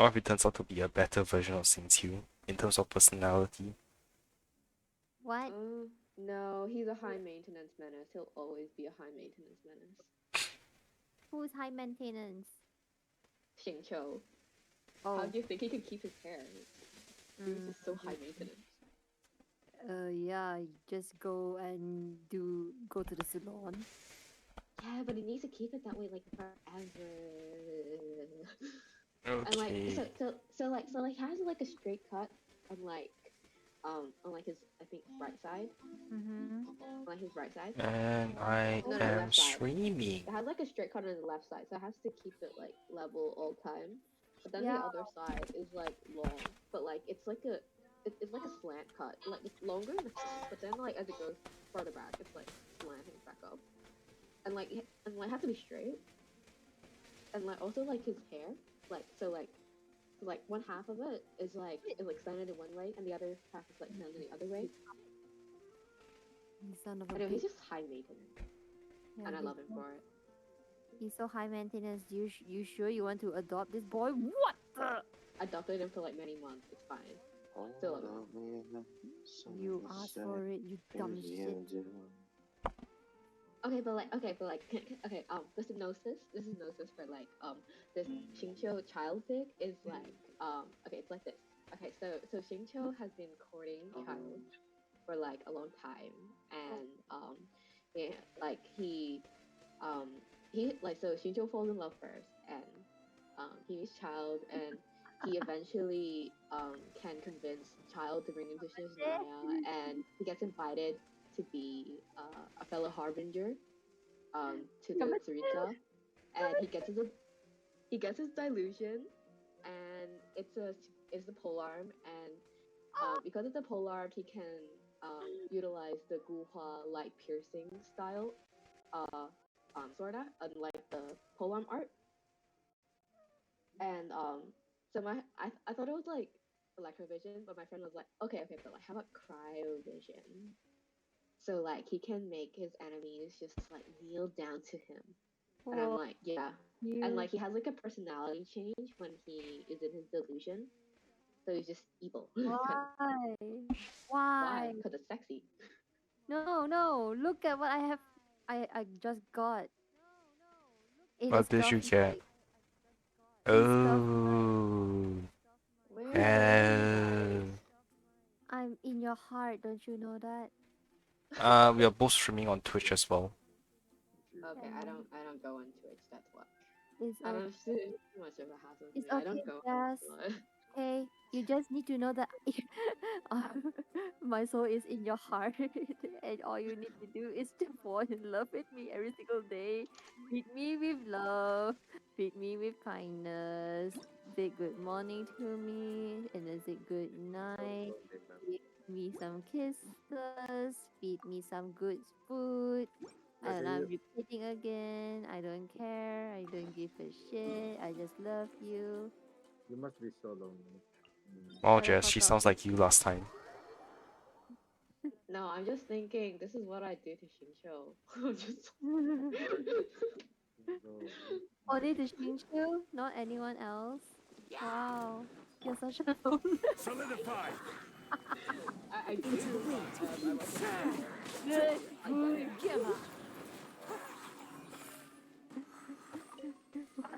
Or if it turns out to be a better version of Xingqiu in terms of personality. What? No, he's a high maintenance menace. He'll always be a high maintenance menace. Who's high maintenance? Xingqiu. Oh. How do you think he can keep his hair? He's just so high maintenance. Yeah, just go to the salon. Yeah, but he needs to keep it that way like forever. Okay. And like so he has like a straight cut on like his I think right side. On like his right side. And I am streaming. It has like a straight cut on the left side, so it has to keep it like level all time. But then the other side is like long, but like it's like a slant cut. Like it's longer in the front, but then like as it goes farther back, it's like slanting back up. And like it has to be straight. And like also like his hair, like one half of it is like slanted in one way, and the other half is like slanted the other way. Son of a I know he's just high maintenance, and I love him for it. He's so high maintenance. You sure you want to adopt this boy? What the? I adopted him for like many months. It's fine. Still love him. You asked for it, you dumb shit. Okay, but the synopsis for like this Xingqiu child fic is like okay, it's like this. Okay, so Xingqiu has been courting child for like a long time, and so Xingqiu falls in love first, and he meets child, and he eventually can convince child to bring him to Shiznaya, and he gets invited to be a fellow harbinger to the Tsurita, and he gets his delusion, and it's the polearm, and because it's a polearm, he can utilize the Guhua light piercing style sorta, unlike the polearm art. And so I thought it was like electrovision, but my friend was like, okay, but like how about cryovision? So like he can make his enemies just like kneel down to him. And I'm like, yeah. And like he has like a personality change when he is in his delusion. So he's just evil. Why? Why? Because it's sexy. No. Look at what I have. I just got. What did you get? Oh. I'm in your heart, don't you know that? We are both streaming on Twitch as well. Okay, I don't go on Twitch. That's why. I don't see too much of a hassle. It's I don't go. Okay, you just need to know that my soul is in your heart, and all you need to do is to fall in love with me every single day. Treat me with love, treat me with kindness, say good morning to me, and then say good night. Give me some kisses, feed me some good food. And I'm repeating again. I don't care. I don't give a shit. I just love you. You must be so lonely. Oh, Jess, she sounds like you last time. No, I'm just thinking, this is what I do to Xingqiu. I'm just... Only to Xingqiu? Not anyone else? Wow. You're such a loner. Solidify! I do.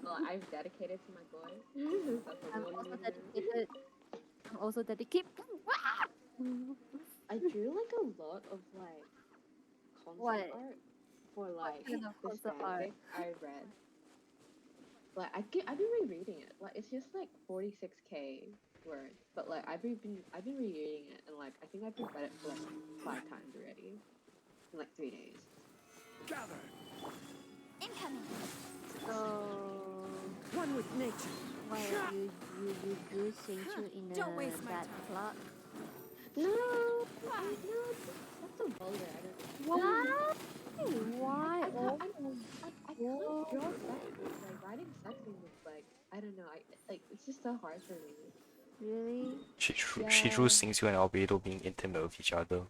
Well, I've dedicated to my boy. I'm also dedicated. I drew like a lot of like concept art for like this fanfic I read. Like I've been rereading it. Like it's just like 46k words, but like I've been rereading it, and like I think I've read it for like 5 times already in like 3 days. Gather. Incoming. So one with nature. Why you drew Xingqiu in a bad plot? No, that's so vulgar. I don't. Why? Why? I can't draw sex. Like writing sex scenes is like I don't know. It's just so hard for me. Really? She drew Xingqiu and Albedo being intimate with each other.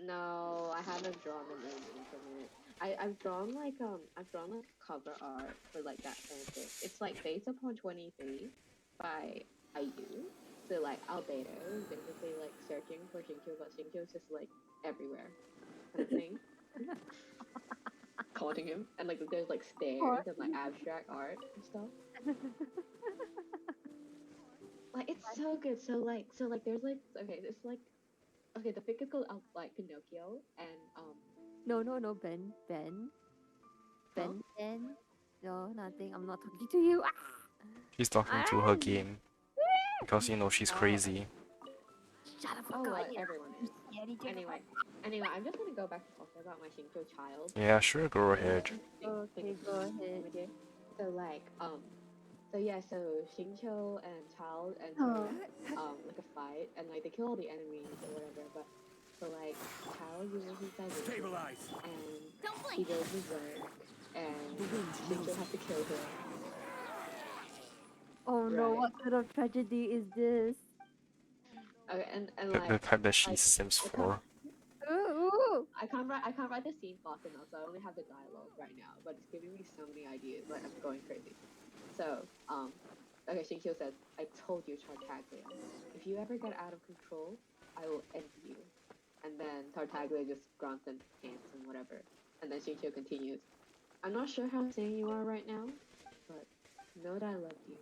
No, I haven't drawn them in intimate. I've drawn like cover art for like that fanfic. It's like based upon 23 by IU. So like Albedo is basically like searching for Xingqiu, but Xingqiu's just like everywhere kind of thing. Taunting him, and like there's like stairs and like abstract art and stuff. Like it's so good. So like there's like okay, it's like okay, the fic is called like Pinocchio and No, Ben. Huh? No, nothing. I'm not talking to you. She's talking to her game. Because you know she's crazy. Shut up. Oh, God, well, yeah. everyone is. Anyway, I'm just gonna go back to talking about my Xingqiu child. Yeah, sure, go ahead. Okay, go ahead. So like so yeah, so Xingqiu and Child Oh. enter like a fight and like they kill all the enemies or whatever, but so like Child uses his divination Stabilize. and he goes berserk and Xingqiu has to kill him. Oh no, Right. what kind of tragedy is this? Okay, and The like type that she like, sims I for. Ooh. I can't write the scene fast enough, so I only have the dialogue right now. But it's giving me so many ideas, like I'm going crazy. So, okay, Xingqiu says, "I told you, Tartaglia, if you ever get out of control, I will end you." And then Tartaglia just grunts and pants and whatever. And then Xingqiu continues, "I'm not sure how sane you are right now, but know that I love you."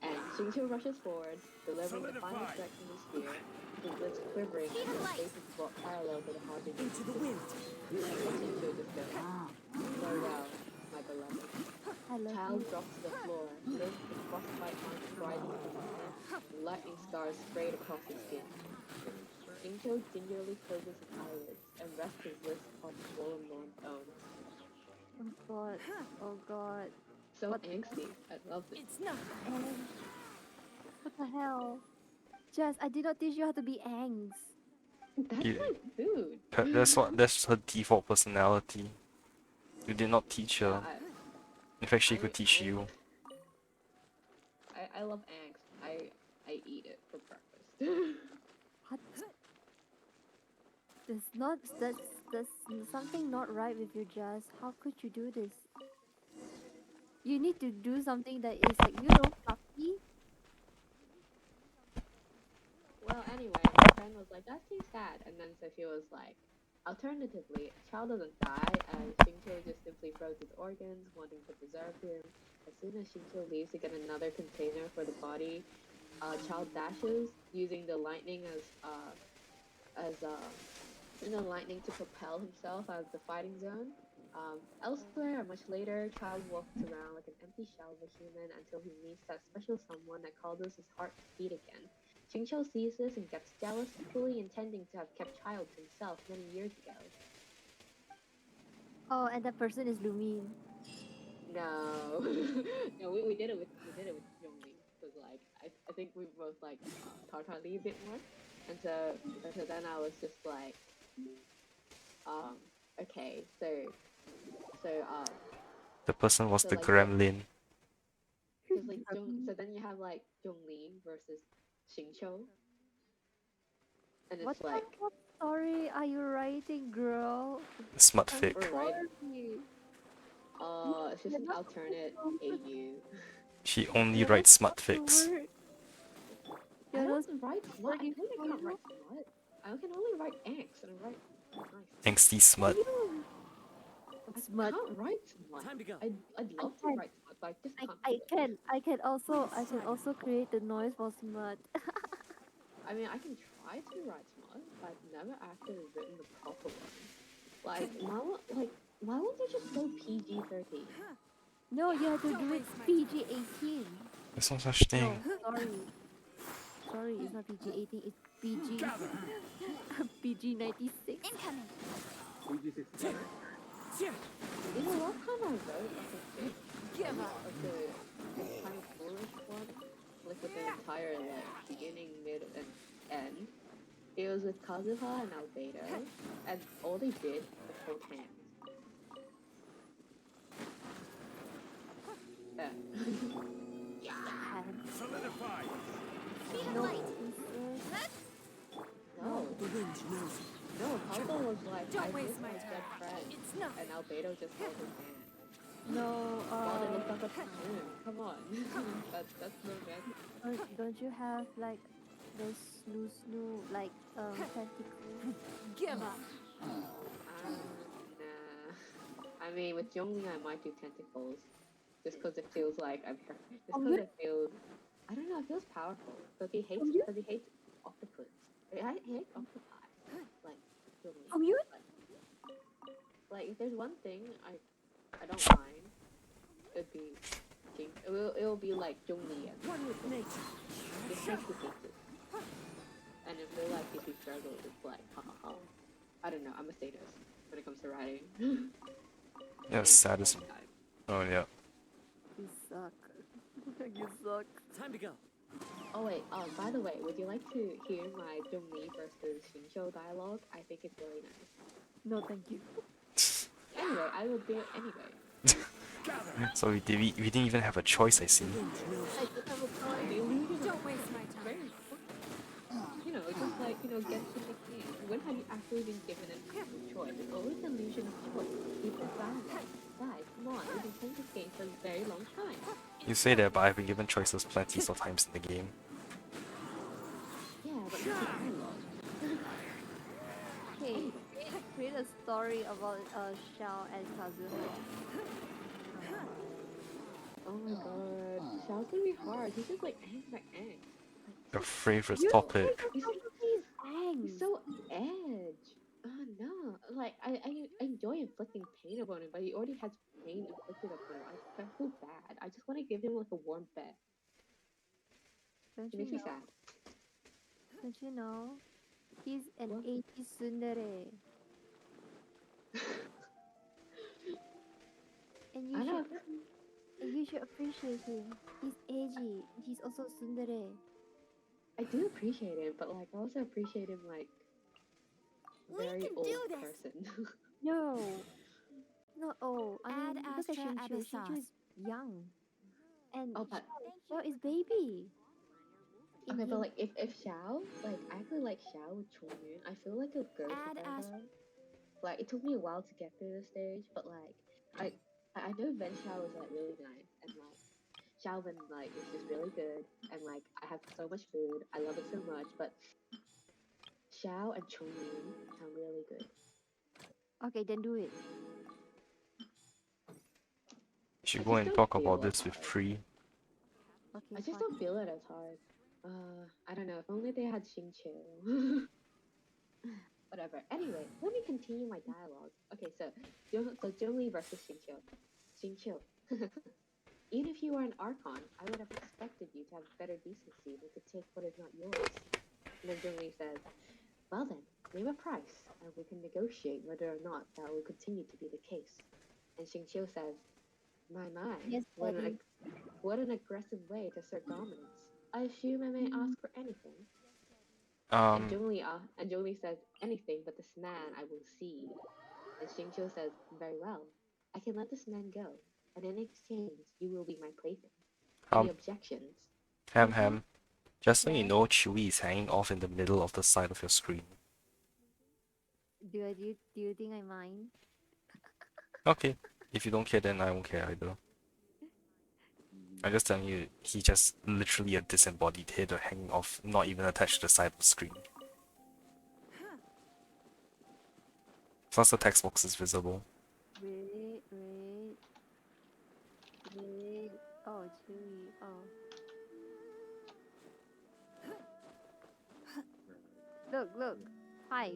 And Xingqiu rushes forward, delivering the final strike from his spear. His lips quivering and his face is brought parallel to the heart of Into the wind. Xingqiu just goes, "Farewell, my beloved." I love Child you. drops to the floor, feels the frostbite marks riding on his neck, and lightning scars sprayed across his skin. Xingqiu gingerly closes his eyelids and rests his lips upon the swollen Lord's own. Oh god. Oh god. So What? angsty. I love it. It's not. What the hell? Jess, I did not teach you how to be angst. That's Yeah. my food. That's her default personality. You did not teach her. Yeah, In fact, she could teach you. I love angst. I eat it for breakfast. What? There's something not right with you, Jess. How could you do this? You need to do something that is like, fluffy. Well, anyway, my friend was like, "That seems sad," and then Sophia was like, "Alternatively, Child doesn't die, as Xingqiu just simply froze his organs, wanting to preserve him. As soon as Xingqiu leaves to get another container for the body, Child dashes, using the lightning as lightning to propel himself out of the fighting zone. Elsewhere, much later, Child walks around like an empty shell of a human until he meets that special someone that causes his heart to beat again. Xingqiu sees this and gets jealous, fully intending to have kept Child to himself many years ago. Oh, and that person is Lumin. No, no, we did it with Zhongli, because like I think we both like Tartar Lee a bit more, and so then I was just like, okay, so The person was So, the like, gremlin. so then you have like Zhongli versus Xingqiu, and it's What like kind of story are you writing, girl? Smut I'm fic. Right. sorry. it's just an alternate AU. She only You're writes not smut fics. over- I You're don't not write smut. I working can't for write you? smut. I can only write angst and I write nice. Angsty smut. I Smut. can't write smut. Time to go. I'd love to can. write smut, but I just can't. I do it. can also create the noise for smut. I mean, I can try to write smut, but I've never actually written the proper one. Like, why won't they just go PG-13? No, you have to do it PG-18. There's no such thing. No, sorry, it's not PG-18. It's PG Gather. PG-96. Incoming. PG-16. Yeah. You know, last time I wrote like a fic, Give up. like the kind of foolish one, like with the entire like beginning, mid, and end. It was with Kazuha and Albedo, and all they did was hold hands. Yeah. Solidify. Speed of No, light. No, The wind knows. no, Alpha was like, I Don't waste miss my my time. dead friend, It's not. and Albedo just held his hand. No, While they looked up at the moon. Come on. that's romantic. don't you have like those snoo like tentacles? Give up. Nah. I mean, with Zhongli, I might do tentacles. Just because it feels like just because it feels, I don't know, it feels powerful. Because he hates octopus. He hates octopi. Like, Zhongli. Oh, you? Like, if there's one thing I don't mind, it'd be it'll be like Zhongli and One with nature. just makes me hate it. And if they're like if he struggles, it's like ha ha ha. I don't know, I'm a sadist when it comes to writing. Yeah, And saddest. all the time. Oh yeah. You suck. You suck. Time to go. Oh wait, by the way, would you like to hear my Zhongli versus Xingqiu dialogue? I think it's really nice. No, thank you. Anyway, I will do it anyway. So we didn't even have a choice, I see. I just have a point. The illusion of Don't waste my time. very important. You know, just like, Genshin the game. When have you actually been given an actual choice? It's always the illusion of choice. People dialogue. Guys, come on, we've been playing this game for a very long time. You say that, but I've been given choices plenty of times in the game. Yeah, but it's a dialogue. Okay, create a story about Xiao and Kazuha. Oh my god, Xiao's gonna be hard. He's just like eggs by eggs. Your favorite You topic. He's, Angst. he's so edge. Oh no, like I enjoy inflicting pain upon him, but he already has pain inflicted upon him. I feel bad. I just want to give him like a warm bed. Don't It you makes me know? sad. Don't you know? He's an What? 80s tsundere. And I know. you should appreciate him. He's edgy. He's also tsundere. I do appreciate him, but like I also appreciate him like very can old do this. person. No, not old. I Add mean, look at Astra Xingqiu. Abyss Xingqiu is young, and Oh, but Xiao is baby. In okay, but him- like if Xiao, like I actually like Xiao with Chongyun. I feel like a good Add together. Like it took me a while to get through the stage, but like I know Ven Xiao was like really nice, and like Xiao Ven like is just really good, and like I have so much food. I love it so much, but Xiao and Chongyun sound really good. Okay, then do it. You should I go just and don't talk feel about it this with hard. Pri. Okay, I just fine. don't feel it as hard. I don't know. If only they had Xingqiu. Whatever. Anyway, let me continue my dialogue. Okay, so Zhongli versus Xingqiu. Xingqiu. Even if you were an Archon, I would have expected you to have better decency than to take what is not yours. And then Zhongli says, well then, name a price, and we can negotiate whether or not that will continue to be the case. And Xingqiu says, my, Yes, what Daddy. an aggressive way to assert dominance. I assume I may ask for anything. And Zhongli says, anything but this man I will cede. And Xingqiu says, very well, I can let this man go, and in exchange you will be my plaything. Any objections? Ham. Just so you Yes. know, Chewie is hanging off in the middle of the side of your screen. Do you think I mind? Okay. If you don't care, then I won't care either. I'm just telling you, he just literally a disembodied head hanging off, not even attached to the side of the screen. Plus the text box is visible. Wait. Oh, Chewy. Oh. Look. Hi.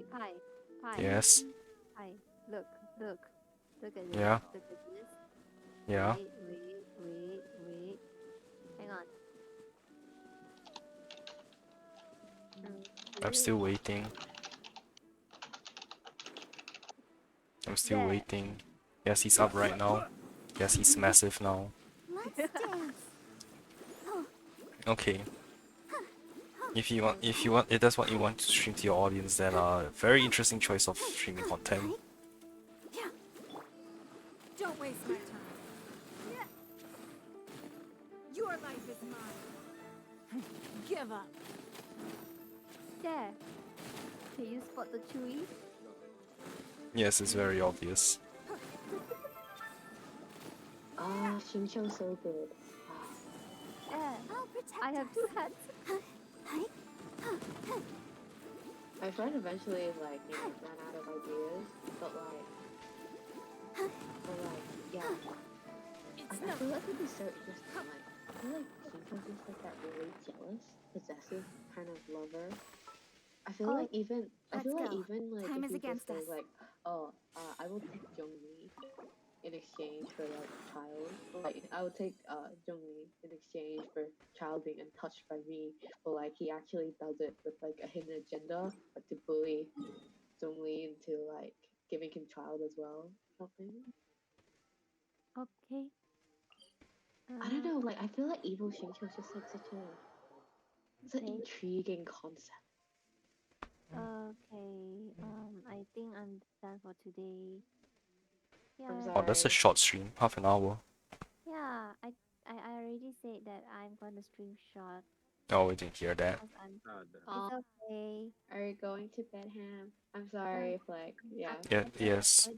Yes. Hi. Look. Look at this. Yeah. Look at this. Yeah. Wait. Hang on. I'm still waiting. There. Waiting. Yes, he's up right now. Yes, he's massive now. Let's dance. Okay. If that's what you want to stream to your audience, then very interesting choice of streaming content. Don't waste my time. Your life is mine. Give up. There. Can you spot the Chewy? Yes, it's very obvious. Ah, Xingqiu's so good. Yeah, I'll protect I have us. two hats. My friend eventually like ran out of ideas, but yeah. I feel like it'd be so interesting. Like I feel like Xingqiu's just like that really jealous, possessive kind of lover. I feel Oh, like even Let's like go. if Time is he just against goes us. like, oh, I will take Zhongli in exchange for like child. Like I would take Zhongli in exchange for child being untouched by me, but like he actually does it with like a hidden agenda, like to bully Zhongli into like giving him child as well. Something. okay. I don't know. Like I feel like evil Xingqiu is just like such an Okay. intriguing concept. Okay. I think I'm done for today. Yeah. I'm Oh, that's a sorry. short stream, half an hour. Yeah. I already said that I'm gonna stream short Oh, we didn't hear that. because I'm. Oh, It's okay. are you going to bed, Ham? I'm sorry if like yeah. Yeah, yes.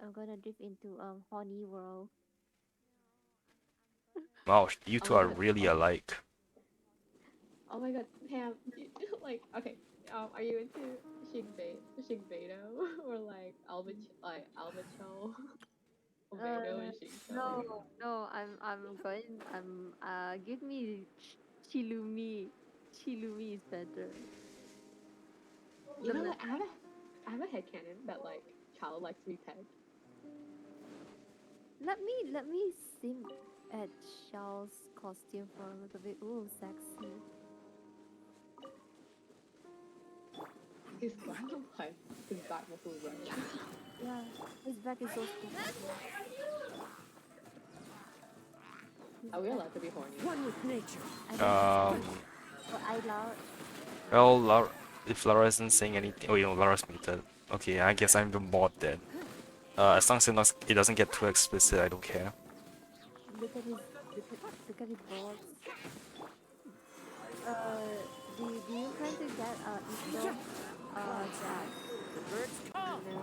I'm gonna drift into horny world. Wow, you Oh two my are god. really alike. Oh my god, Ham. Like okay. Are you into Shinbedo or like Albacho? Albedo and No, Shincho? no. I'm going. Give me Chilumi. Chilumi is better. You know The what? I have a headcanon that like child likes to be pegged. let me sim at Shell's costume for a little bit. Ooh, sexy. His like his back muscles right. Yeah, his back is so strong. Are we allowed to be horny? One with nature. I don't Um, but I love. well, if Lara isn't saying anything, oh, you know, Lara's muted. Okay, I guess I'm the mod then. As long as it doesn't get too explicit, I don't care. Look at his balls. Do you plan to get Ito Jazz? The birds call. No,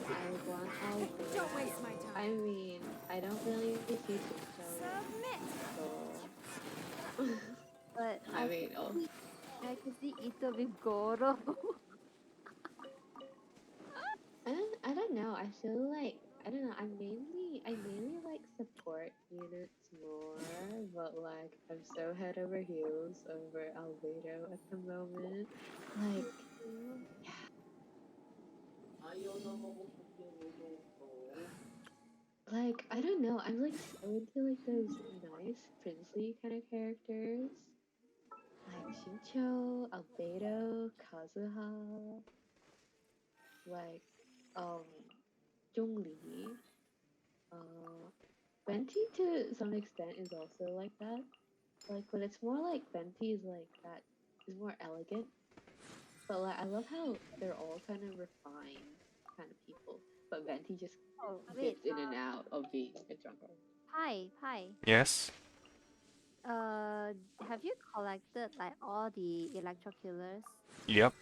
I want all Don't waste my time. I mean, I don't really see Shincho. Submit. So But I mean, oh. I can see Ito with Goro. I don't know. I feel like I don't know. I mainly like support units more, but like I'm so head over heels over Albedo at the moment. Like like I don't know. I'm like so into like those nice princely kind of characters. Like Shincho, Albedo, Kazuha, like um Zhongli. Venti to some extent is also like that. Like, but it's more like Venti is like that is more elegant. But like, I love how they're all kind of refined kind of people. But Venti just Oh wait, dips in and out of being a drunker. Pi. Yes? Have you collected like all the electro killers, Yep.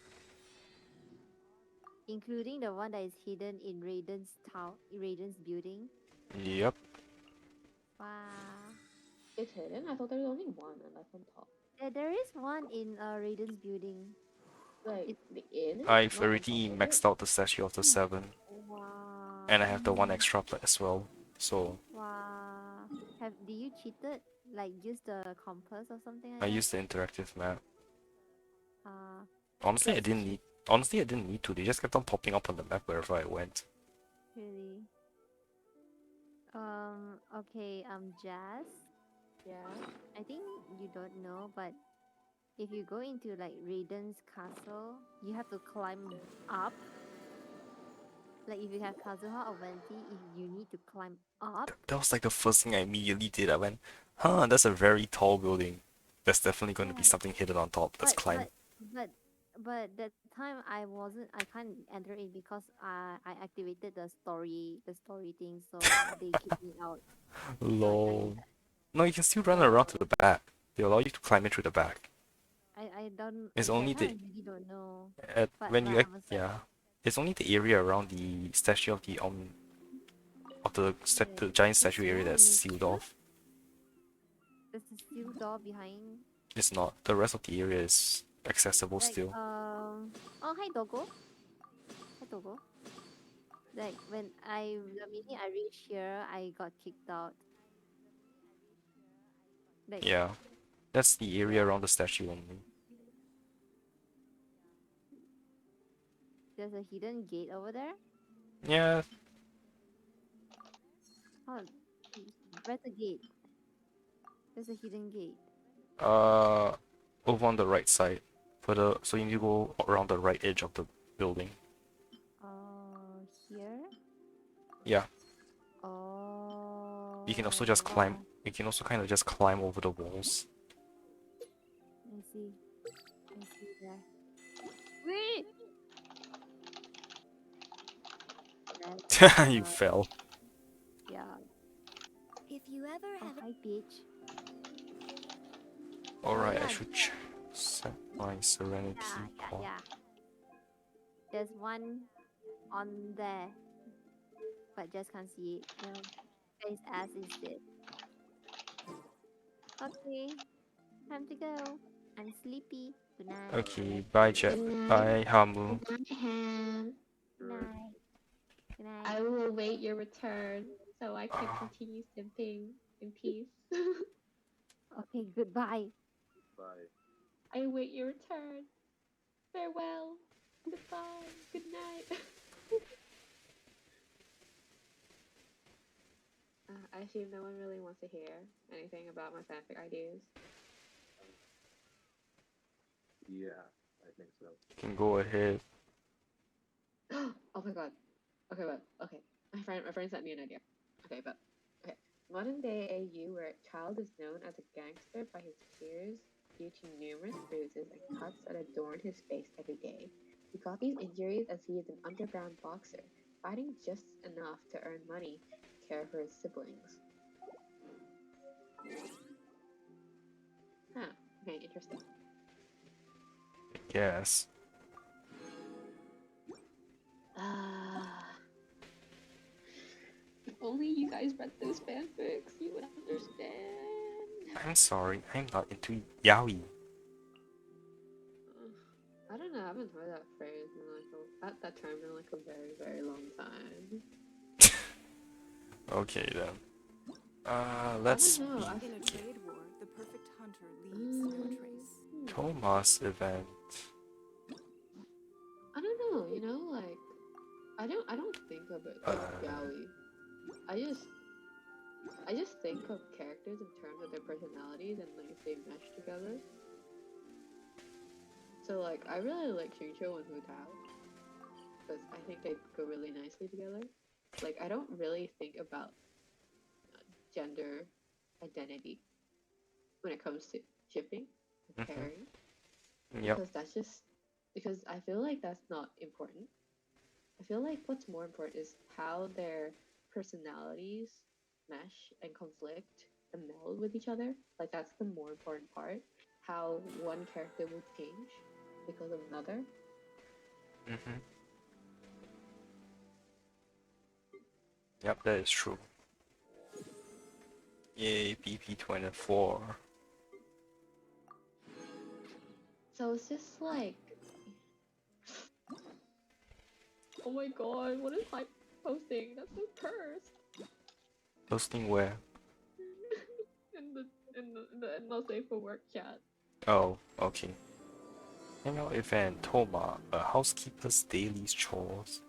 including the one that is hidden in Raiden's building? Yep. Wow. It's hidden. I thought there was only one, and that's on top. There is one in Raiden's building. Like It's the inn. I've Not on already top of maxed it. out the statue of the 7, wow. and I have the one extra as well. So Wow. Do you cheated? Like use the compass or something like I that? used the interactive map. Uh, Honestly, I Yes. didn't need. Honestly, I didn't need to. They just kept on popping up on the map wherever I went. really. Okay, Jazz. Yeah. I think you don't know, but if you go into like Raiden's castle, you have to climb up. Like if you have Kazuha or Venti, you need to climb up. That was like the first thing I immediately did. I went, huh, that's a very tall building. There's definitely going to be Yeah. something hidden on top. Let's But climb. but that time I can't enter it because I activated the story thing, so they kicked me out. So Lol. No, you can still run around to the back. They allow you to climb in through the back. I don't It's that only time the I really don't know. at But when you I act. was like Yeah. It's only the area around the statue of the the giant statue area that's sealed off. There's a sealed door behind. It's not. The rest of the area is accessible Like still. oh hi Doggo. Hi Doggo. Like when the minute I reached here, I got kicked out. Like Yeah. That's the area around the statue only. there's a hidden gate over there. Yeah. Oh, where's the gate? There's a hidden gate. Over on the right side. So you need to go around the right edge of the building. Here. Yeah. Oh. You can also just climb. You can also kind of just climb over the walls. I see. I see there. Wait. You fell. Yeah. If you ever Oh, have hi, bitch. Alright, I yeah. should set my serenity clock. Yeah. There's one on there, but just can't see it. No, face ass instead. Okay, time to go. I'm sleepy. Good night. Okay, bye Jet. Good night. Bye Hamu. Good night, Ham. Good night. Good night. I will await your return so I can continue simping in peace. Okay, goodbye. Bye. I await your return. Farewell. Goodbye. Good night. I assume no one really wants to hear anything about my fanfic ideas. Yeah, I think so. You can go ahead. Oh my god. Okay. My friend sent me an idea. Okay. Modern day AU where a child is known as a gangster by his peers due to numerous bruises and cuts that adorn his face every day. He got these injuries as he is an underground boxer, fighting just enough to earn money to care for his siblings. Huh. Okay, interesting. Yes. If only you guys read those fanfics, you would understand. I'm sorry, I'm not into yaoi. I don't know. I haven't heard that phrase in that term in like a very, very long time. Okay then. Let's I don't know. In a trade war, the perfect hunter leaves no trace. Thomas event. I don't know. You know, like I don't think of it as yaoi. I just think of characters in terms of their personalities and like if they mesh together. So like I really like Shincho and Hu Tao because I think they go really nicely together. Like I don't really think about gender identity when it comes to shipping or pairing Yep. because that's just because I feel like that's not important. I feel like what's more important is how their personalities mesh and conflict and meld with each other. Like that's the more important part. How one character will change because of another. Yep, that is true. Yay, BP24. So it's just like, oh my god, what is hype posting? That's so cursed. Posting where? in the not safe for work chat. Oh, okay. Hangout event Thoma, a housekeeper's daily chores.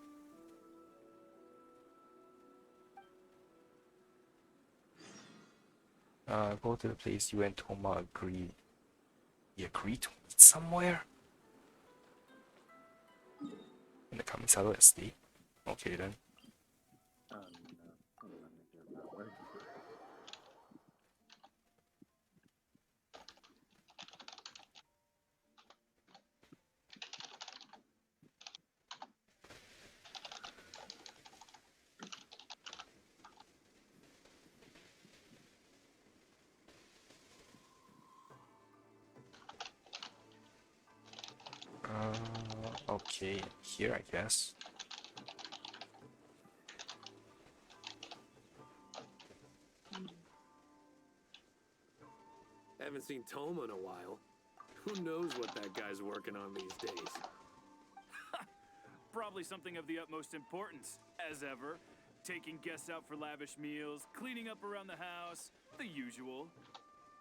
Go to the place you and Thoma agree. You agree to meet somewhere? In the Kamisado estate? Okay then. No, I'm not sure about where. Okay, here I guess. Haven't seen Thoma in a while. Who knows what that guy's working on these days? Probably something of the utmost importance, as ever. Taking guests out for lavish meals, cleaning up around the house, the usual.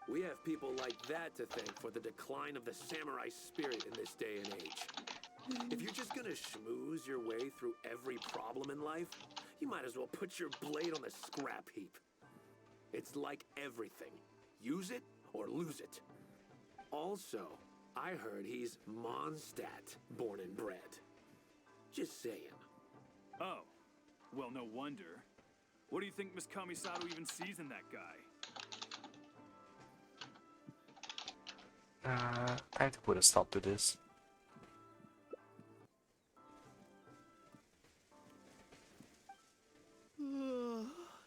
We have people like that to thank for the decline of the samurai spirit in this day and age. If you're just gonna schmooze your way through every problem in life, you might as well put your blade on the scrap heap. It's like everything. Use it or lose it. Also, I heard he's Mondstadt, born and bred. Just saying. Oh, well, no wonder. What do you think Miss Kamisato even sees in that guy? Time to put a stop to this.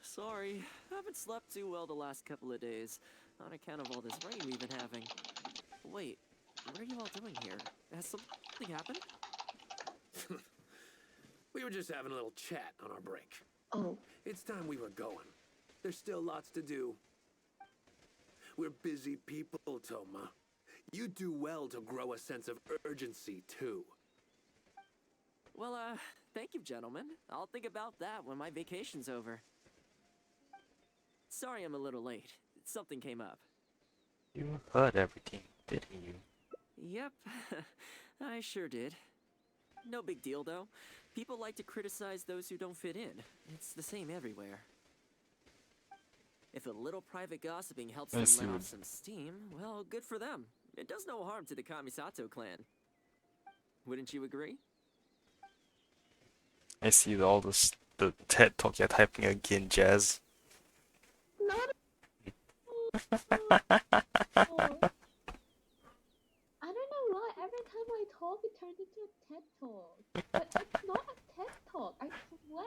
Sorry, haven't slept too well the last couple of days, on account of all this rain we've been having. Wait, what are you all doing here? Has something happened? We were just having a little chat on our break. Oh, It's time we were going. There's still lots to do. We're busy people, Thoma. You do well to grow a sense of urgency, too. Well, thank you, gentlemen. I'll think about that when my vacation's over. Sorry I'm a little late. Something came up. You heard everything, didn't you? Yep, I sure did. No big deal, though. People like to criticize those who don't fit in. It's the same everywhere. If a little private gossiping helps I them see let what- off some steam, well, good for them. It does no harm to the Kamisato clan. Wouldn't you agree? I see all this, the TED talk you're typing again, Jazz. not. I don't know why. Every time I talk, it turns into a TED talk. But it's not a TED talk. I swear.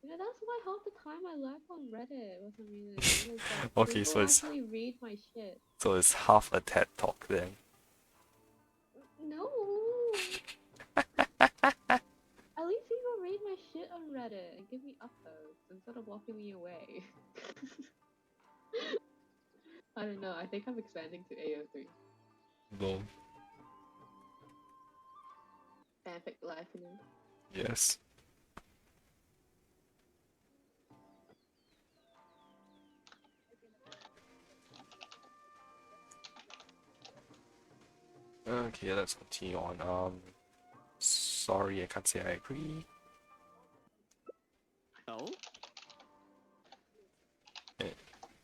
You know, that's why half the time I lurk on Reddit or something. It's like Okay, people so it's actually read my shit. so it's half a TED talk then. No. At least people read my shit on Reddit and give me upvotes instead of locking me away. I don't know. I think I'm expanding to AO3. Lol. Fanfic life, you know. Yes. Okay, let's continue on. Sorry, I can't say I agree. Oh?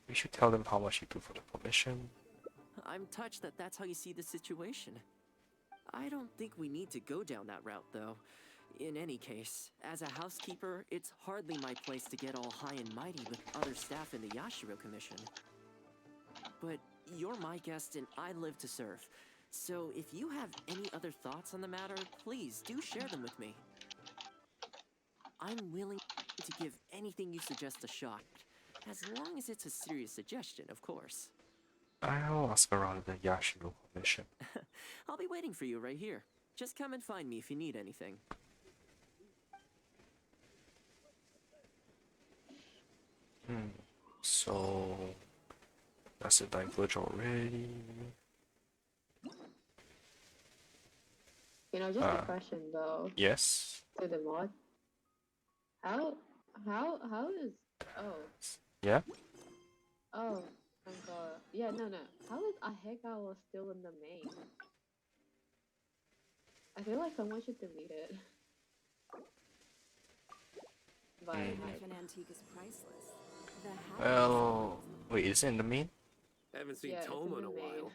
We should tell them how much you do for the permission. I'm touched that that's how you see the situation. I don't think we need to go down that route, though. In any case, as a housekeeper, it's hardly my place to get all high and mighty with other staff in the Yashiro Commission. But you're my guest and I live to serve. So if you have any other thoughts on the matter, please do share them with me. I'm willing to give anything you suggest a shot, as long as it's a serious suggestion, of course. I'll ask around the Yashiro Commission. I'll be waiting for you right here. Just come and find me if you need anything. So that's a diverge already. You know, just a question though Yes. to the mod. How is Yeah. oh thank god. Yeah, no. How is Ahegawa still in the main? I feel like someone should delete it. But Even if an antique is priceless, the happiness Well, wait, is it in the main? Haven't seen yeah, it's Thoma in the a main. while.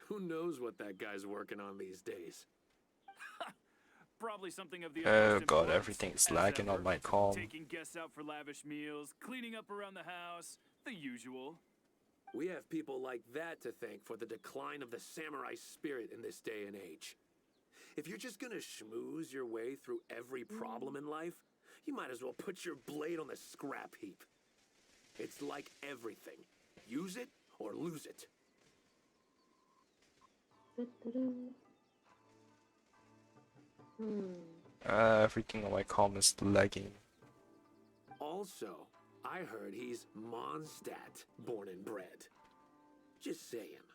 Who knows what that guy's working on these days? Probably something of the Oh utmost god, importance, everything's as lagging on ever. my comm. Taking guests out for lavish meals, cleaning up around the house, the usual. We have people like that to thank for the decline of the samurai spirit in this day and age. If you're just gonna schmooze your way through every problem in life, you might as well put your blade on the scrap heap. It's like everything. Use it or lose it. Everything on my comm is lagging. Also, I heard he's Mondstadt, born and bred. Just saying.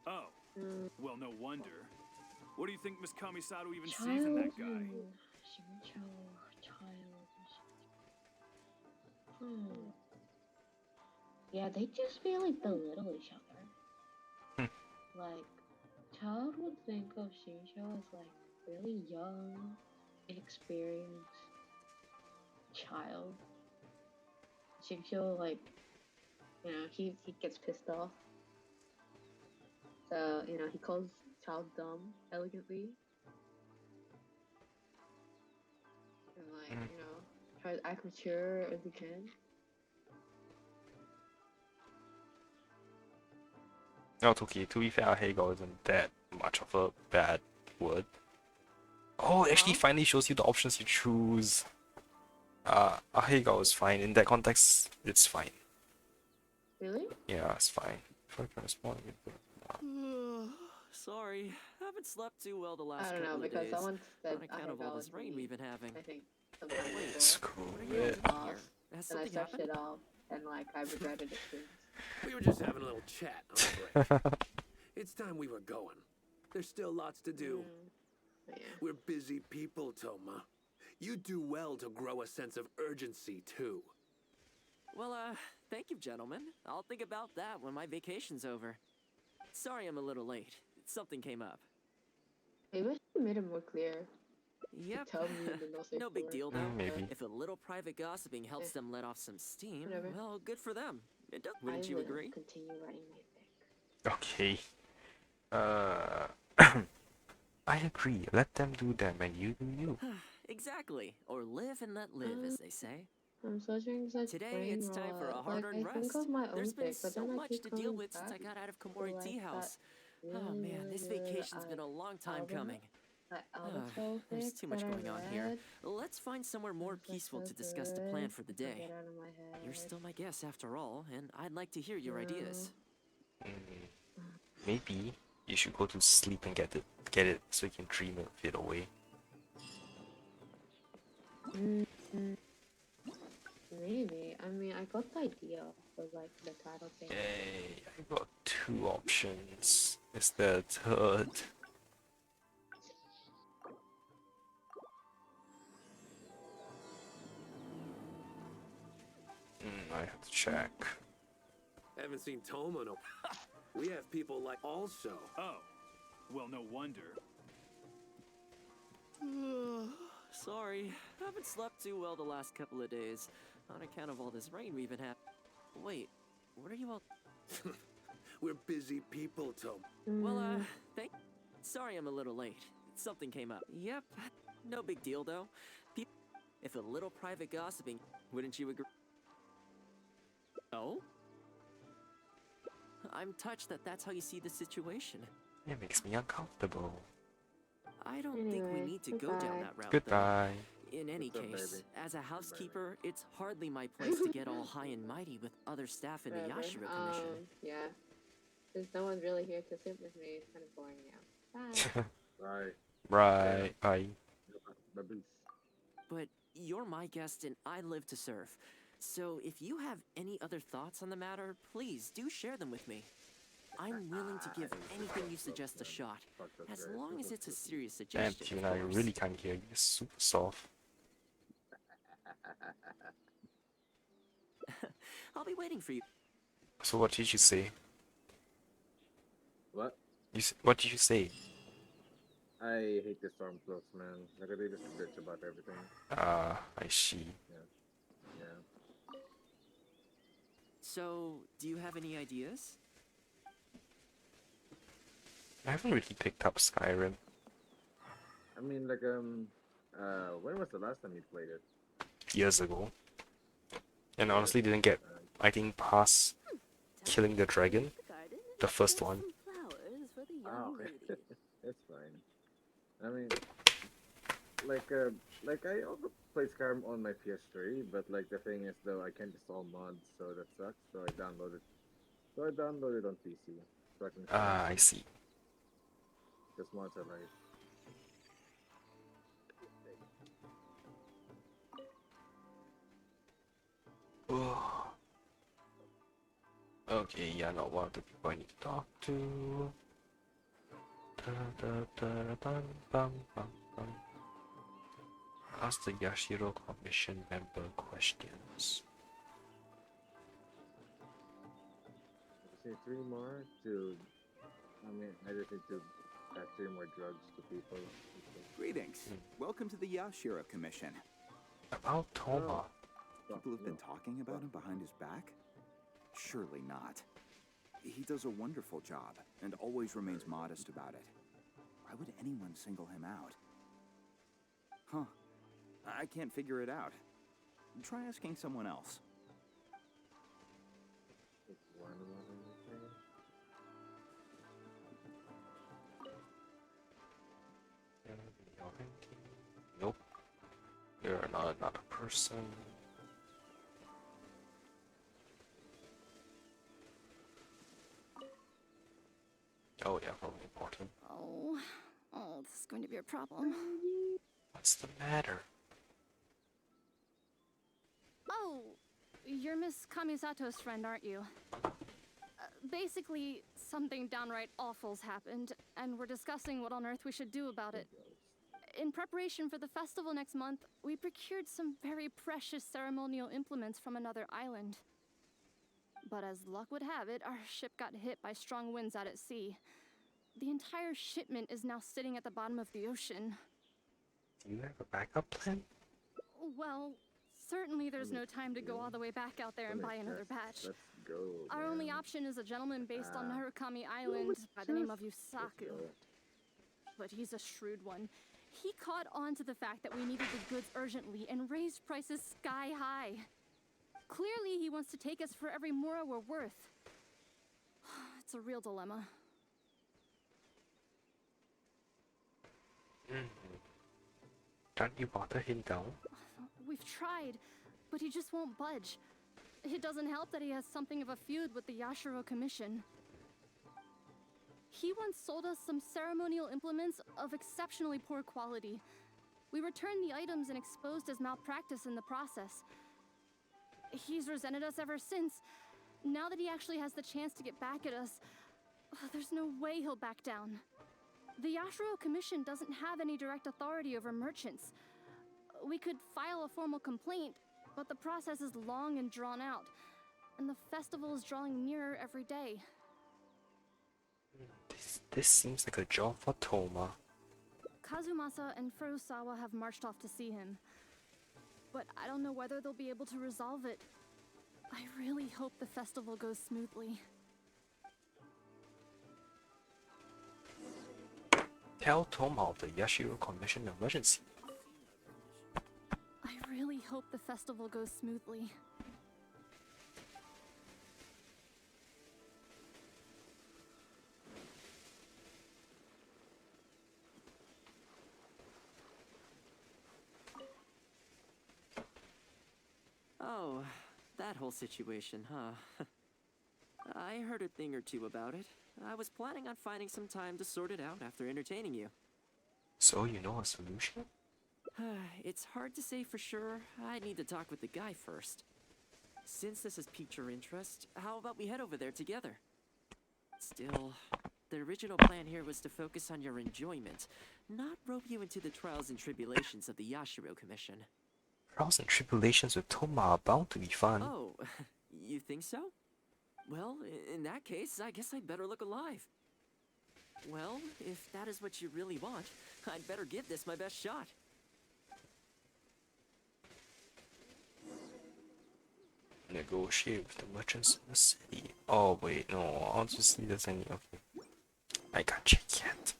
Oh, Mm, well, no wonder. What do you think Miss Kamisato even sees in that guy? Yeah, they just really belittle each other. Hmm. Like, Child would think of Shincho as like really young, inexperienced child. Shincho, like, he gets pissed off. So, he calls Child dumb elegantly. And like, Mm. tries to act mature as he can. No, okay, to be fair, Hegel isn't that much of a bad word. Oh, it actually Huh? finally shows you the options you choose. Hegel is fine. In that context, it's fine. Really? Yeah, it's fine. If I can respond, Sorry, haven't slept too well the last I don't know, couple of because days. someone said On account of all this rain we've been having. I think sometime Wait, before. screw What are you all it. doing here? Has And I something searched happened? it up, and like I regretted it since. We were just having a little chat on the break. It's time we were going. There's still lots to do. But yeah. We're busy people, Thoma. You do well to grow a sense of urgency, too. Well, thank you, gentlemen. I'll think about that when my vacation's over. Sorry I'm a little late. Something came up. Maybe I should have made it more clear. Yep. Tell me the no safe No big word. deal, though. Maybe. If a little private gossiping helps Eh. them let off some steam, Whatever. well, good for them. It does, I wouldn't you will agree? continue writing my fic. Okay. I agree. Let them do them and you do you. Exactly. Or live and let live, as they say. I'm searching such Today, brain it's time for a rot. hard-earned I think rest. of my own There's been fic, but so then I much keep to deal coming with since I back got out of to, Komori like, Tea that House. really, Oh man, really this good vacation's been a long time album, coming. that Alberto There's fic too much that I going on here. read. Let's find somewhere more It's, like, peaceful so to discuss the plan good. for the I can't day. get it out of my head. You're still my guest after all, and I'd like to hear your ideas. Maybe you should go to sleep and get it so you can dream it away. Maybe. I mean, I got the idea for like the title thing. Yay, I got 2 options. Is there a third? I have to check. Haven't seen Thoma no. We have people like also. Oh, well, no wonder. Sorry, haven't slept too well the last couple of days. On account of all this rain we've been having. Wait, what are you all... We're busy people, Thoma. Well, thank... Sorry I'm a little late. Something came up. Yep, no big deal though. If a little private gossiping, wouldn't you agree? Oh? I'm touched that that's how you see the situation. It makes me uncomfortable. I don't think we Anyway, need to go down goodbye. that route, Goodbye. though. In any What's up, case, baby? as a housekeeper, it's hardly my place to get all high and mighty with other staff in the Whatever. Yashiro Commission. Yeah. Since no one's really here to sit with me, it's kind of boring now. Bye. Right. Right. Bye. Babies. But you're my guest and I live to serve. So if you have any other thoughts on the matter, please do share them with me. I'm willing to give anything you suggest a shot, as long as it's a serious Damn, suggestion. Tina, of I course. really can't hear you. You're super soft. I'll be waiting for you. So what did you say? What? What did you say? I hate the storm clothes, man. Like, they just bitch about everything. I see. Yeah. So, do you have any ideas? I haven't really picked up Skyrim. I mean, like, when was the last time you played it? Years ago. And honestly didn't get, I think, past killing the dragon. The first one. Oh, okay. It's fine. I mean, like I also play Skyrim on my PS3, but like the thing is though I can't install mods, so that sucks. So I downloaded on PC, so I can. I see. Because mods are like. Okay, yeah, not one of the people I need to talk to. Bum. Ask the Yashiro Commission member questions. I just need 3 more to. I just need to pass 3 more drugs to people. Greetings. Welcome to the Yashiro Commission. About Thoma. People have been talking about him behind his back? Surely not. He does a wonderful job and always remains modest about it. Why would anyone single him out? Huh. I can't figure it out. Try asking someone else. Nope. You're not a person. Oh yeah, probably important. Oh, this is going to be a problem. What's the matter? Oh, you're Miss Kamisato's friend, aren't you? Basically, something downright awful's happened, and we're discussing what on earth we should do about it. In preparation for the festival next month, we procured some very precious ceremonial implements from another island. But as luck would have it, our ship got hit by strong winds out at sea. The entire shipment is now sitting at the bottom of the ocean. Do you have a backup plan? Well, certainly there's no time to go all the way back out there and buy another batch. Let's go. Our only option is a gentleman based on Narukami Island by the name of Yusaku. But he's a shrewd one. He caught on to the fact that we needed the goods urgently and raised prices sky high. Clearly, he wants to take us for every mora we're worth. It's a real dilemma. Can't you water him down? We've tried, but he just won't budge. It doesn't help that he has something of a feud with the Yashiro Commission. He once sold us some ceremonial implements of exceptionally poor quality. We returned the items and exposed his malpractice in the process. He's resented us ever since. Now that he actually has the chance to get back at us, there's no way he'll back down. The Yashiro Commission doesn't have any direct authority over merchants. We could file a formal complaint, but the process is long and drawn out, and the festival is drawing nearer every day. This seems like a job for Thoma. Kazumasa and Furusawa have marched off to see him, but I don't know whether they'll be able to resolve it. I really hope the festival goes smoothly. Tell Thoma of the Yashiro Commission emergency. I really hope the festival goes smoothly. Oh, that whole situation, huh? I heard a thing or two about it. I was planning on finding some time to sort it out after entertaining you. So you know a solution? It's hard to say for sure. I need to talk with the guy first. Since this has piqued your interest, how about we head over there together? Still, the original plan here was to focus on your enjoyment, not rope you into the trials and tribulations of the Yashiro Commission. Trials and tribulations with Thoma are bound to be fun. Oh, you think so? Well, in that case, I guess I'd better look alive. Well, if that is what you really want, I'd better give this my best shot. Negotiate with the merchants in the city. Oh wait, no, I'll just see this any. Okay, I can't check yet.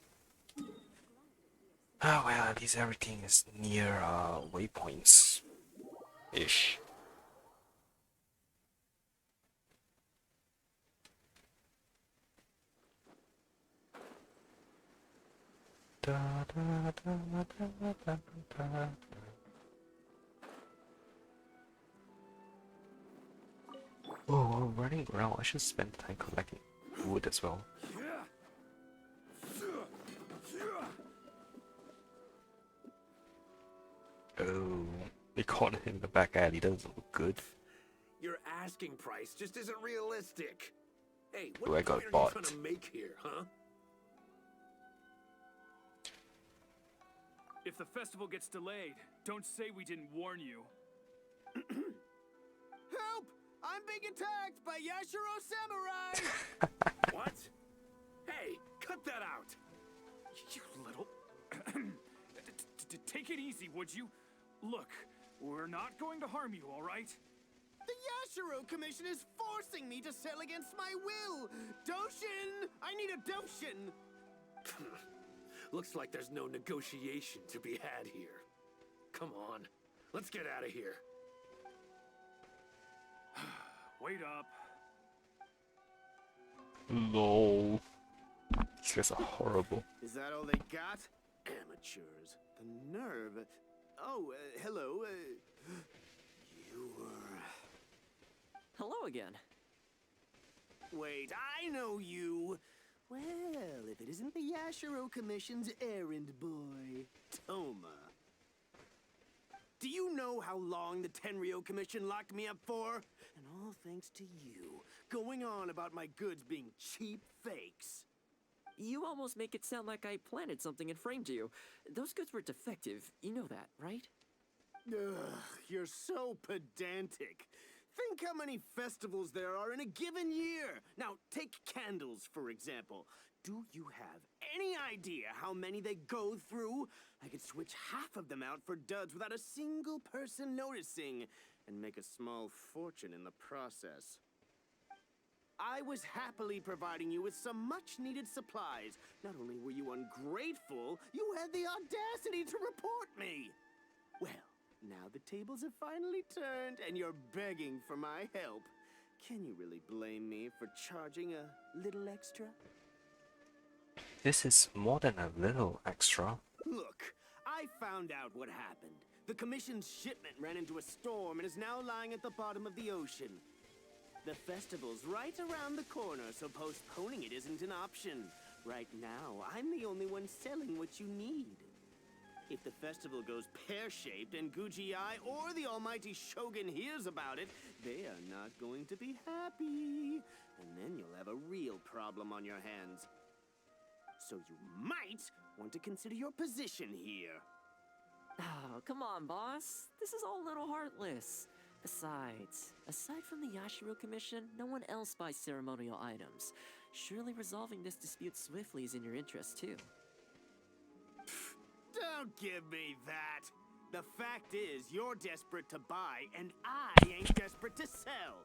Oh well, at least everything is near waypoints ish. Da, da, da, da, da, da, da. Oh, we're running around. I should spend time collecting wood as well. Oh, they caught him in the back alley. Doesn't look good. Your asking price just isn't realistic. Hey, Ooh, I what got point are you bought. trying to make here, huh? If the festival gets delayed, don't say we didn't warn you. Help! I'm being attacked by Yashiro Samurai! What? Hey, cut that out! You little... Take it easy, would you? Look, we're not going to harm you, all right? The Yashiro Commission is forcing me to sell against my will! Doshin! I need a Doshin! Looks like there's no negotiation to be had here. Come on, let's get out of here. Wait up. Lol. These guys are horrible. Is that all they got? Amateurs. The nerve. Oh, hello. You were... Hello again. Wait, I know you. Well, if it isn't the Yashiro Commission's errand boy, Thoma. Do you know how long the Tenryo Commission locked me up for? And all thanks to you, going on about my goods being cheap fakes. You almost make it sound like I planted something and framed you. Those goods were defective. You know that, right? Ugh, you're so pedantic. Think how many festivals there are in a given year. Now, take candles, for example. Do you have any idea how many they go through? I could switch half of them out for duds without a single person noticing, and make a small fortune in the process. I was happily providing you with some much-needed supplies. Not only were you ungrateful, you had the audacity to report me. Well, now the tables have finally turned, and you're begging for my help. Can you really blame me for charging a little extra? This is more than a little extra. Look, I found out what happened. The Commission's shipment ran into a storm and is now lying at the bottom of the ocean. The festival's right around the corner, so postponing it isn't an option. Right now, I'm the only one selling what you need. If the festival goes pear-shaped and Guji-ai or the almighty Shogun hears about it, they are not going to be happy. And then you'll have a real problem on your hands. So you might want to consider your position here. Oh, come on, boss. This is all a little heartless. Besides, aside from the Yashiro Commission, no one else buys ceremonial items. Surely resolving this dispute swiftly is in your interest, too. Don't give me that. The fact is, you're desperate to buy, and I ain't desperate to sell.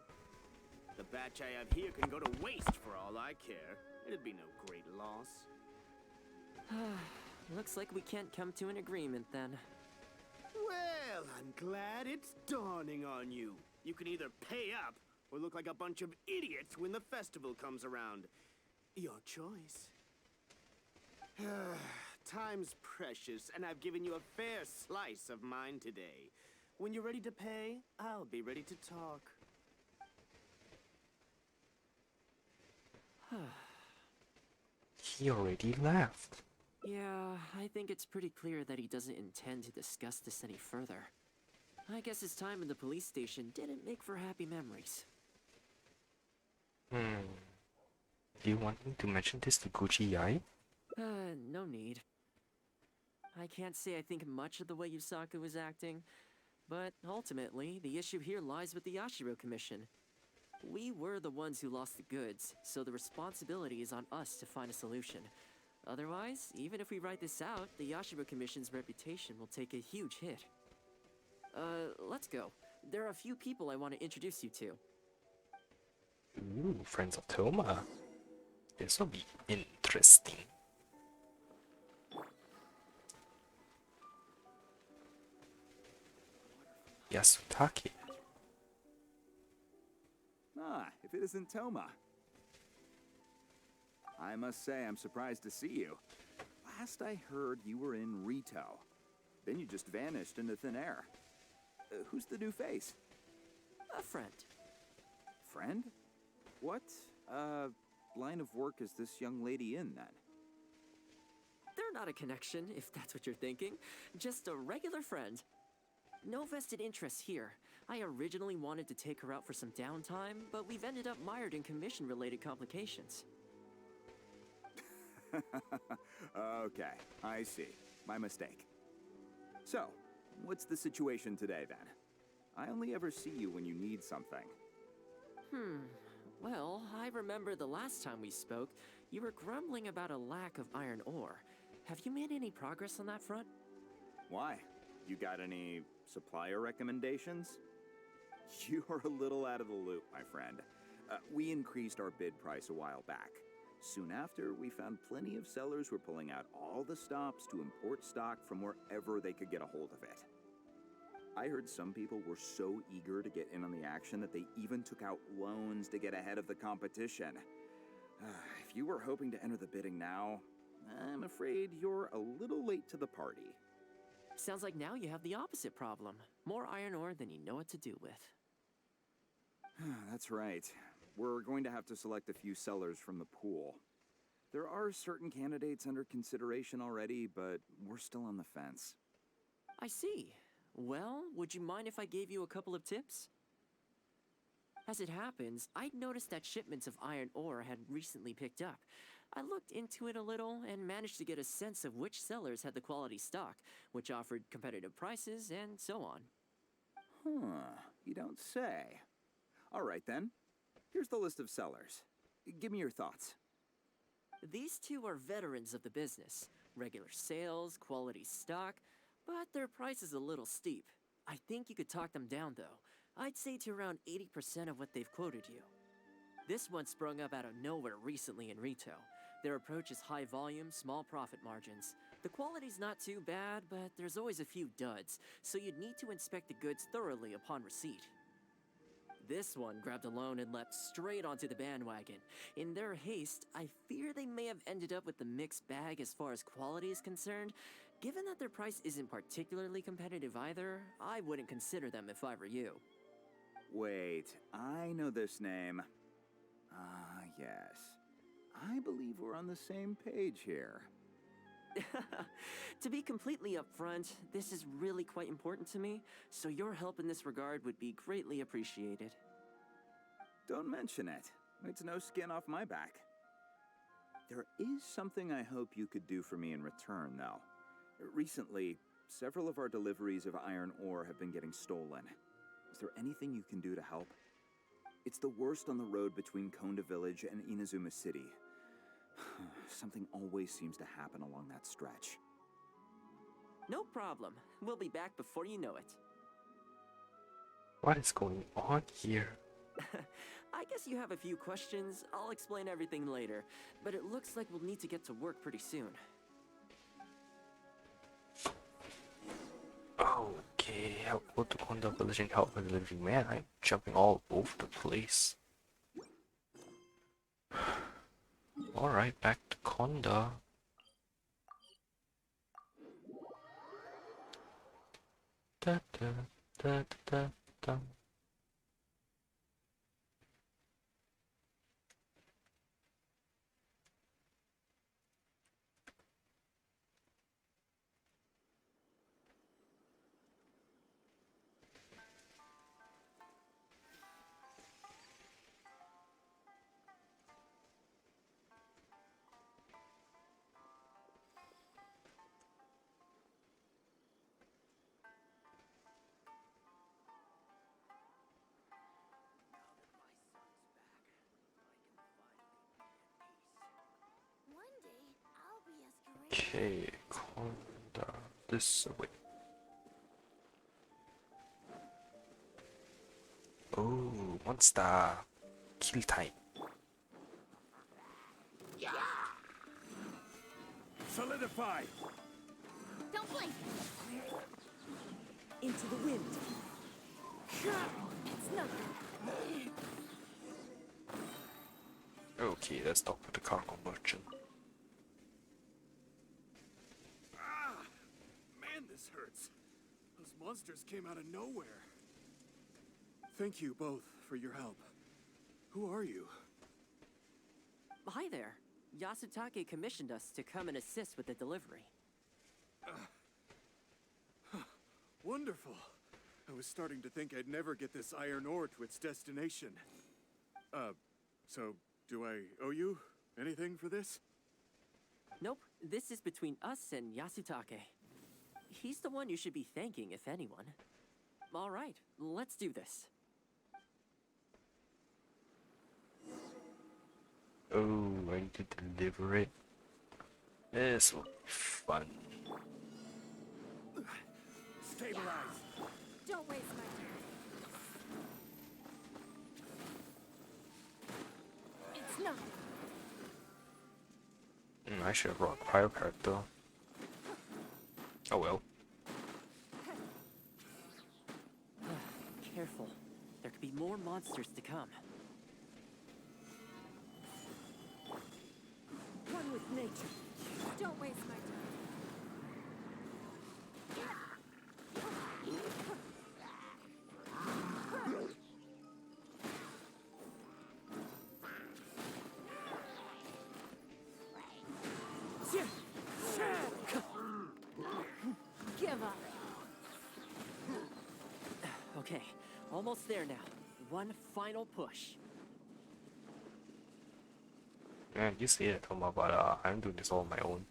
The batch I have here can go to waste for all I care. It'd be no great loss. Looks like we can't come to an agreement, then. Well, I'm glad it's dawning on you. You can either pay up, or look like a bunch of idiots when the festival comes around. Your choice. Time's precious, and I've given you a fair slice of mine today. When you're ready to pay, I'll be ready to talk. He already left. Yeah, I think it's pretty clear that he doesn't intend to discuss this any further. I guess his time in the police station didn't make for happy memories. Do you want me to mention this to Guji-ai? No need. I can't say I think much of the way Yusaka was acting, but ultimately, the issue here lies with the Yashiro Commission. We were the ones who lost the goods, so the responsibility is on us to find a solution. Otherwise, even if we write this out, the Yashiro Commission's reputation will take a huge hit. Let's go. There are a few people I want to introduce you to. Ooh, friends of Thoma. This will be interesting. Yasutake. Ah, if it isn't Thoma. I must say I'm surprised to see you. Last I heard, you were in Rito. Then you just vanished into thin air. Who's the new face? A friend. Friend? What, line of work is this young lady in, then? They're not a connection, if that's what you're thinking. Just a regular friend. No vested interest here. I originally wanted to take her out for some downtime, but we've ended up mired in commission-related complications. Okay, I see. My mistake. So, what's the situation today, then? I only ever see you when you need something. Well, I remember the last time we spoke, you were grumbling about a lack of iron ore. Have you made any progress on that front? Why? You got any supplier recommendations? You're a little out of the loop, my friend. We increased our bid price a while back. Soon after, we found plenty of sellers were pulling out all the stops to import stock from wherever they could get a hold of it. I heard some people were so eager to get in on the action that they even took out loans to get ahead of the competition. If you were hoping to enter the bidding now, I'm afraid you're a little late to the party. Sounds like now you have the opposite problem. More iron ore than you know what to do with. That's right. We're going to have to select a few sellers from the pool. There are certain candidates under consideration already, but we're still on the fence. I see. Well, would you mind if I gave you a couple of tips? As it happens, I'd noticed that shipments of iron ore had recently picked up. I looked into it a little and managed to get a sense of which sellers had the quality stock, which offered competitive prices, and so on. You don't say. All right then. Here's the list of sellers. Give me your thoughts. These two are veterans of the business. Regular sales, quality stock, but their price is a little steep. I think you could talk them down though. I'd say to around 80% of what they've quoted you. This one sprung up out of nowhere recently in retail. Their approach is high volume, small profit margins. The quality's not too bad, but there's always a few duds, so you'd need to inspect the goods thoroughly upon receipt. This one grabbed a loan and leapt straight onto the bandwagon. In their haste, I fear they may have ended up with a mixed bag as far as quality is concerned. Given that their price isn't particularly competitive either, I wouldn't consider them if I were you. Wait, I know this name. Yes. I believe we're on the same page here. To be completely upfront, this is really quite important to me, so your help in this regard would be greatly appreciated. Don't mention it. It's no skin off my back. There is something I hope you could do for me in return, though. Recently, several of our deliveries of iron ore have been getting stolen. Is there anything you can do to help? It's the worst on the road between Konda Village and Inazuma City. Something always seems to happen along that stretch. No problem. We'll be back before you know it. What is going on here? I guess you have a few questions. I'll explain everything later, but it looks like we'll need to get to work pretty soon. Okay, I'll go to Konda Village and help with the delivery. Man, I'm jumping all over the place. Alright, back to Konda. Da, da, da, da, da. Okay, Konda, this way. Oh, monster. Kill time. Yeah. Solidify. Don't blink. Into the wind. It's nothing. Okay, let's talk with the cargo merchant. Man, this hurts. Those monsters came out of nowhere. Thank you both for your help. Who are you? Hi there. Yasutake commissioned us to come and assist with the delivery. Wonderful. I was starting to think I'd never get this iron ore to its destination. So do I owe you anything for this? Nope, this is between us and Yasutake. He's the one you should be thanking, if anyone. All right, let's do this. Oh, I need to deliver it. This will be fun. Stabilize. Don't waste my time. It's not. I should have brought a cryo character. Oh well. Careful. There could be more monsters to come. One with nature. Don't waste my time. Give up. Okay, almost there now. One final push. Yeah, you see it, Thoma, but I'm doing this all on my own.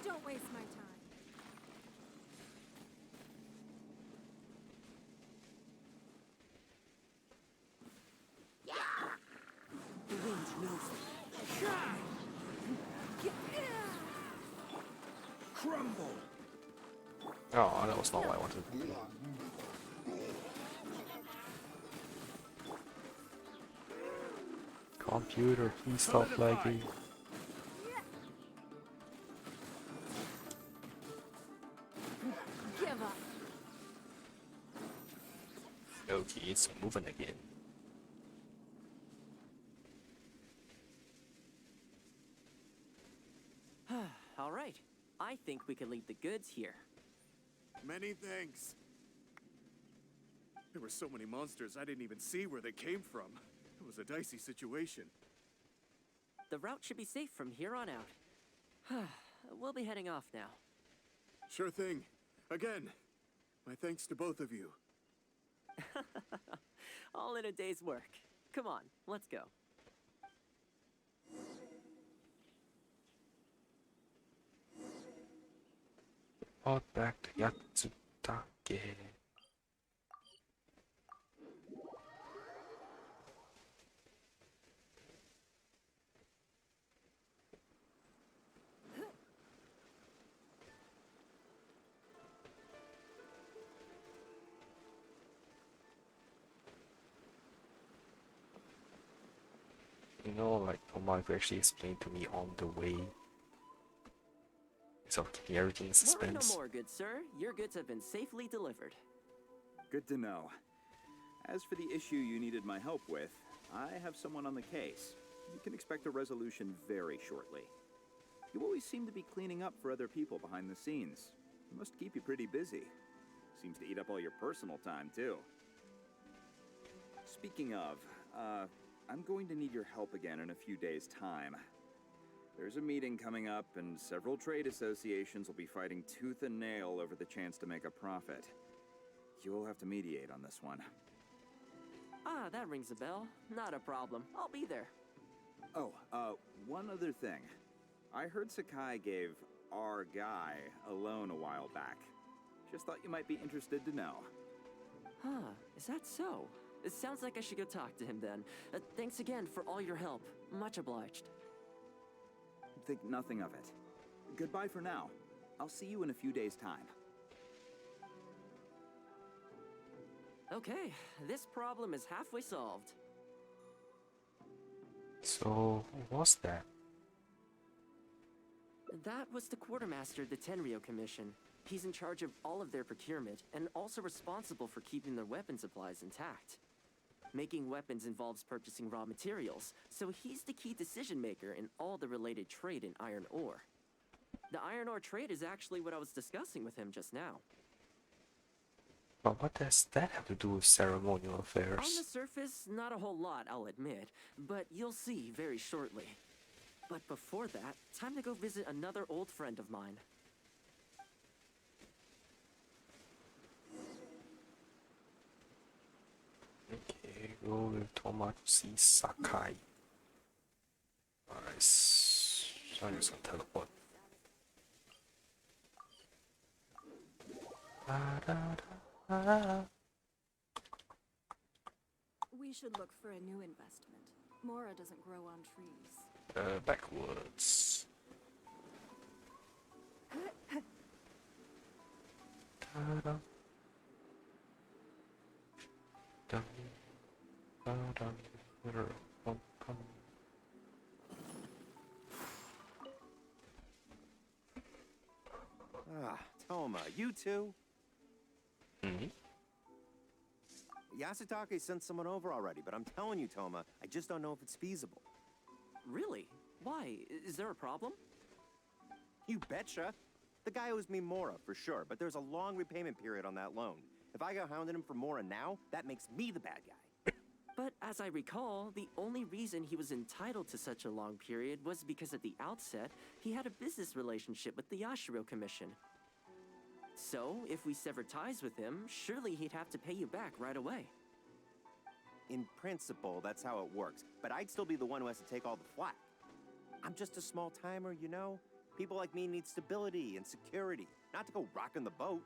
Don't waste my time. The wind knows it. Crumble. Oh, that was not what I wanted. Computer, please stop lagging. Give up. Okay, it's moving again. All right, I think we can leave the goods here. Many thanks. There were so many monsters I didn't even see where they came from. It was a dicey situation. The route should be safe from here on out. We'll be heading off now. Sure thing. Again, my thanks to both of you. All in a day's work. Come on, let's go. Report back to Yatsutake. You know, like Thoma, if you actually explained to me on the way, instead of keeping everything in Worry suspense. no more, good sir. Your goods have been safely delivered. Good to know. As for the issue you needed my help with, I have someone on the case. You can expect a resolution very shortly. You always seem to be cleaning up for other people behind the scenes. It must keep you pretty busy. Seems to eat up all your personal time, too. Speaking of, I'm going to need your help again in a few days' time. There's a meeting coming up, and several trade associations will be fighting tooth and nail over the chance to make a profit. You'll have to mediate on this one. Ah, that rings a bell. Not a problem. I'll be there. Oh, one other thing. I heard Sakai gave our guy a loan a while back. Just thought you might be interested to know. Huh, is that so? It sounds like I should go talk to him then. Thanks again for all your help. Much obliged. Think nothing of it. Goodbye for now. I'll see you in a few days' time. Okay, this problem is halfway solved. So, what's that? That was the quartermaster of the Tenryo Commission. He's in charge of all of their procurement, and also responsible for keeping their weapon supplies intact. Making weapons involves purchasing raw materials, so he's the key decision maker in all the related trade in iron ore. The iron ore trade is actually what I was discussing with him just now. But what does that have to do with ceremonial affairs? On the surface, not a whole lot, I'll admit, but you'll see very shortly. But before that, time to go visit another old friend of mine. Go with Thoma to see Sakai. Alright, so I'm just gonna teleport. We should look for a new investment. Mora doesn't grow on trees. Backwards. Ta-da. Dum, ba-dum, bum, bum. Ah, Thoma, you two? Mm-hmm. Yasutake sent someone over already, but I'm telling you, Thoma, I just don't know if it's feasible. Really? Why? Is there a problem? You betcha. The guy owes me Mora, for sure, but there's a long repayment period on that loan. If I go hounding him for Mora now, that makes me the bad guy. But as I recall, the only reason he was entitled to such a long period was because at the outset, he had a business relationship with the Yashiro Commission. So, if we sever ties with him, surely he'd have to pay you back right away. In principle, that's how it works, but I'd still be the one who has to take all the flack. I'm just a small timer, you know? People like me need stability and security, not to go rocking the boat.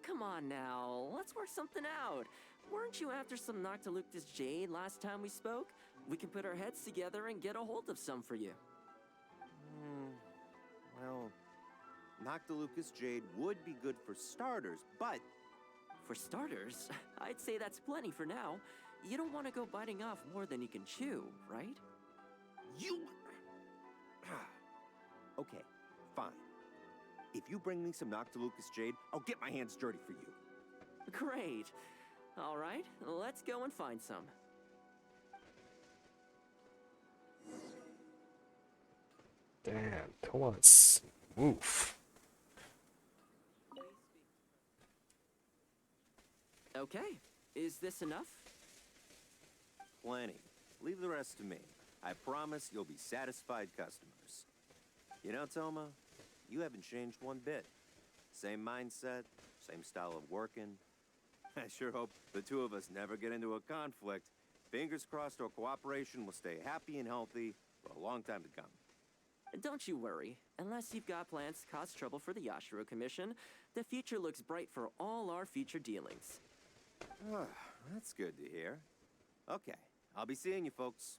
Come on now, let's work something out. Weren't you after some Noctiluctus Jade last time we spoke? We can put our heads together and get a hold of some for you. Well, Noctilucus Jade would be good for starters, but... For starters, I'd say that's plenty for now. You don't want to go biting off more than you can chew, right? You... Okay, fine. If you bring me some Noctilucus Jade, I'll get my hands dirty for you. Great. All right, let's go and find some. Damn, Thoma's move. Okay, is this enough? Plenty. Leave the rest to me. I promise you'll be satisfied customers. You know, Thoma, you haven't changed one bit. Same mindset, same style of working. I sure hope the two of us never get into a conflict. Fingers crossed our cooperation will stay happy and healthy for a long time to come. Don't you worry. Unless you've got plans to cause trouble for the Yashiro Commission, the future looks bright for all our future dealings. That's good to hear. Okay, I'll be seeing you folks.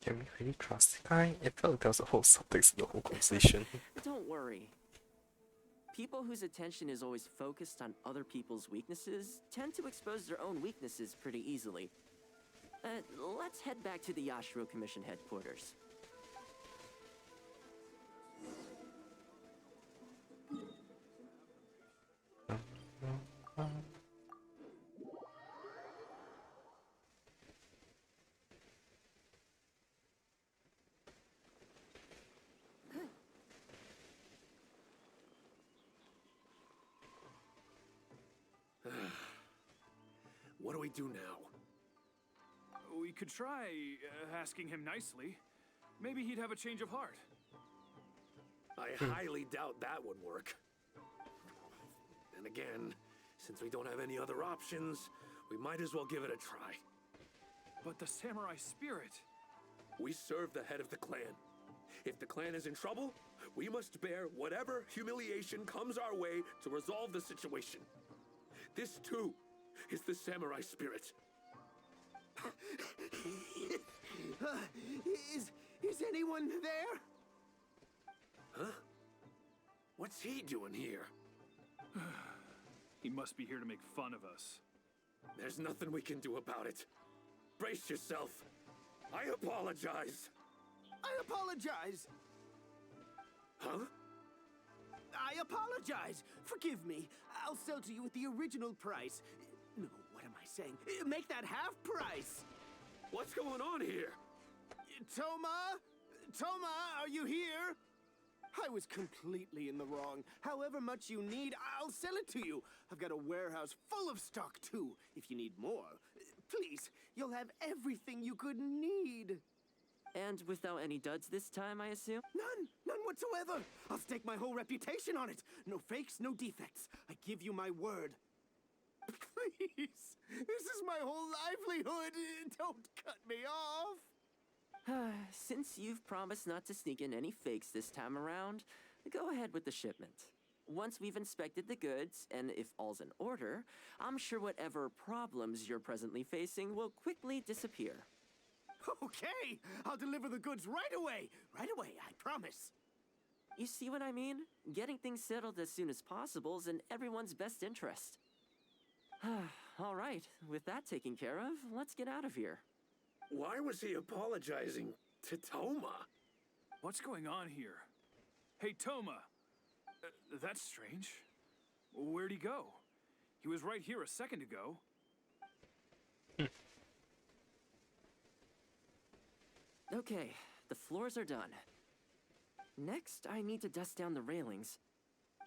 Can we really trust the guy? It felt like there was a whole subtext in the whole conversation. Don't worry. People whose attention is always focused on other people's weaknesses tend to expose their own weaknesses pretty easily. Let's head back to the Yashiro Commission headquarters. What do we do now? We could try asking him nicely. Maybe he'd have a change of heart. I highly doubt that would work. And again, since we don't have any other options, we might as well give it a try. But the samurai spirit... We serve the head of the clan. If the clan is in trouble, we must bear whatever humiliation comes our way to resolve the situation. This, too, is the samurai spirit. Is anyone there? Huh? What's he doing here? He must be here to make fun of us. There's nothing we can do about it. Brace yourself. I apologize. I apologize. Huh? I apologize. Forgive me. I'll sell to you at the original price. No, what am I saying? Make that half price. What's going on here? Thoma? Thoma, are you here? I was completely in the wrong. However much you need, I'll sell it to you. I've got a warehouse full of stock, too, if you need more. Please, you'll have everything you could need. And without any duds this time, I assume? None whatsoever. I'll stake my whole reputation on it. No fakes, no defects. I give you my word. Please, this is my whole livelihood. Don't cut me off. Since you've promised not to sneak in any fakes this time around, go ahead with the shipment. Once we've inspected the goods, and if all's in order, I'm sure whatever problems you're presently facing will quickly disappear. Okay, I'll deliver the goods right away. Right away, I promise. You see what I mean? Getting things settled as soon as possible is in everyone's best interest. All right, with that taken care of, let's get out of here. Why was he apologizing to Thoma? What's going on here? Hey, Thoma. That's strange. Where'd he go? He was right here a second ago. Okay, the floors are done. Next, I need to dust down the railings.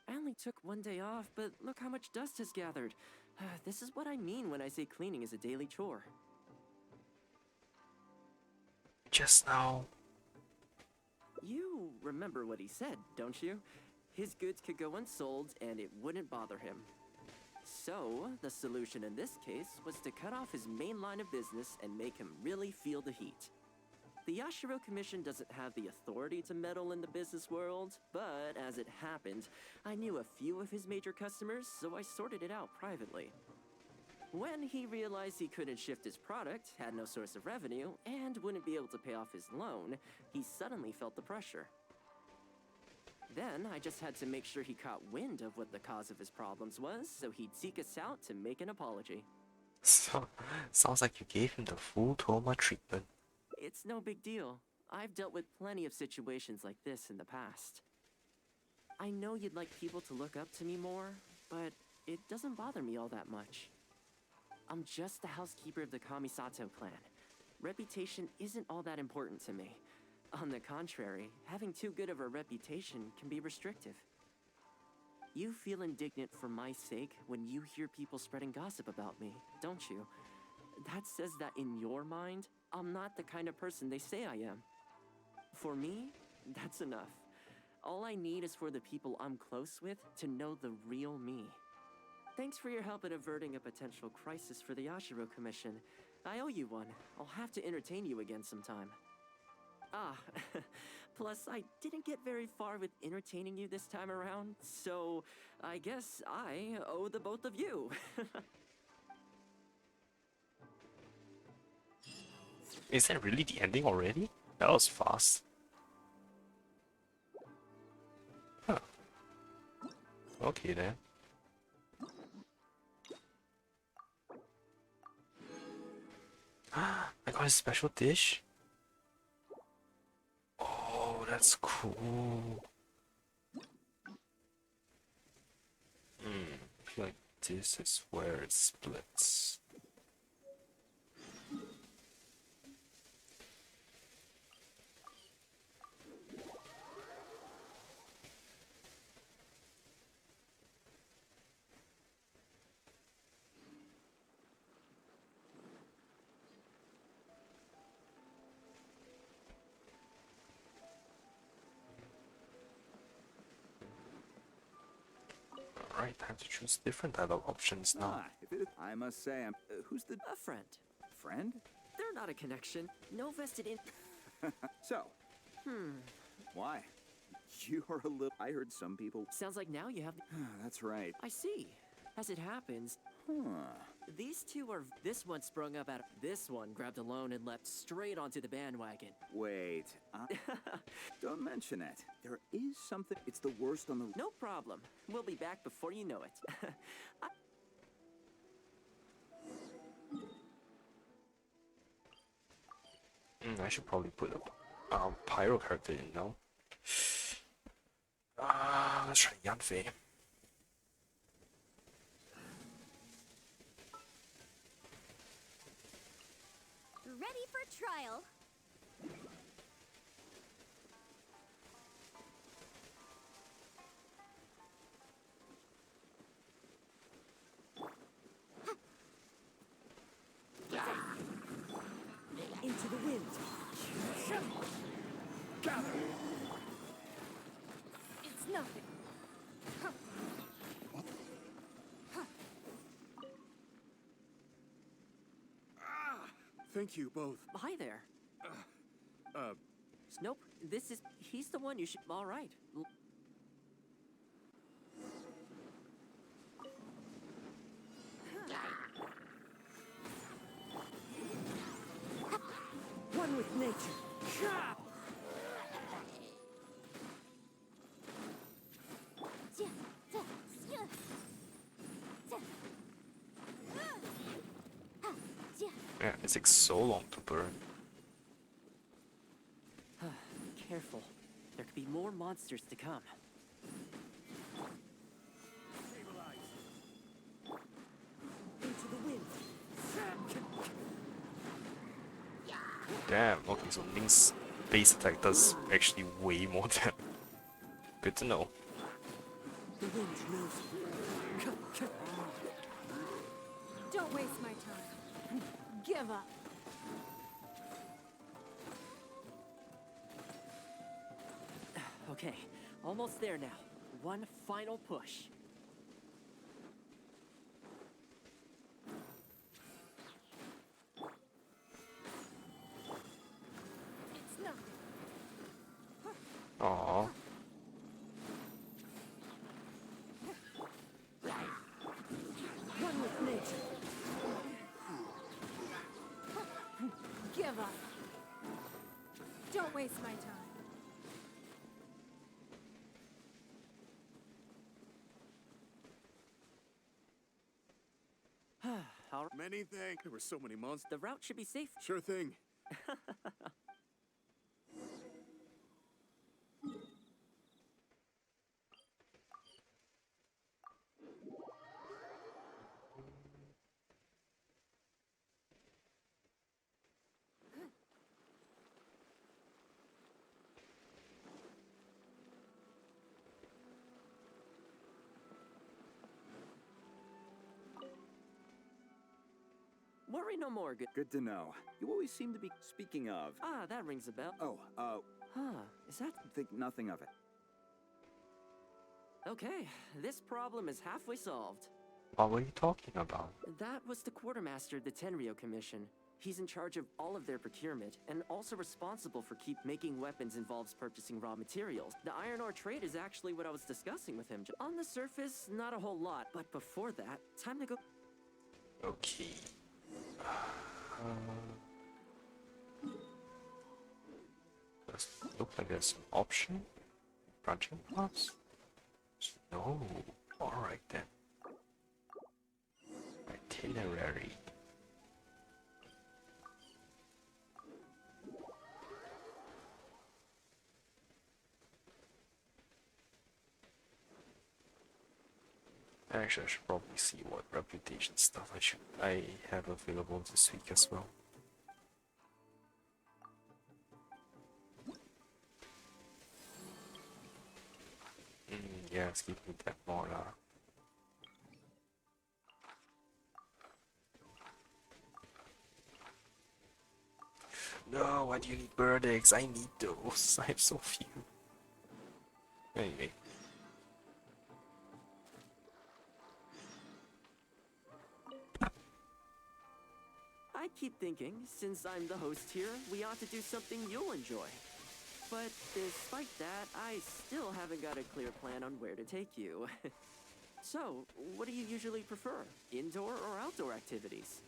I only took one day off, but look how much dust has gathered. This is what I mean when I say cleaning is a daily chore. Just now. You remember what he said, don't you? His goods could go unsold and it wouldn't bother him. So, the solution in this case was to cut off his main line of business and make him really feel the heat. The Yashiro Commission doesn't have the authority to meddle in the business world, but as it happened, I knew a few of his major customers, so I sorted it out privately. When he realized he couldn't shift his product, had no source of revenue, and wouldn't be able to pay off his loan, he suddenly felt the pressure. Then I just had to make sure he caught wind of what the cause of his problems was, so he'd seek us out to make an apology. So, sounds like you gave him the full Thoma treatment. It's no big deal. I've dealt with plenty of situations like this in the past. I know you'd like people to look up to me more, but it doesn't bother me all that much. I'm just the housekeeper of the Kamisato clan. Reputation isn't all that important to me. On the contrary, having too good of a reputation can be restrictive. You feel indignant for my sake when you hear people spreading gossip about me, don't you? That says that in your mind, I'm not the kind of person they say I am. For me, that's enough. All I need is for the people I'm close with to know the real me. Thanks for your help in averting a potential crisis for the Yashiro Commission. I owe you one. I'll have to entertain you again sometime. Plus I didn't get very far with entertaining you this time around, so I guess I owe the both of you. Is that really the ending already? That was fast. Huh. Okay then. I got a special dish? Oh, that's cool. I feel like this is where it splits. Alright, time to choose different dialogue options now. I must say, who's the... A friend. Friend? They're not a connection. No vested in... So? Why? You're a little... I heard some people... Sounds like now you have... That's right. I see. As it happens... These two are... This one sprung up out of... This one grabbed a loan and leapt straight onto the bandwagon. Wait. Don't mention it. There is something... It's the worst on the... No problem. We'll be back before you know it. I should probably put a pyro character in now. Let's try Yanfei. Ready for trial. Into the wind. Gather. It's nothing. Thank you both. Hi there. Uh, Nope, he's the one you should. All right. One with nature. Yeah, it takes so long to burn. Careful. There could be more monsters to come. Into the wind. Damn, okay, so Link's base attack does actually way more damage. Good to know. The wind knows. Don't waste my time. Give up. Okay, almost there now. One final push. It's nothing. Aww. One with nature. Give up. Don't waste my time. Many thanks. There were so many monsters. The route should be safe. Sure thing. Worry no more, good. Good to know. You always seem to be speaking of. Ah, that rings a bell. Oh, Is that? think nothing of it. Okay, this problem is halfway solved. What were you talking about? That was the quartermaster of the Tenryo Commission. He's in charge of all of their procurement, and also responsible for making weapons involves purchasing raw materials. The iron ore trade is actually what I was discussing with him. On the surface, not a whole lot, but before that, time to go. Okay. Does it look like there's an option? Branching paths? No. Alright then. Itinerary. Actually, I should probably see what reputation stuff I have available this week as well. Yeah, let's give me that more. No, why do you need bird eggs? I need those. I have so few. Anyway. I keep thinking, since I'm the host here, we ought to do something you'll enjoy. But despite that, I still haven't got a clear plan on where to take you. So, what do you usually prefer? Indoor or outdoor activities?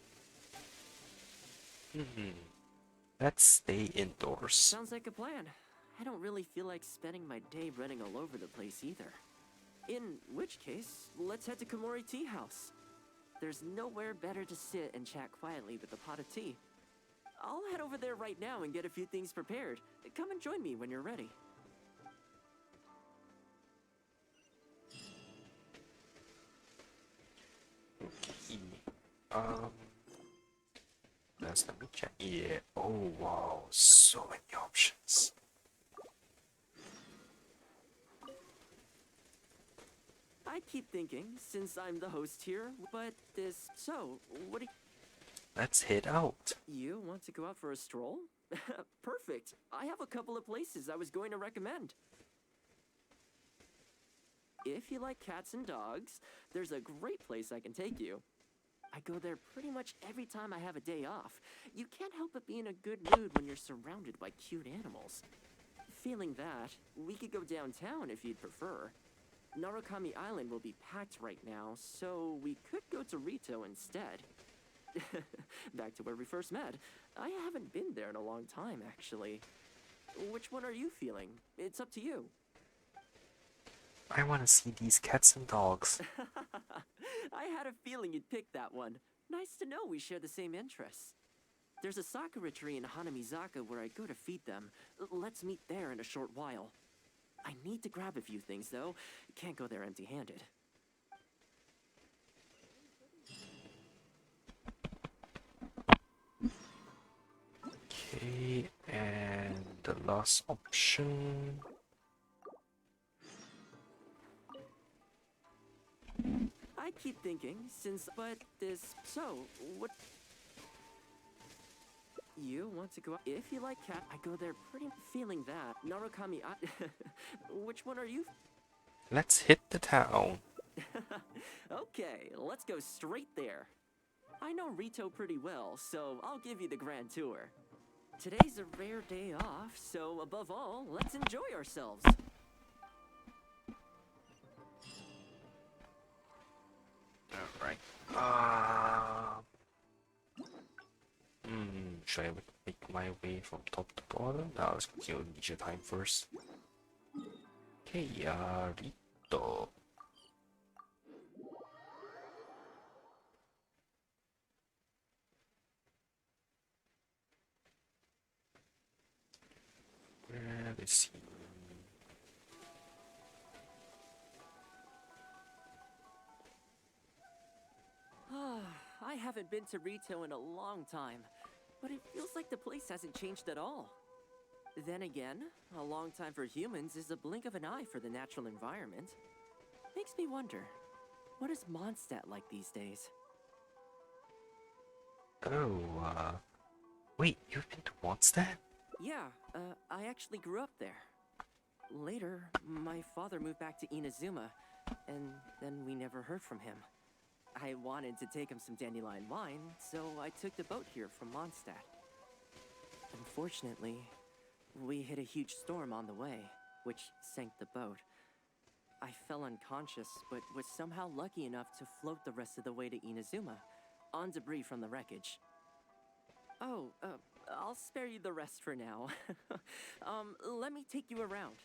Let's stay indoors. Sounds like a plan. I don't really feel like spending my day running all over the place either. In which case, let's head to Komori Tea House. There's nowhere better to sit and chat quietly with a pot of tea. I'll head over there right now and get a few things prepared. Come and join me when you're ready. Okay. Let's let me check. Yeah. Oh wow, so many options. I keep thinking, since I'm the host here, but so, what do Let's head out. you want to go out for a stroll? Perfect. I have a couple of places I was going to recommend. If you like cats and dogs, there's a great place I can take you. I go there pretty much every time I have a day off. You can't help but be in a good mood when you're surrounded by cute animals. Feeling that, we could go downtown if you'd prefer. Narukami Island will be packed right now, so we could go to Rito instead. Back to where we first met. I haven't been there in a long time, actually. Which one are you feeling? It's up to you. I want to see these cats and dogs. I had a feeling you'd pick that one. Nice to know we share the same interests. There's a sakura tree in Hanamizaka where I go to feed them. Let's meet there in a short while. I need to grab a few things, though. Can't go there empty-handed. Okay, and the last option. I keep thinking, so, what... You want to go out? If you like cat, I go there pretty... Feeling that. Narukami... Which one are you? Let's hit the town. Okay, let's go straight there. I know Rito pretty well, so I'll give you the grand tour. Today's a rare day off, so above all, let's enjoy ourselves. Alright. Should I make my way from top to bottom? Now let's continue leisure time first. Okay, Rito. Let's see. I haven't been to Rito in a long time, but it feels like the place hasn't changed at all. Then again, a long time for humans is a blink of an eye for the natural environment. Makes me wonder, what is Mondstadt like these days? Oh, wait, you've been to Mondstadt? Yeah, I actually grew up there. Later, my father moved back to Inazuma, and then we never heard from him. I wanted to take him some dandelion wine, so I took the boat here from Mondstadt. Unfortunately, we hit a huge storm on the way, which sank the boat. I fell unconscious, but was somehow lucky enough to float the rest of the way to Inazuma, on debris from the wreckage. Oh, I'll spare you the rest for now. Let me take you around.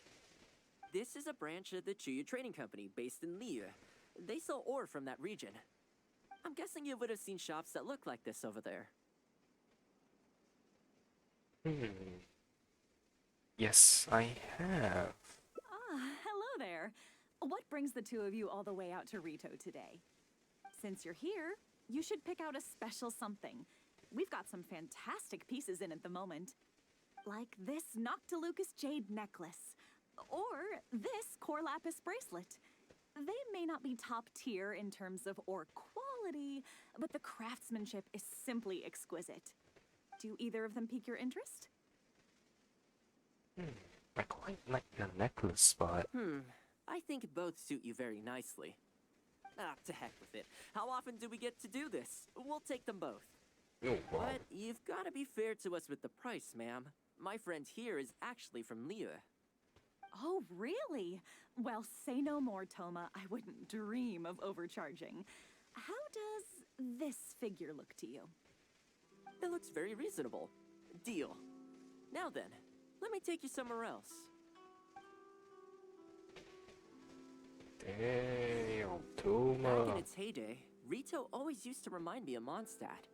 This is a branch of the Chuyu Trading Company based in Liyue. They sell ore from that region. I'm guessing you would have seen shops that look like this over there. Yes, I have. Ah, hello there. What brings the two of you all the way out to Rito today? Since you're here, you should pick out a special something. We've got some fantastic pieces in at the moment. Like this Noctilucus jade necklace. Or this core lapis bracelet. They may not be top tier in terms of ore quality, but the craftsmanship is simply exquisite. Do either of them pique your interest? I quite like the necklace, but... I think both suit you very nicely. Ah, to heck with it. How often do we get to do this? We'll take them both. Oh, wow. But you've got to be fair to us with the price, ma'am. My friend here is actually from Liyue. Oh, really? Well, say no more, Thoma. I wouldn't dream of overcharging. How does this figure look to you? It looks very reasonable. Deal. Now then, let me take you somewhere else. Damn, Thoma. Back in its heyday, Rito always used to remind me of Mondstadt.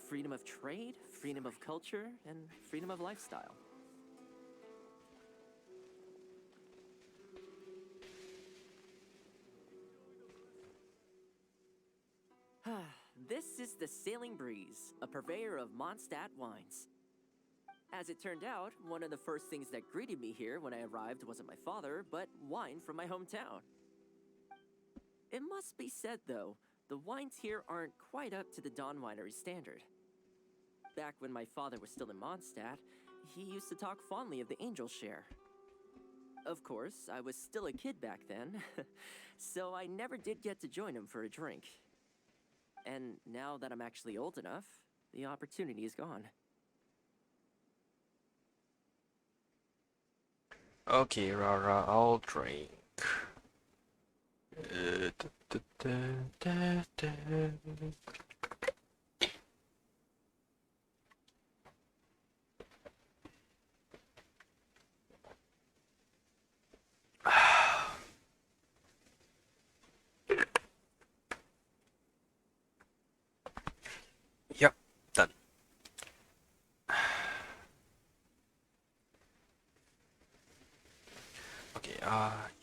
Freedom of trade, freedom of culture, and freedom of lifestyle. This is the Sailing Breeze, a purveyor of Mondstadt wines. As it turned out, one of the first things that greeted me here when I arrived wasn't my father, but wine from my hometown. It must be said, though, the wines here aren't quite up to the Dawn Winery standard. Back when my father was still in Mondstadt, he used to talk fondly of the Angel Share. Of course, I was still a kid back then, so I never did get to join him for a drink. And now that I'm actually old enough, the opportunity is gone. Okay, Rara, I'll drink. Yep, done. Okay,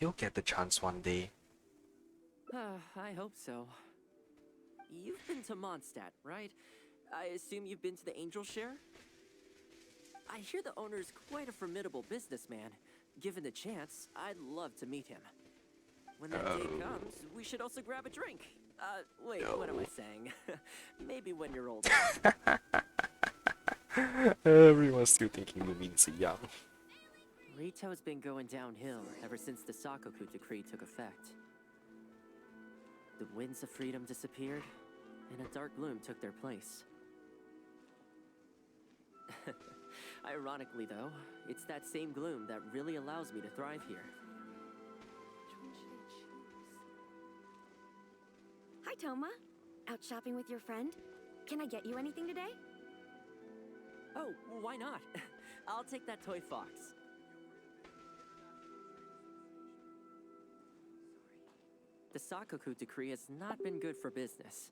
you'll get the chance one day. I hope so. You've been to Mondstadt, right? I assume you've been to the Angel Share? I hear the owner's quite a formidable businessman. Given the chance, I'd love to meet him. When that day comes, we should also grab a drink. Wait, what am I saying? Maybe when you're older. Everyone's still thinking you mean so young. Rito's been going downhill ever since the Sakoku decree took effect. The winds of freedom disappeared, and a dark gloom took their place. Ironically, though, it's that same gloom that really allows me to thrive here. Hi, Thoma. Out shopping with your friend? Can I get you anything today? Oh, why not? I'll take that toy fox. The Sakoku decree has not been good for business.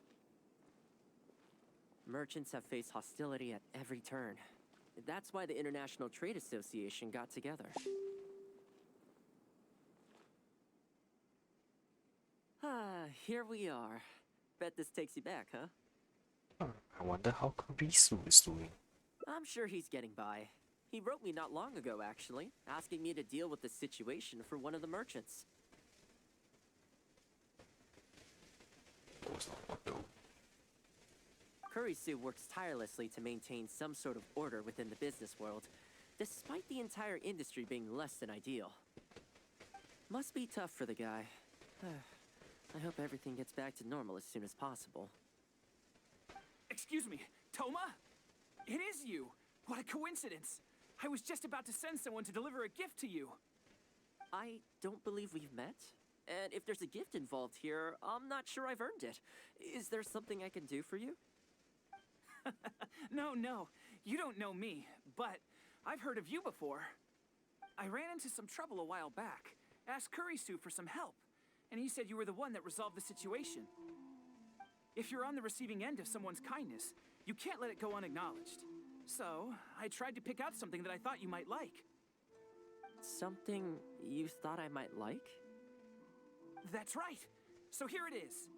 Merchants have faced hostility at every turn. That's why the International Trade Association got together. Here we are. Bet this takes you back, huh? I wonder how Kurisu is doing. I'm sure he's getting by. He wrote me not long ago, actually, asking me to deal with the situation for one of the merchants. Kurisu works tirelessly to maintain some sort of order within the business world, despite the entire industry being less than ideal. Must be tough for the guy. I hope everything gets back to normal as soon as possible. Excuse me, Thoma? It is you! What a coincidence! I was just about to send someone to deliver a gift to you. I don't believe we've met. And if there's a gift involved here, I'm not sure I've earned it. Is there something I can do for you? No, you don't know me, but I've heard of you before. I ran into some trouble a while back, asked Kurisu for some help, and he said you were the one that resolved the situation. If you're on the receiving end of someone's kindness, you can't let it go unacknowledged. So, I tried to pick out something that I thought you might like. Something you thought I might like? That's right! So here it is.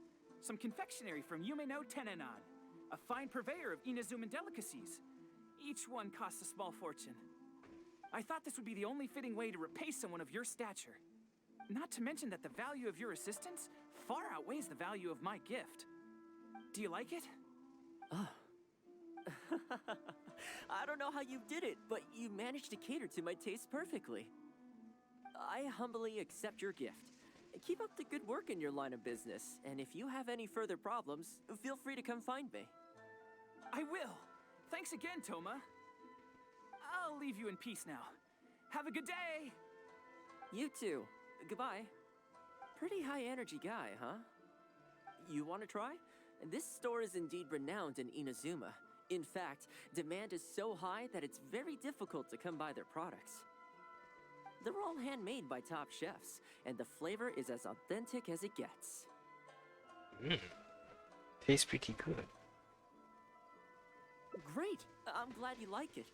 Some confectionery from Yume no Tenenan, a fine purveyor of Inazuman delicacies. Each one costs a small fortune. I thought this would be the only fitting way to repay someone of your stature. Not to mention that the value of your assistance far outweighs the value of my gift. Do you like it? Oh. I don't know how you did it, but you managed to cater to my taste perfectly. I humbly accept your gift. Keep up the good work in your line of business, and if you have any further problems, feel free to come find me. I will. Thanks again, Thoma. I'll leave you in peace now. Have a good day! You too. Goodbye. Pretty high energy guy, huh? You want to try? This store is indeed renowned in Inazuma. In fact, demand is so high that it's very difficult to come by their products. They're all handmade by top chefs, and the flavor is as authentic as it gets. Tastes pretty good. Great! I'm glad you like it.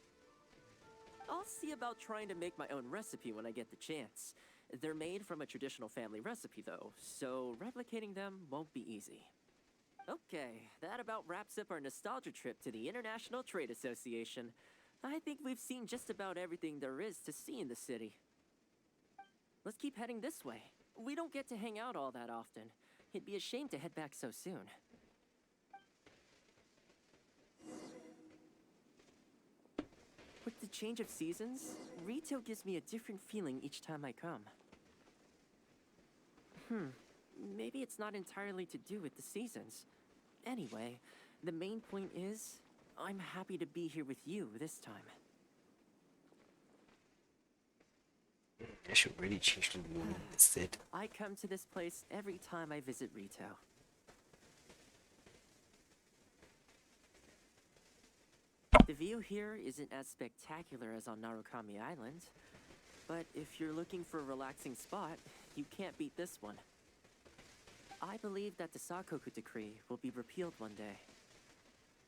I'll see about trying to make my own recipe when I get the chance. They're made from a traditional family recipe, though, so replicating them won't be easy. Okay, that about wraps up our nostalgia trip to the International Trade Association. I think we've seen just about everything there is to see in the city. Let's keep heading this way. We don't get to hang out all that often. It'd be a shame to head back so soon. With the change of seasons, Rito gives me a different feeling each time I come. Maybe it's not entirely to do with the seasons. Anyway, the main point is, I'm happy to be here with you this time. I should really change the mood instead. I come to this place every time I visit Rito. The view here isn't as spectacular as on Narukami Island, but if you're looking for a relaxing spot, you can't beat this one. I believe that the Sakoku decree will be repealed one day,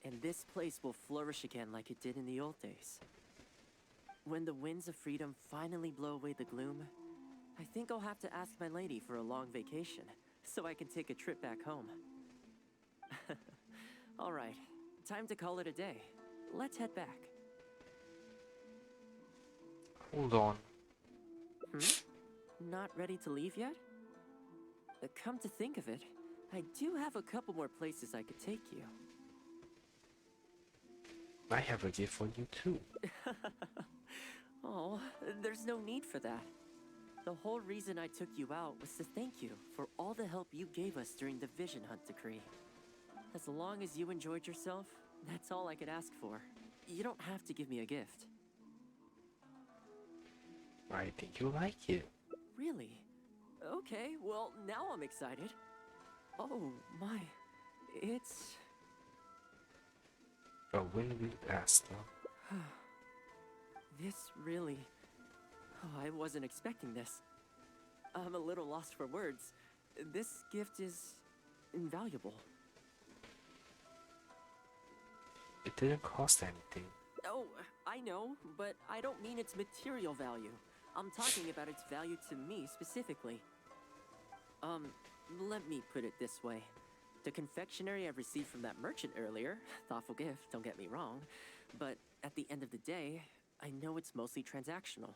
and this place will flourish again like it did in the old days. When the winds of freedom finally blow away the gloom, I think I'll have to ask my lady for a long vacation, so I can take a trip back home. Alright, time to call it a day. Let's head back. Hold on. Not ready to leave yet? Come to think of it, I do have a couple more places I could take you. I have a gift for you too. Oh, there's no need for that. The whole reason I took you out was to thank you for all the help you gave us during the Vision Hunt decree. As long as you enjoyed yourself, that's all I could ask for. You don't have to give me a gift. I think you like it. Really? Okay, well, now I'm excited. Oh, my. It's... A win-win ass though. This really... Oh, I wasn't expecting this. I'm a little lost for words. This gift is... invaluable. It didn't cost anything. Oh, I know, but I don't mean its material value. I'm talking about its value to me specifically. Let me put it this way. The confectionery I received from that merchant earlier, thoughtful gift, don't get me wrong, but at the end of the day, I know it's mostly transactional.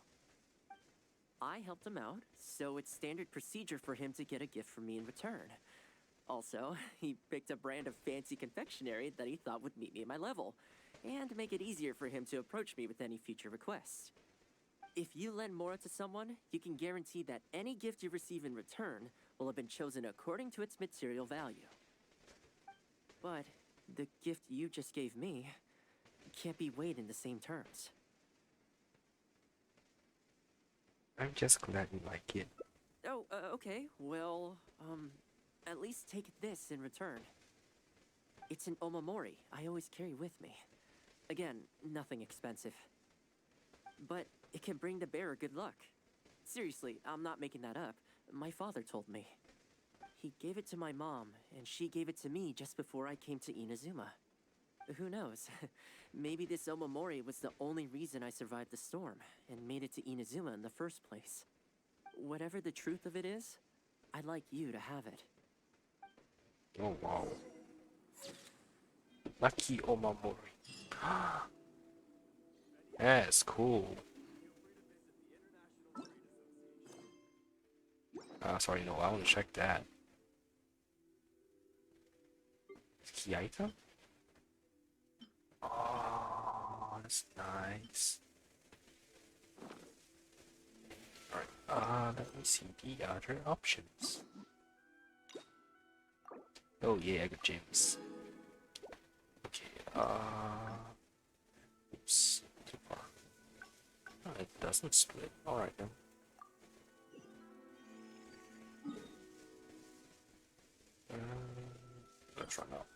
I helped him out, so it's standard procedure for him to get a gift from me in return. Also, he picked a brand of fancy confectionery that he thought would meet me at my level, and make it easier for him to approach me with any future requests. If you lend Mora to someone, you can guarantee that any gift you receive in return will have been chosen according to its material value. But the gift you just gave me can't be weighed in the same terms. I'm just glad you like it. Oh, okay. Well, at least take this in return. It's an omamori I always carry with me. Again, nothing expensive. But it can bring the bearer good luck. Seriously, I'm not making that up. My father told me. He gave it to my mom, and she gave it to me just before I came to Inazuma. Who knows? Maybe this omamori was the only reason I survived the storm and made it to Inazuma in the first place. Whatever the truth of it is, I'd like you to have it. Oh wow. Lucky omamori. That's cool. Sorry, no, I want to check that. Key item? Oh, that's nice. Alright, let me see the other options. Oh yeah, I got gems. Okay, oops, too far. Oh, it doesn't split. Alright then. Let's run out.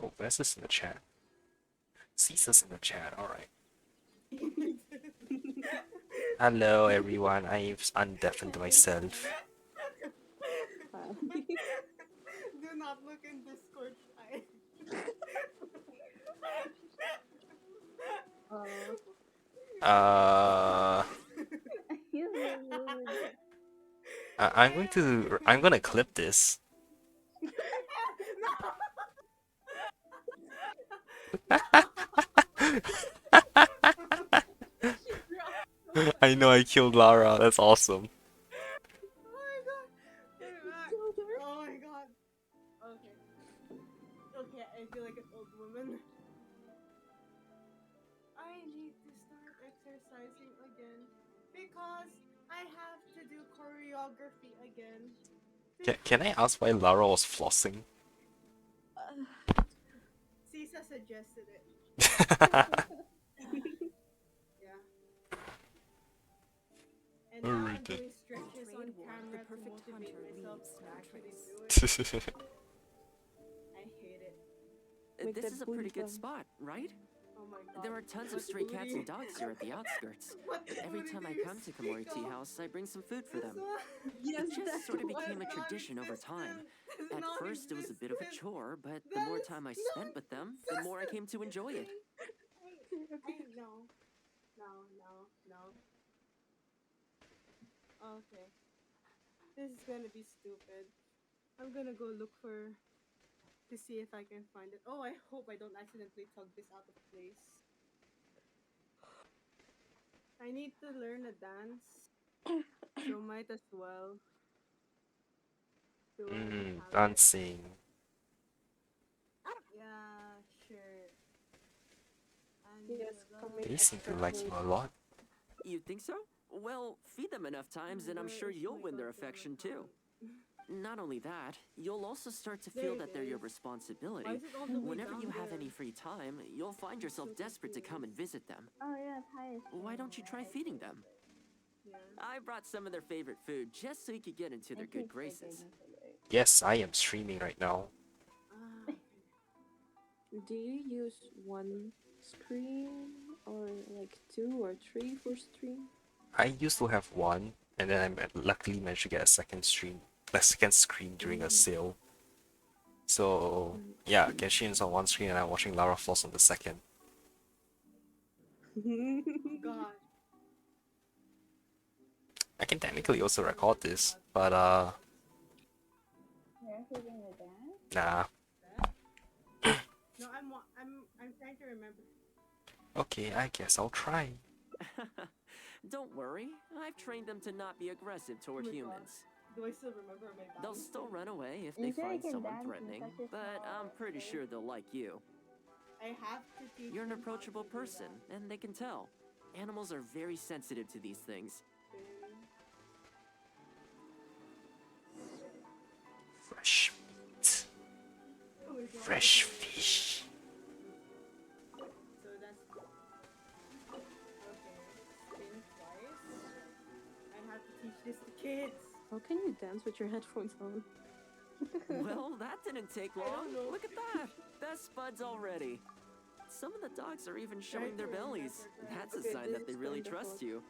Oh, Vess is in the chat. Caesar's in the chat, alright. Hello everyone, I've undeafened myself. Do not look in Discord chat. I'm gonna clip this. I know I killed Lara, that's awesome. Oh my god. Okay. Okay, I feel like an old woman. I need to start exercising again because I have to do choreography again. Can I ask why Lara was flossing? Sisa suggested it. Yeah. And now I'm Alright. doing stretches on camera to motivate myself to actually do it. I hate it. This is a pretty good spot, right? Oh my god. There are tons of What stray cats booty? and dogs here at the outskirts. What Every booty time do I you come to speak Komori Tea of? House, I bring some food for them. Yes, It just sort of became a was tradition over time. non-existent. At first, it was a bit of a Non-existent. chore, but the That more is time I spent with them, the more I came to enjoy it. I know. No. Okay. This is gonna be stupid. I'm gonna go look to see if I can find it. Oh, I hope I don't accidentally tug this out of place. I need to learn a dance, so might as well. Do I have it? Dancing. Yeah, sure. They seem to like you a lot. You think so? Well, feed them enough times, and I'm sure you'll win their affection too. Not only that, you'll also start to feel that they're your responsibility. Why is it all the way Whenever down you have there? any free time, you'll find yourself desperate to come and visit them. Oh yeah, Ty is Why don't you try feeding them? Yeah. I brought some of their favorite food just so you could get into their good graces. Yes, I am streaming right now. Do you use one screen or like 2 or 3 for stream? I used to have one, and then I luckily managed to get a second screen during a sale. So yeah, Genshin is on one screen and I'm watching Lara floss on the second. God. I can technically also record this, but You're feeling the dance? nah. No, I'm trying to remember. Okay, I guess I'll try. Don't worry, I've trained them to not be aggressive toward humans. Do I still remember my dance? They'll still run away if they You said find you can someone dance in threatening, such a but I'm small pretty space. sure they'll like you. I have to teach You're an them how to approachable do person, and they can tell. Animals are very sensitive to these things. Fresh meat. Oh my God. Fresh fish. So that's okay. Spin twice. I have to teach this to kids. How can you dance with your headphones on? Well, that didn't take long. Look at that. Best buds already. Some of the dogs are even showing their bellies. That's a sign that they really trust you.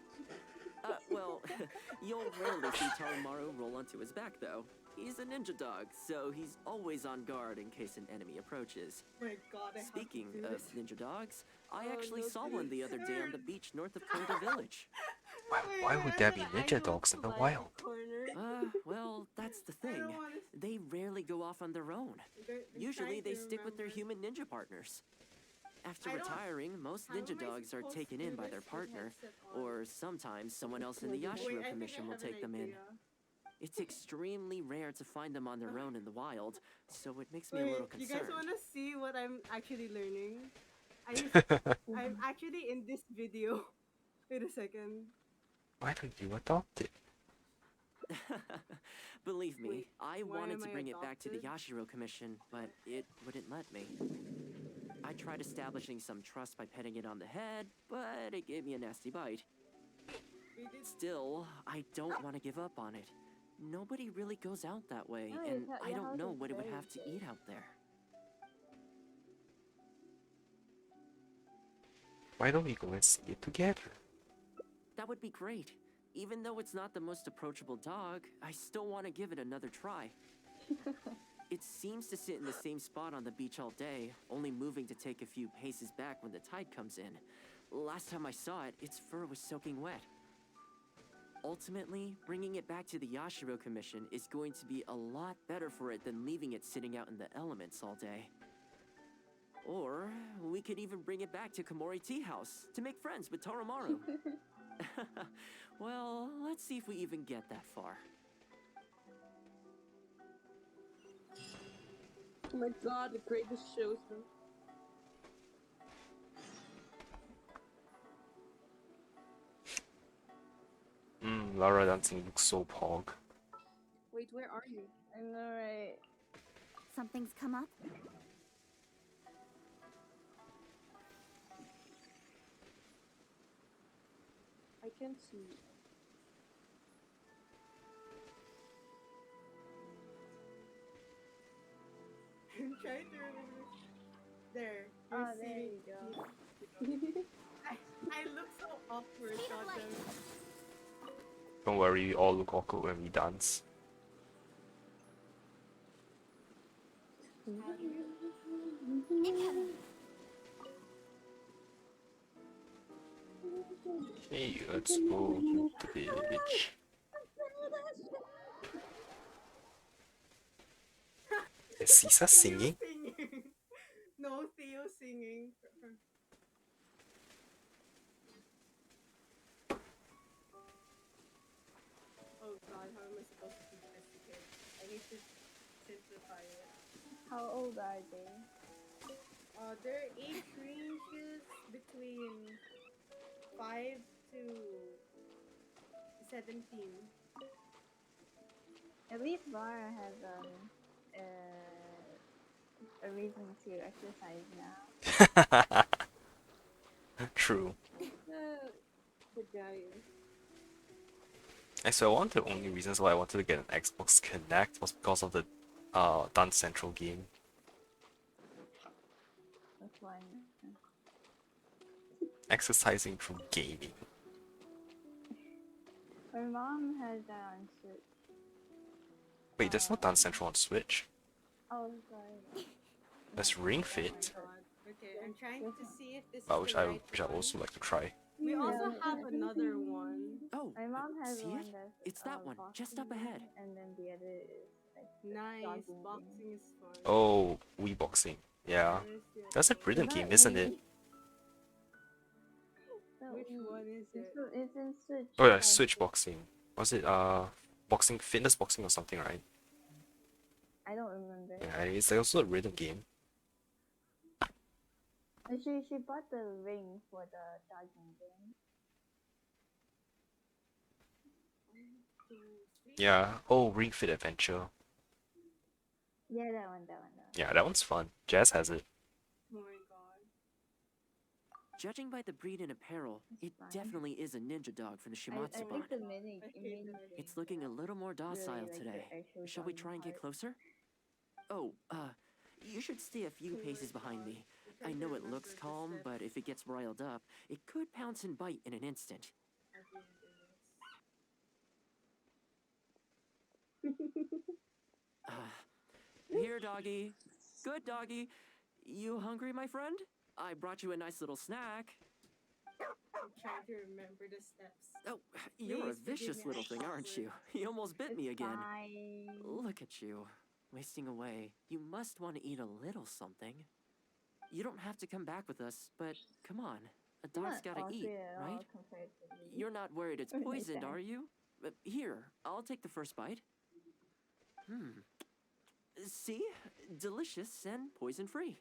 Well, you'll rarely see Tarumaru roll onto his back, though. He's a ninja dog, so he's always on guard in case an enemy approaches. My God, I Speaking have to do of this. ninja dogs, I Oh, actually no, saw one the other day on the beach north of Koda Village. Why would there be ninja dogs in the wild? Well, that's the thing. They rarely go off on their own. Usually they stick with their human ninja partners. After retiring, most ninja dogs are taken in by their partner, or sometimes someone else in the Yashiro Commission will take them in. It's extremely rare to find them on their own in the wild, so it makes me a little You concerned. guys want to see what I'm actually learning? I'm actually in this video. Wait a second. Why don't you adopt it? Believe me, I why wanted am to I bring it back to the adopted? Yashiro Commission, but it wouldn't let me. I tried establishing some trust by petting it on the head, but it gave me a nasty bite. Still, I don't want to give up on it. Nobody really goes out that way, No, and I your don't house know is what it would very have to eat out there. Why don't we go and see it together? That would be great. Even though it's not the most approachable dog, I still want to give it another try. It seems to sit in the same spot on the beach all day, only moving to take a few paces back when the tide comes in. Last time I saw it, its fur was soaking wet. Ultimately, bringing it back to the Yashiro Commission is going to be a lot better for it than leaving it sitting out in the elements all day. Or we could even bring it back to Komori Tea House to make friends with Tarumaru. Well, let's see if we even get that far. Oh my God, the greatest showsman. Lara dancing looks so pog. Wait, where are you? I know, right? Something's come up? I can't see. I'm trying to remember. There. Oh, You're there seeing you go. I look so awkward, goddamn. Don't worry, we all look awkward when we dance. Hey, let's go to the beach. Is Sisa singing? No, Theo singing. Oh god, how am I supposed to teach this to kids? I need to simplify it. How old are they? Their age ranges between 5 to 17. At least Lara has a reason to exercise now. True. Good guy. So one of the only reasons why I wanted to get an Xbox Connect was because of the Dance Central game. That's one. Exercising through gaming. My mom has that on Switch. Wait, there's no Dance Central on Switch. Oh, sorry. There's Ring Fit, Okay, I'm trying to see if this is which the I right which I one. also like to try. We also Yeah, have I think another one. Oh, My mom has see one it? that's It's that one, just up boxing, ahead. and then the other is like Nice. jogging Boxing game. is fun. Oh, Wii Boxing. Yeah. Where's the That's a other brilliant Not game, isn't it? Wii. Not Which Wii. one is it? It's in Switch. Oh yeah, I Switch think. Boxing. Was it boxing, fitness boxing or something, right? I don't remember. Yeah, it's also a rhythm game. And she bought the ring for the jogging game. Yeah. Oh, Ring Fit Adventure. Yeah, that one. Yeah, that one's fun. Jazz has it. Oh my god. Judging by the breed and apparel, it definitely is a ninja dog from the I Shimatsu think the bond. mini It's looking a little more docile like the today. actual Shall we jogging try and get part. closer? Oh, you should stay a few paces behind me. I know it looks calm, but if it gets riled up, it could pounce and bite in an instant. Here, doggy. Good doggy. You hungry, my friend? I brought you a nice little snack. I'm trying to remember the steps. Oh, you're a Please forgive vicious me, little I thing, aren't you? You almost bit me again. Fine. Look at you, wasting away. You must want to eat a little something. You don't have to come back with us, but come on. A dog's Not gotta eat, awkward at all right? compared to me. You're not worried it's Or poisoned, anything. are you? Here, I'll take the first bite. See? Delicious and poison-free.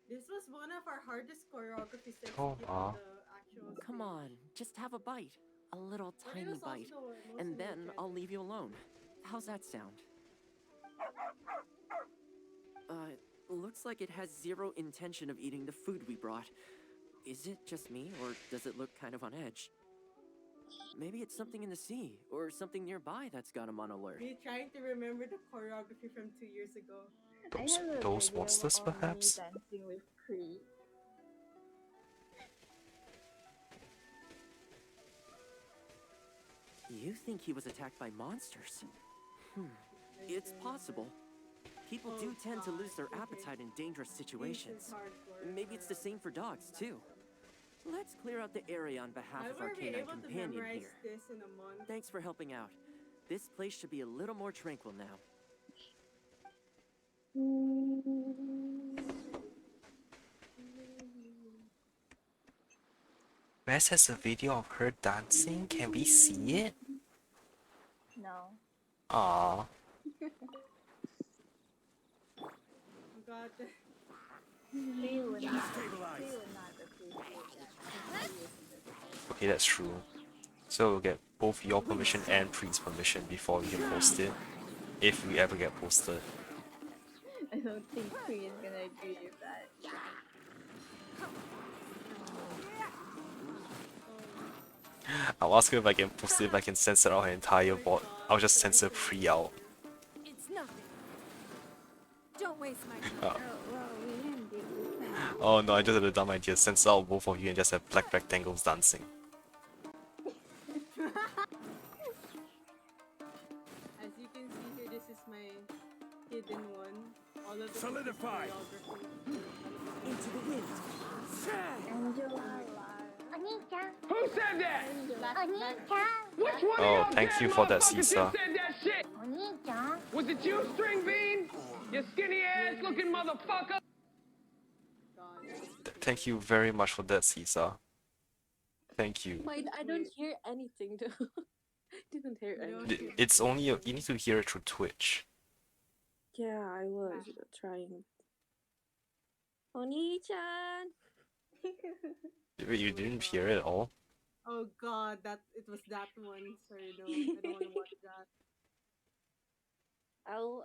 This was one of our hardest choreographies since Oh, given wow. the actual Come stage. on, just have a bite. A little But it tiny was also bite. the most And then energetic. I'll leave you alone. How's that sound? Looks like it has zero intention of eating the food we brought. Is it just me, or does it look kind of on edge? Maybe it's something in the sea, or something nearby that's got him on alert. Me trying to remember the choreography from 2 years ago. I have a Those video monsters, of me perhaps? dancing with Cree. You think he was attacked by monsters? It's possible. People do tend to lose their appetite in dangerous situations. Maybe it's the same for dogs, too. Let's clear out the area on behalf I of our will be canine able to companion memorize here. this in a month. Thanks for helping out. This place should be a little more tranquil now. Bess has a video of her dancing. Can we see it? No. Aww. Oh god. Cree would not appreciate that. Okay, that's true. So we'll get both your permission and Pre's permission before we can post it. If we ever get posted. I don't think Queen is gonna agree with that. I'll ask her if I can post it, if I can censor out her entire bot. I'll just censor Pre out. It's nothing. Don't waste my Uh, time. oh no, I just had a dumb idea. Censor out both of you and just have black rectangles dancing. As you can see here, this is my hidden one. All of the Solidify. Into the wind. Who said that? Which one Oh, of y'all thank dead you for that, motherfuckers Caesar. just said that shit? Was it you, String Bean? You skinny ass looking motherfucker? Thank you very much for that, Caesar. Thank you. Wait, I don't hear anything though. Didn't hear anything. It's only you need to hear it through Twitch. Yeah, I was trying. Oni-chan! You didn't hear it at all? Oh god, it was that one. Sorry, no, I don't want to watch that. I'll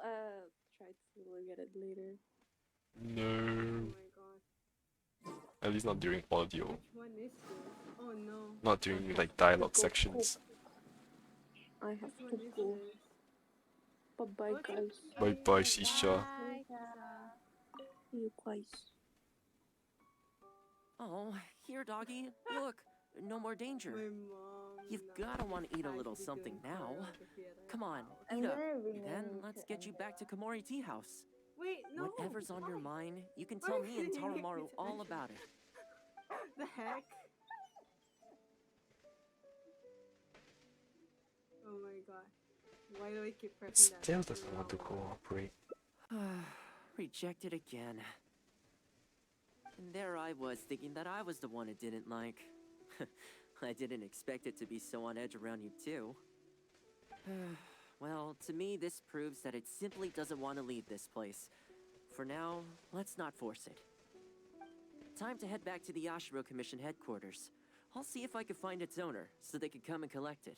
try to look at it later. No. Oh my god. At least not during audio. Which one is this? Oh no. Not during like dialogue sections. I have to go. Bye bye, guys. Bye bye, Shisha. See you guys. Oh, here, doggy. Look, no more danger. You've gotta want to eat a little something now. Come on, eat up. Then let's get you back to Komori Tea House. Wait, no. Whatever's on your mind, you can tell me and Tarumaru all about it. The heck? Oh my god. Why do I keep pressing that? Still doesn't want to cooperate. Rejected again. And there I was, thinking that I was the one it didn't like. I didn't expect it to be so on edge around you too. Well, to me, this proves that it simply doesn't want to leave this place. For now, let's not force it. Time to head back to the Yashiro Commission headquarters. I'll see if I can find its owner, so they can come and collect it.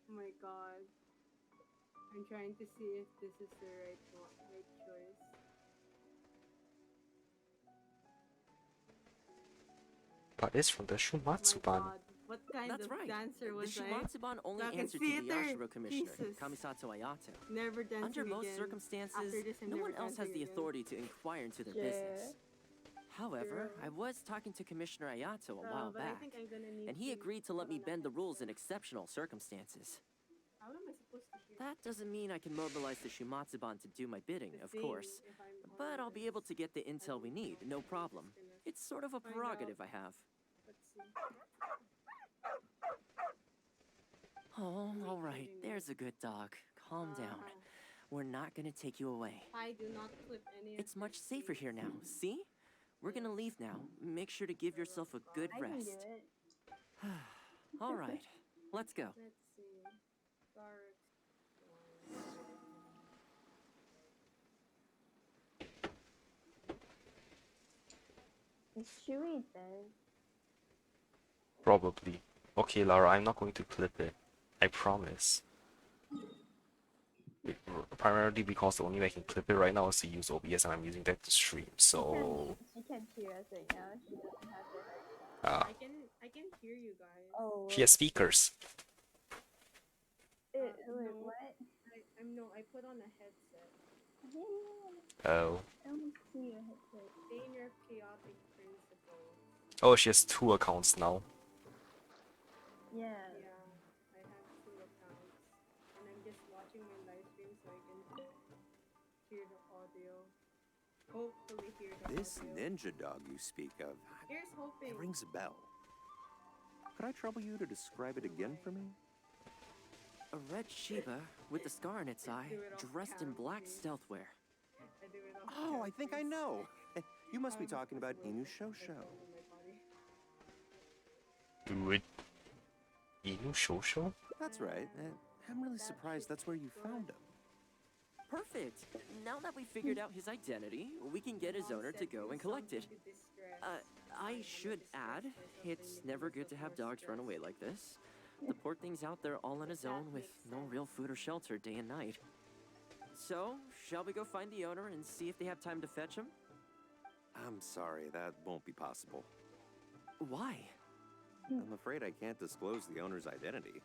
Oh my god. I'm trying to see if this is the right choice. But it's from the Shumatsuban. What kind That's of right. dancer was The I? Shimatsuban only Back in answered to the theater. Yashiro Commissioner, Jesus. Kamisato Ayato. Never dancing Under most again. circumstances, After this, I'm no never one else has dancing the again. authority to inquire into their business. However, I was talking to Commissioner Ayato a while but I back, think I'm gonna need and he to agreed to let me bend the rules in exceptional circumstances. How am I supposed to hear? That doesn't mean I can mobilize the Shimatsuban to do my bidding, of course, but I'll be able to get the intel we need, no problem. It's sort of a prerogative I have. Let's see. Oh, all right, there's a good dog. Calm down. We're not gonna take you away. I do not clip any of It's much safer here now, see? We're gonna leave now. Make sure to give yourself a good rest. All right, let's go. Let's see. Dark. Is Chewy dead? Probably. Okay, Lara, I'm not going to clip it. I promise. Primarily because the only way I can clip it right now is to use OBS and I'm using that to stream, so... She can't hear us right now. She doesn't have the headset. Ah. I can hear you guys. Oh. She has speakers. Wait, no, what? I put on a headset. Oh. I don't see your headset. Stay in your chaotic principle. Oh, she has 2 accounts now. Yeah. Yeah, I have 2 accounts. And I'm just watching my live stream so I can hear the audio. Hopefully hear the This audio. ninja dog you speak of, Here's hoping. it rings a bell. Could I trouble you to describe it again for me? A red Shiba with a scar in its eye, dressed in black stealth wear. Oh, I think I know. You must be talking about Inu Shosho. Do it. Inu Shosho? That's right. I'm really surprised that's where you found him. Perfect. Now that we've figured out his identity, we can get his owner to go and collect it. I should add, it's never good to have dogs run away like this. The poor thing's out there all on his own with no real food or shelter day and night. So, shall we go find the owner and see if they have time to fetch him? I'm sorry, that won't be possible. Why? I'm afraid I can't disclose the owner's identity.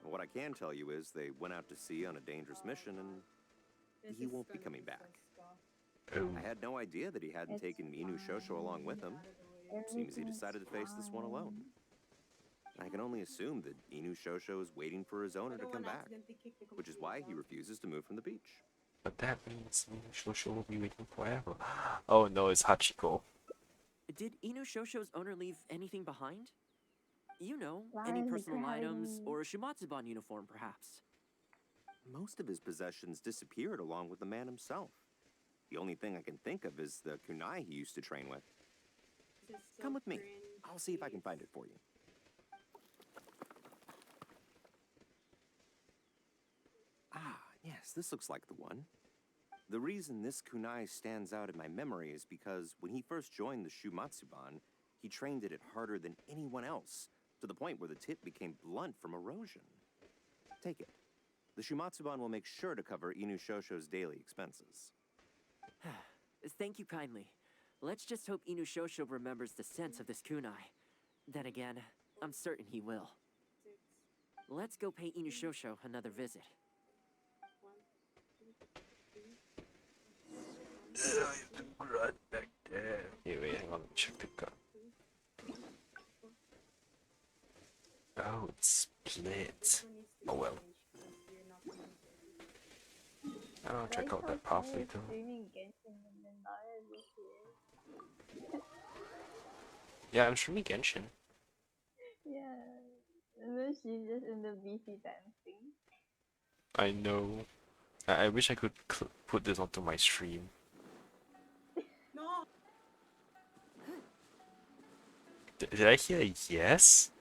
What I can tell you is they went out to sea on a dangerous mission and he won't be coming back. I had no idea that he hadn't taken Inu Shosho along with him. Seems he decided to face this one alone. I can only assume that Inu Shosho is waiting for his owner to come back, which is why he refuses to move from the beach. But that means Shosho will be waiting forever. Oh no, it's Hachiko. Did Inu Shosho's owner leave anything behind? You know, any personal items or a Shumatsuban uniform, perhaps. Most of his possessions disappeared along with the man himself. The only thing I can think of is the kunai he used to train with. Come with me. I'll see if I can find it for you. Ah, yes, this looks like the one. The reason this kunai stands out in my memory is because when he first joined the Shumatsuban, he trained it harder than anyone else, to the point where the tip became blunt from erosion. Take it. The Shumatsuban will make sure to cover Inu Shosho's daily expenses. Thank you kindly. Let's just hope Inu Shosho remembers the sense of this kunai. Then again, I'm certain he will. Let's go pay Inu Shosho another visit. Right back there. Okay, wait, hang on, let me check the gun. Oh, it's split. Oh well. I'll check out that path later. Yeah, I'm streaming Genshin. Yeah, and then she's just in the BC dancing. I know. I wish I could put this onto my stream. No. Did I hear a yes?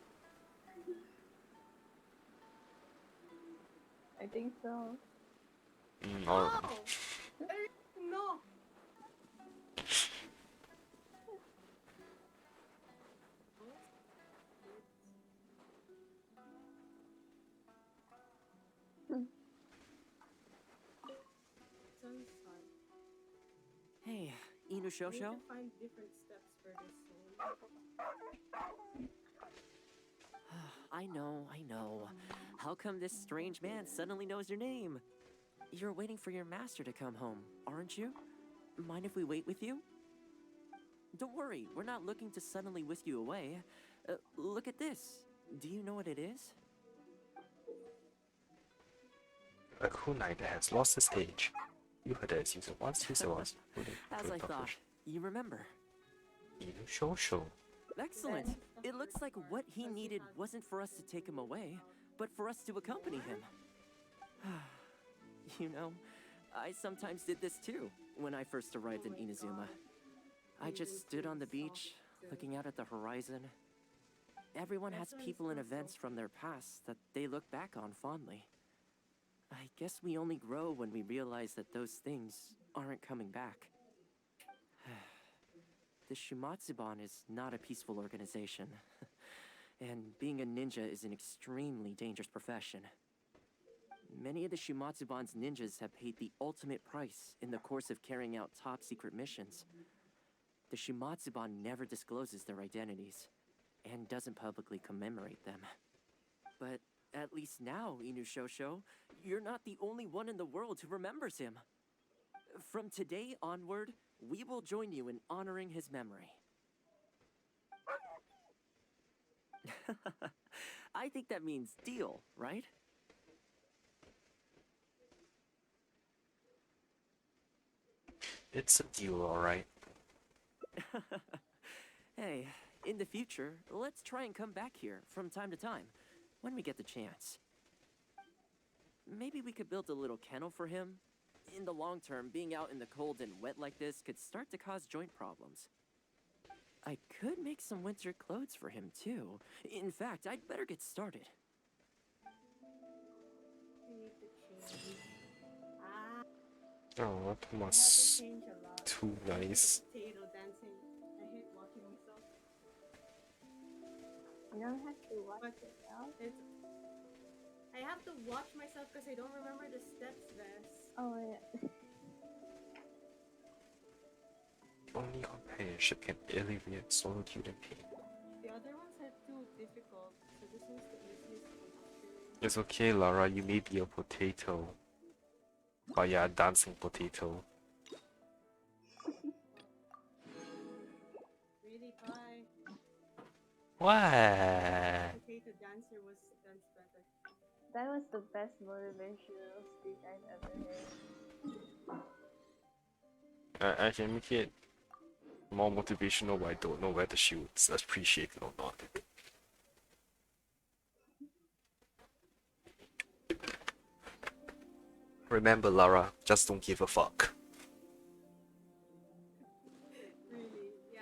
I think so. Alright. No. Hey, Inu We Shosho? need to find different steps for this one. I know. How come this strange man suddenly knows your name? You're waiting for your master to come home, aren't you? Mind if we wait with you? Don't worry, we're not looking to suddenly whisk you away. Look at this. Do you know what it is? A kunai that has lost its age. You heard that use it once, use it once. As I thought, you remember. Inu Shosho. Excellent. It looks like what he needed wasn't for us to take him away, but for us to accompany him. You know, I sometimes did this too, when I first arrived in Inazuma. I just stood on the beach, looking out at the horizon. Everyone has people and events from their past that they look back on fondly. I guess we only grow when we realize that those things aren't coming back. The Shumatsuban is not a peaceful organization, and being a ninja is an extremely dangerous profession. Many of the Shumatsuban's ninjas have paid the ultimate price in the course of carrying out top-secret missions. The Shumatsuban never discloses their identities, and doesn't publicly commemorate them. But at least now, Inu Shosho, you're not the only one in the world who remembers him. From today onward, we will join you in honoring his memory. I think that means deal, right? It's a deal, alright. Hey, in the future, let's try and come back here from time to time, when we get the chance. Maybe we could build a little kennel for him. In the long term, being out in the cold and wet like this could start to cause joint problems. I could make some winter clothes for him too. In fact, I'd better get started. We need to change. Oh, I have to Thomas. change a lot. Too I'm like a nice. potato dancing. I hate watching myself. You don't have to watch But yourself. it's I have to watch myself because I don't remember the steps, Vess. Oh yeah. Only companionship can alleviate solitude and pain. The other ones are too difficult, so this one's the easiest one actually. It's okay, Lara, you may be a potato. But yeah, a dancing potato. Really pie. What? Potato dancer was dance better. That was the best motivational speech I've ever heard. I can make it more motivational, but I don't know whether she would appreciate it or not. Remember, Lara, just don't give a fuck. Really, yeah.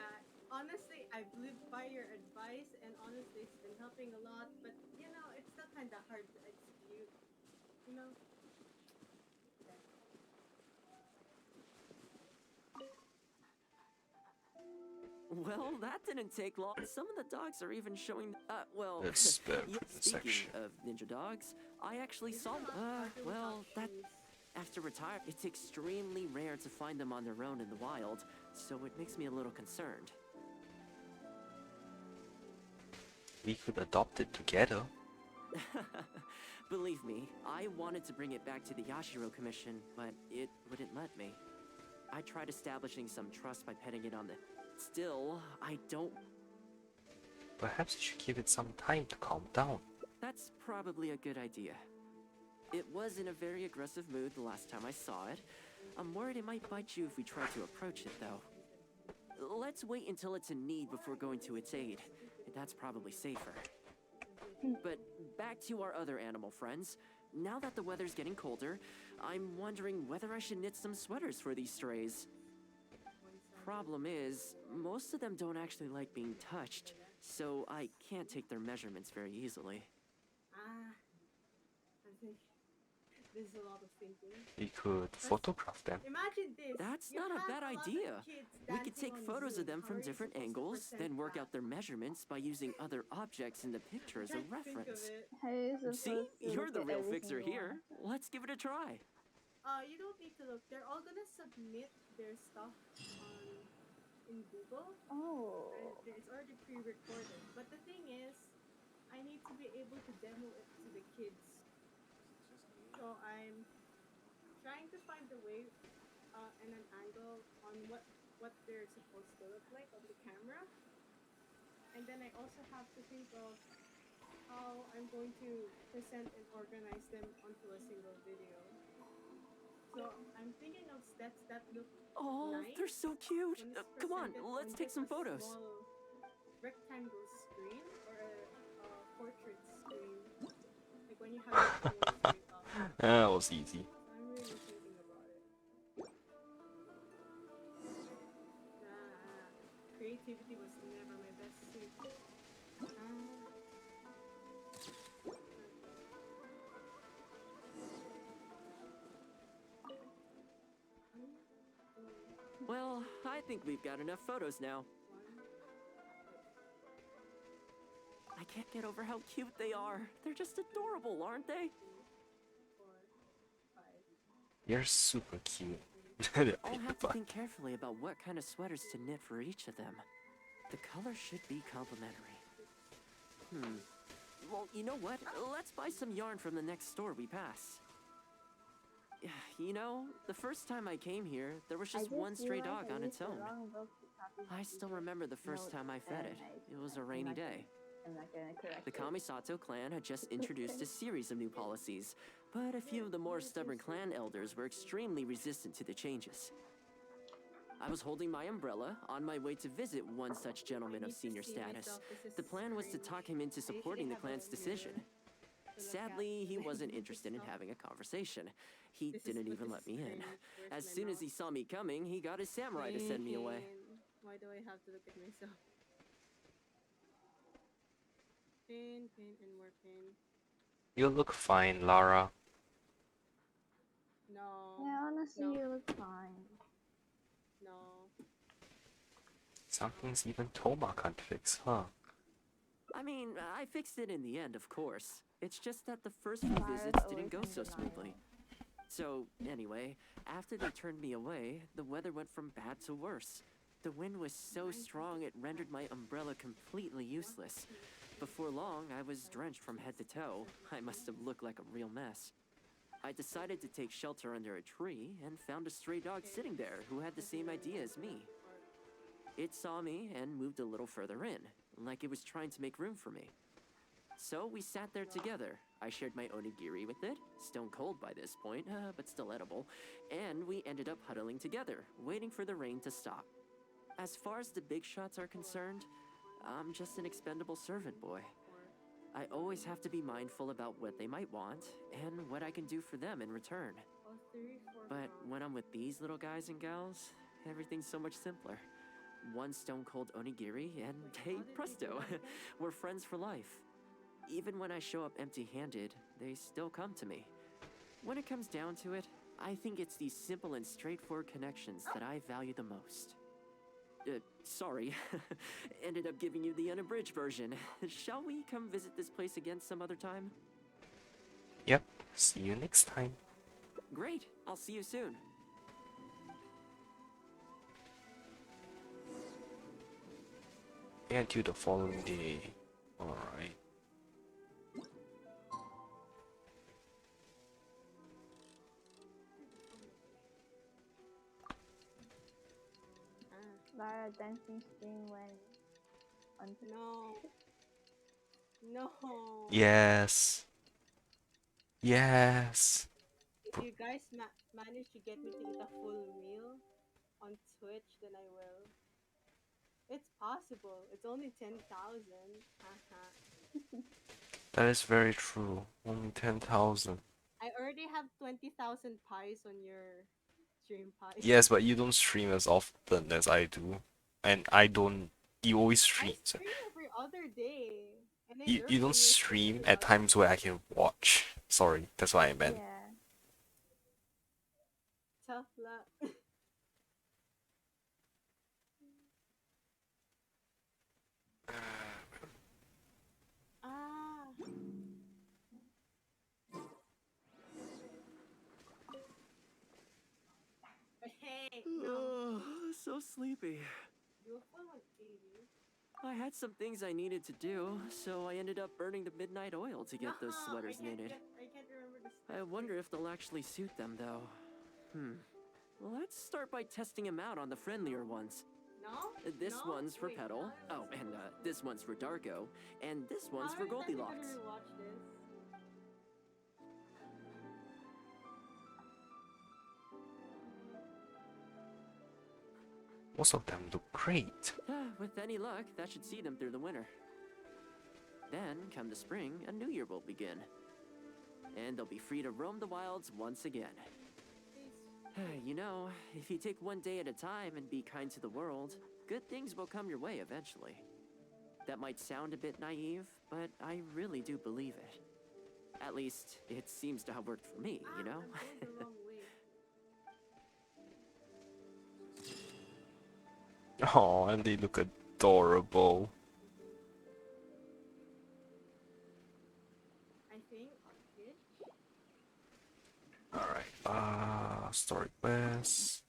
Honestly, I've lived by your advice, and honestly, it's been helping a lot. But you know, it's still kind of hard to execute. You know. Okay. Well, that didn't take long. Some of the dogs are even showing. Well, Let's spare yeah, the speaking section. of ninja dogs, I actually saw. Well, that after retire, it's extremely rare to find them on their own in the wild, so it makes me a little concerned. We could adopt it together. Believe me, I wanted to bring it back to the Yashiro Commission, but it wouldn't let me. I tried establishing some trust by petting it on the... Still, I don't... Perhaps you should give it some time to calm down. That's probably a good idea. It was in a very aggressive mood the last time I saw it. I'm worried it might bite you if we try to approach it, though. Let's wait until it's in need before going to its aid. That's probably safer. But back to our other animal friends. Now that the weather's getting colder, I'm wondering whether I should knit some sweaters for these strays. Problem is, most of them don't actually like being touched, so I can't take their measurements very easily. I think there's a lot of thinking. We could photograph them. Imagine this. That's You not a have bad lot of idea. kids We could dancing take on photos Zoom. of them How from are you different supposed to angles, present then work that? out their measurements by using other objects in the picture as a Can't think of reference. it. How are you supposed See? to You're look the at real every fixer single here. one? Let's give it a try. You don't need to look. They're all gonna submit their stuff in Google. Oh. It's already pre-recorded. But the thing is, I need to be able to demo it to the kids. So I'm trying to find a way and an angle on what they're supposed to look like on the camera. And then I also have to think of how I'm going to present and organize them onto a single video. So I'm thinking of steps that look Oh, nice they're so cute. when it's Come on, presented let's on take just some a photos. small rectangle screen or a portrait screen, like when you have your phone straight up. That was easy. I'm really thinking about it. Creativity was never my best suit. Well, I think we've got enough photos now. I can't get over how cute they are. They're just adorable, aren't they? You're super cute. I'll have to think carefully about what kind of sweaters to knit for each of them. The color should be complementary. Well, you know what? Let's buy some yarn from the next store we pass. You know, the first time I came here, there was just one stray dog on its own. I still remember the first time I fed it. It was a rainy day. The Kamisato clan had just introduced a series of new policies, but a few of the more stubborn clan elders were extremely resistant to the changes. I was holding my umbrella on my way to visit one such gentleman of senior status. The plan was to talk him into supporting the clan's decision. Sadly, he wasn't interested in having a conversation. He didn't even let me in. As soon as he saw me coming, he got his samurai to send me away. Why do I have to look at myself? Pain, pain, and more pain. You look fine, Lara. No. Yeah, Honestly, No. you look fine. No. Some things even Thoma can't fix, huh? I mean, I fixed it in the end, of course. It's just that the first few Lyra's visits always didn't go in so denial. smoothly. So, anyway, after they turned me away, the weather went from bad to worse. The wind was so strong it rendered my umbrella completely useless. Before long, I was drenched from head to toe. I must have looked like a real mess. I decided to take shelter under a tree and found a stray dog sitting there who had the same idea as me. It saw me and moved a little further in, like it was trying to make room for me. So we sat there together. I shared my onigiri with it, stone cold by this point, but still edible, and we ended up huddling together, waiting for the rain to stop. As far as the big shots are concerned, I'm just an expendable servant boy. I always have to be mindful about what they might want and what I can do for them in return. But when I'm with these little guys and gals, everything's so much simpler. One stone cold onigiri, and hey, presto, we're friends for life. Even when I show up empty-handed, they still come to me. When it comes down to it, I think it's these simple and straightforward connections that I value the most. Sorry, ended up giving you the unabridged version. Shall we come visit this place again some other time? Yep, see you next time. Great, I'll see you soon. Until the following day. Alright. Lyra dancing stream when on No. No. Yes. Yes. If you guys manage to get me to eat a full meal on Twitch, then I will. It's possible. It's only 10,000. Haha. That is very true. Only 10,000. I already have 20,000 pies on your stream pie. Yes, but you don't stream as often as I do. And I don't. You always I stream. So stream every other day. And I you lurk don't when you're stream streaming at the times where I can watch. Sorry, that's what I meant. Yeah. tough luck. Ah. Hey, no. So sleepy. Do a full 180. I had some things I needed to do, so I ended up burning the midnight oil to get those No, sweaters knitted. I can't remember the I steps. wonder if they'll actually suit them, though. Let's start by testing them out on the friendlier ones. No? This No? one's for Wait, Petal. Oh, and this one's for Darko. And this one's for Goldilocks. Watch this. Most of them look great. With any luck, that should see them through the winter. Then, come the spring, a new year will begin. And they'll be free to roam the wilds once again. You know, if you take one day at a time and be kind to the world, good things will come your way eventually. That might sound a bit naive, but I really do believe it. At least, it seems to have worked for me, you know? Oh, and they look adorable. I think Alright, story quest.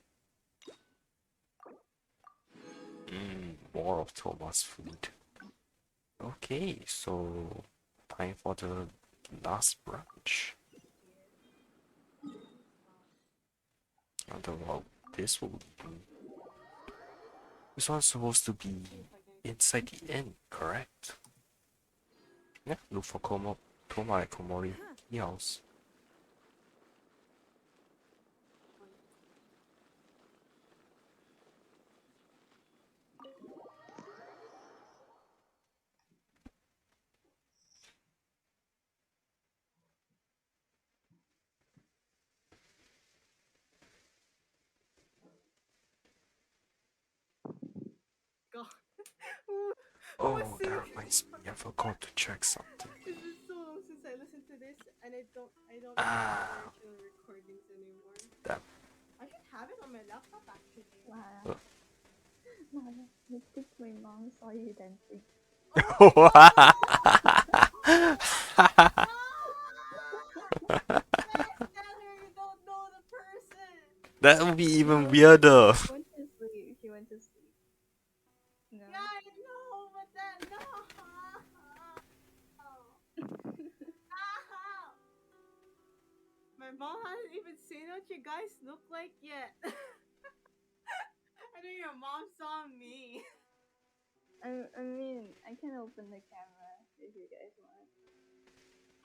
More of Thoma's food. Okay, so time for the last branch. I wonder what this will do. This one's supposed to be inside the inn, correct? Yeah, look for Thoma and Komori house. God. Oh, that reminds me, I forgot to check something. It's been so long since I listened to this, and I don't Ah. have actual recordings anymore. That I should have it on my laptop actually. Lara. Lara, I think my mom saw you dancing. You don't know the person. That would be even weirder. She went to sleep. She went to sleep. No. Yeah, I know, but that no. My mom hasn't even seen what you guys look like yet. I know your mom saw me. I mean, I can open the camera if you guys want.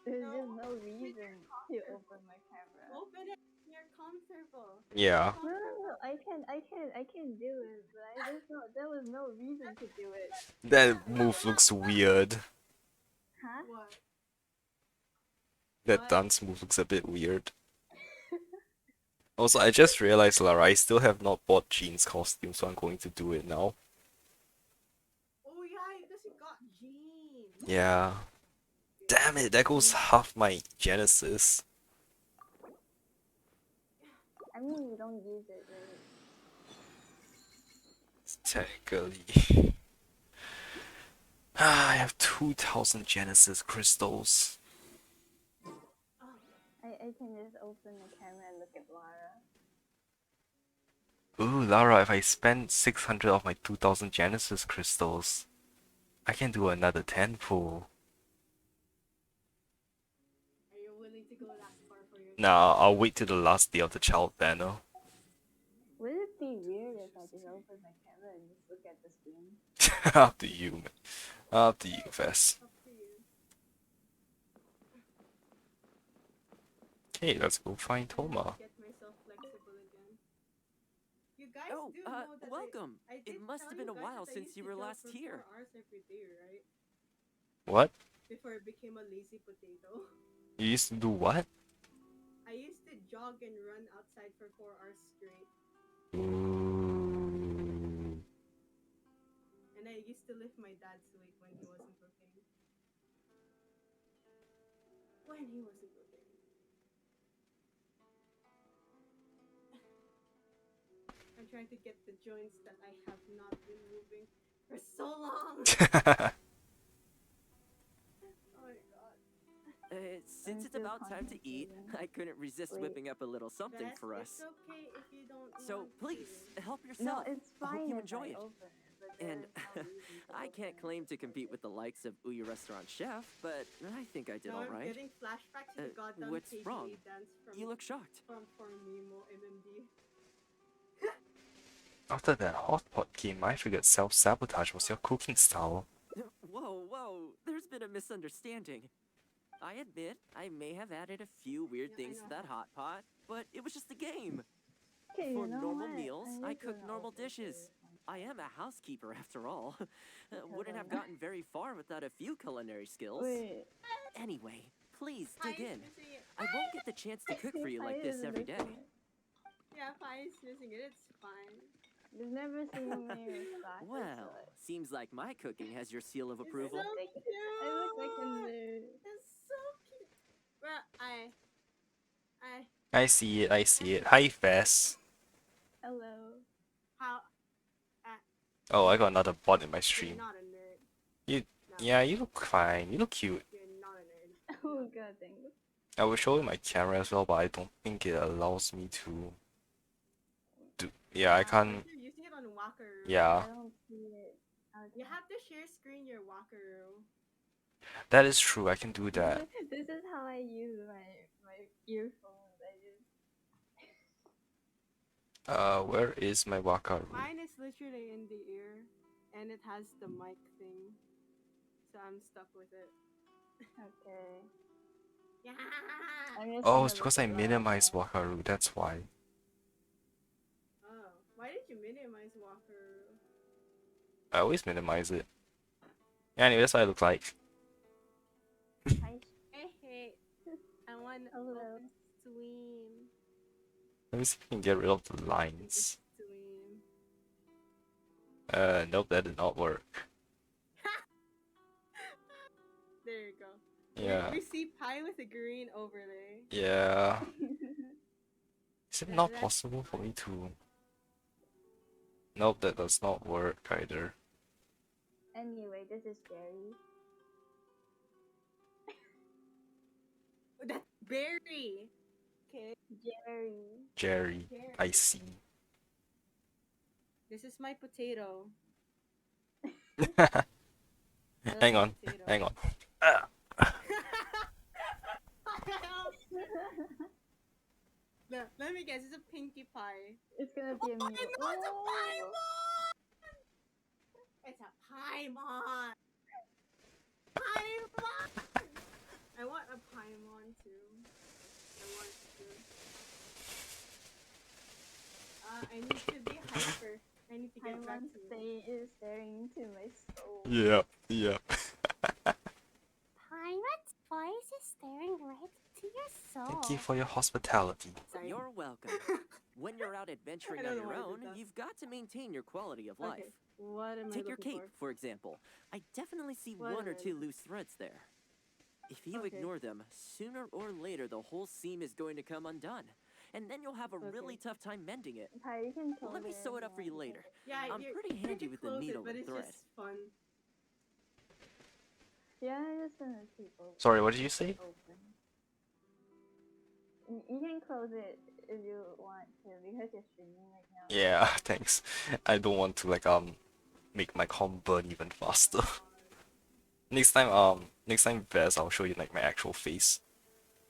There's just no reason to open my camera. Open it. You're comfortable. Yeah. No. I can do it, but there was no reason to do it. That move looks weird. Huh? What? That dance move looks a bit weird. Also, I just realized, Lara, I still have not bought Jean's costume, so I'm going to do it now. Oh yeah, because you got Jean. Yeah. Damn it, that goes half my Genesis. I mean, you don't use it really. Technically. I have 2,000 Genesis crystals. I can just open the camera and look at Lara. Ooh, Lara, if I spend 600 of my 2,000 Genesis crystals, I can do another 10 pull. Are you willing to go that far for your Nah, I'll wait till the last day of the child banner. Would it be weird if I just open my camera and just look at the screen? Up to you, man. Up to you, Fess. Up to you. Okay, let's go find Thoma. Get myself flexible again. You guys Oh, do know that welcome. I It did must tell have been you a guys while that I since used you to were jog last for here. 4 hours every day, right? What? Before I became a lazy potato. You used to do what? I used to jog and run outside for 4 hours straight. Ooh. And I used to lift my dad's weight when he wasn't cooking. When he wasn't cooking. I'm trying to get the joints that I have not been moving for so long. Oh my god. Since it's about time to eat, I couldn't resist whipping up a little something Bess, for it's us. okay if you don't So want please, to. help No, yourself. it's I hope fine you if enjoy I it. open it, but And there's no reason to I open can't it. claim to compete with the likes of Ouya Restaurant Chef, but I think I did Now I'm alright. getting flashbacks to the goddamn What's KDA wrong? dance from You look shocked. from Mimo MMD. After that hotpot game, I figured self-sabotage was your cooking style. Whoa, there's been a misunderstanding. I admit, I may have added a few weird things to that hot pot, but it was just a game. Okay, For you know normal what? meals, I'm I just cook gonna normal open dishes. this one. I am a housekeeper after all. Wouldn't have I'm- gotten very far without a few culinary skills. Wait. Anyway, please dig Pie's in. missing it. I won't get the chance to cook for you like Pi this is every day. missing it. Yeah, Pie's missing it. It's fine. You've never seen me with glasses. Well, seems like my cooking has your seal of approval. So cute. I look like a nerd. It's so cute. Well, I see it, I see it. Hi, Fess. Hello. how? Oh, I got another bot in my You're stream. not a nerd. You, yeah, you look fine. You look cute. You're not a nerd. Oh god, thanks. I will show you my camera as well, but I don't think it allows me to do. Yeah, I can't. You're using it on Wakaru. Yeah, I don't see it. You have to share screen your Wakaru. that is true. I can do that. This is how I use my earphones. Where is my Wakaru? Mine is literally in the ear, and it has the mic thing, so I'm stuck with it. Okay. Yeah. Oh, it's because I minimized Wakaru. That's why. Oh, why did you minimize Wakaru? I always minimize it. Anyway, that's what I look like. Hey, I want to open stream. Let me see if I can get rid of the lines. Stream. Nope, that did not work. There you go. Yeah. We see Pi with a green overlay. Yeah. it not possible for me to... Nope, that does not work either. Anyway, this is Jerry. That's Barry. Okay. Jerry, I see. This is my potato. Hang on, hang on. Let me guess, it's a Pinkie Pie. It's gonna be a mule. It's a Paimon! It's a Paimon! Paimon! I want a Paimon too. I want to. I need to be hyper. I need to get back Paimon's to you. face is staring into my soul. Yeah, yeah. Paimon's voice is staring right into your soul. Thank you for your hospitality. You're welcome. When you're out adventuring I on don't know your why I own, did that. you've got to maintain your quality of Okay, life. what am I Take your looking cape, for example. I definitely see What one am or I two loose threads there. If you Okay. ignore them, sooner or later the whole seam is going to come undone. And then you'll have a really tough time mending it. Pai, you can close Let me it sew if it up for you want. later. Yeah, I'm you're pretty trying handy to with the close needle it, but and it's thread. just fun. Yeah, I just gonna keep open. Sorry, what did you say? Open. You can close it if you want to because you're streaming right now. Yeah, thanks. I don't want to like make my com burn even faster. Next time best I'll show you like my actual face.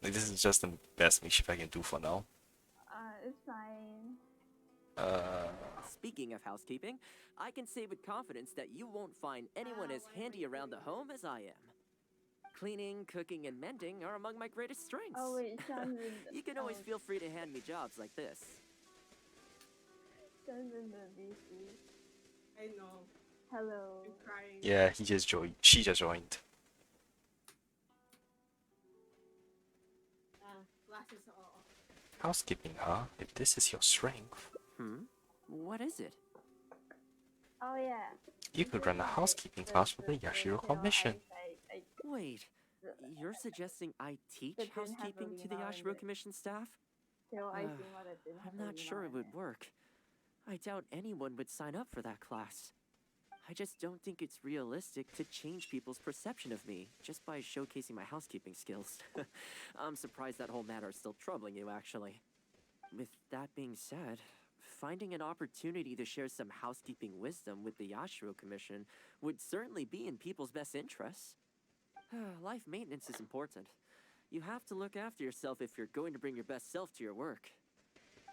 Like this is just the best makeshift I can do for now. It's fine. Speaking of housekeeping, I can say with confidence that you won't find anyone as handy around the home as I am. Cleaning, cooking, and mending are among my greatest strengths. Oh wait, Sean's in the... You can always feel free to hand me jobs like this. Sean's in the VC. I know. Hello. I'm crying. Yeah, he just joined. She just joined. Glasses are off. Housekeeping, huh? If this is your strength, What is it? Oh yeah. you could run a housekeeping class for the Yashiro Commission. Wait, you're suggesting I teach But didn't have housekeeping to the Alina in Yashiro it. Commission staff? So I think what it didn't I'm have not Alina sure it in would work. I doubt anyone would sign up for that class. I just don't think it's realistic to change people's perception of me just by showcasing my housekeeping skills. I'm surprised that whole matter is still troubling you, actually. With that being said, finding an opportunity to share some housekeeping wisdom with the Yashiro Commission would certainly be in people's best interests. Life maintenance is important. You have to look after yourself if you're going to bring your best self to your work.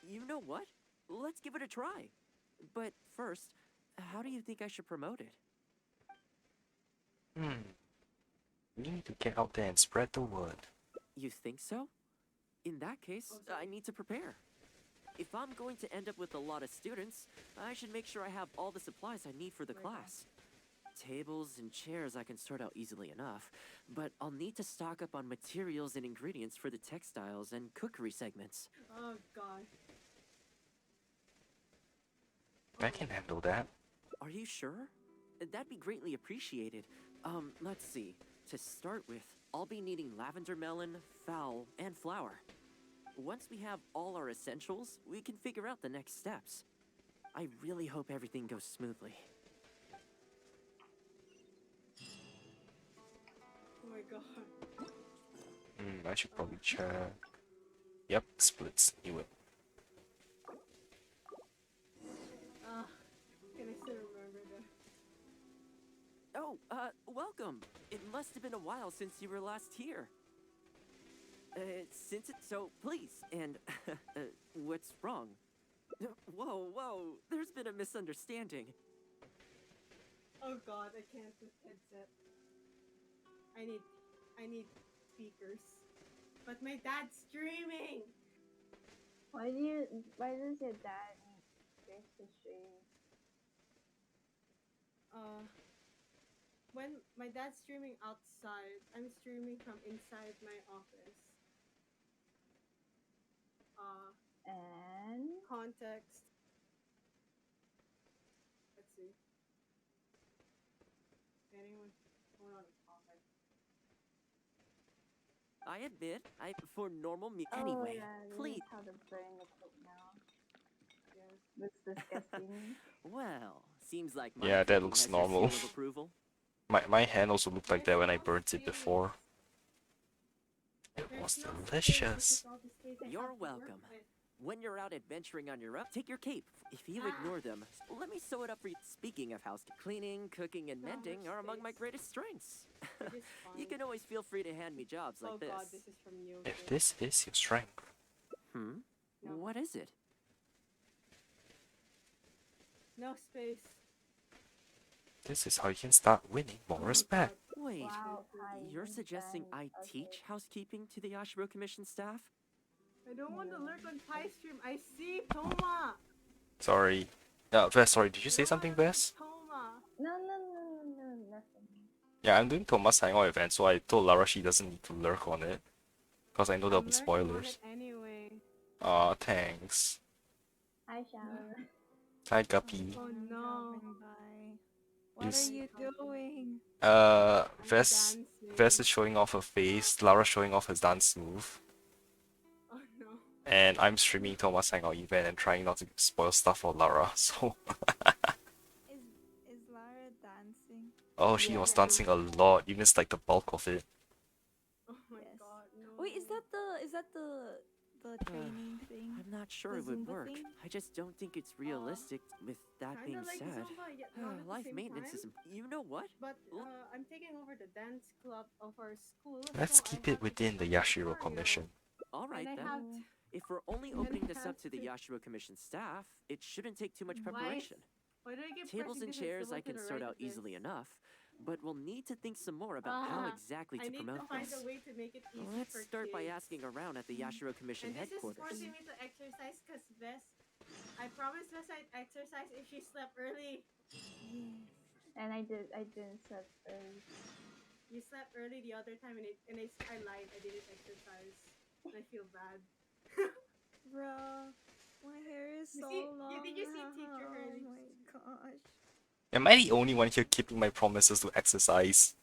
You know what? Let's give it a try. But first, how do you think I should promote it? You need to get out there and spread the word. You think so? In that case, I need to prepare. If I'm going to end up with a lot of students, I should make sure I have all the supplies I need for the class. Tables and chairs I can sort out easily enough, but I'll need to stock up on materials and ingredients for the textiles and cookery segments. Oh god. I can handle that. Are you sure? That'd be greatly appreciated. Let's see. To start with, I'll be needing lavender melon, fowl, and flour. Once we have all our essentials, we can figure out the next steps. I really hope everything goes smoothly. Oh my god. I should probably check. Yep, splits. Knew it. Can I still remember that? Oh, welcome. It must have been a while since you were last here. Since it's so, please, and, what's wrong? Whoa, there's been a misunderstanding. Oh god, I can't with headset. I need speakers. But my dad's streaming! Why does your dad need space to stream? When my dad's streaming outside, I'm streaming from inside my office. And context. Let's see. Anyone? Hold on. I admit, for normal me. Oh, Anyway, yeah, this please. is how the brain looks like now. Yes, that's disgusting. Well, seems like my Yeah, that cooking looks has your normal. seal of approval. My hand also looked like that when I burnt it before. It was delicious. You're welcome. When you're out adventuring on your own, take your cape. If you ignore them, let me sew it up for you. Speaking of house, cleaning, cooking, and mending are among my greatest strengths. You can always feel free to hand me jobs like this. God, this is from you. If this is your strength, What is it? No space. this is how you can start winning more respect. Wait, Wow, you're suggesting I teach housekeeping to the Yashiro Commission staff? I don't want to lurk on Pie stream. I see Thoma. Sorry. Vess, sorry, did you say something, Vess? Thoma. No, nothing. Yeah, I'm doing Thomas Hangout event, so I told Lara she doesn't need to lurk on it. Because I know there'll be spoilers. Anyway. Aw, thanks. Hi, Shadow. Hi, Guppy. Oh no. What are you doing? Vess is showing off her face, Lara showing off his dance move. Oh no. And I'm streaming Thomas Hangout event and trying not to spoil stuff for Lara, so... Is Lara dancing? Oh, she was dancing a lot. You missed like the bulk of it. Oh my god, no. Wait, is that the training thing? I'm not sure The it would Zumba work. thing? I just don't think it's realistic. With that Kinda being like said, Zumba, yet not at the life same maintenance time. is. You know what? But I'm taking over the dance club of our school. Let's so keep I it have to within the take over Yashiro choreo. Commission. All right And I then. have to- If we're only and opening I this up have to the to- Yashiro Commission staff, it shouldn't take too much Why- preparation. Why do I keep Tables pressing and this chairs symbol I to can the sort right out of this? easily enough, but we'll need to think some more about how exactly I to need promote to find this. a way to make it easy Let's for start by kids. asking around at the Yashiro Commission And this is headquarters. forcing me to exercise because I promised Vess I'd exercise if she slept early. And I didn't sleep early. You slept early the other time and I lied. I didn't exercise. And I feel bad. Bruh, my hair is You so see- long. did you see teacher Oh early? my gosh. Am I the only one here keeping my promises to exercise?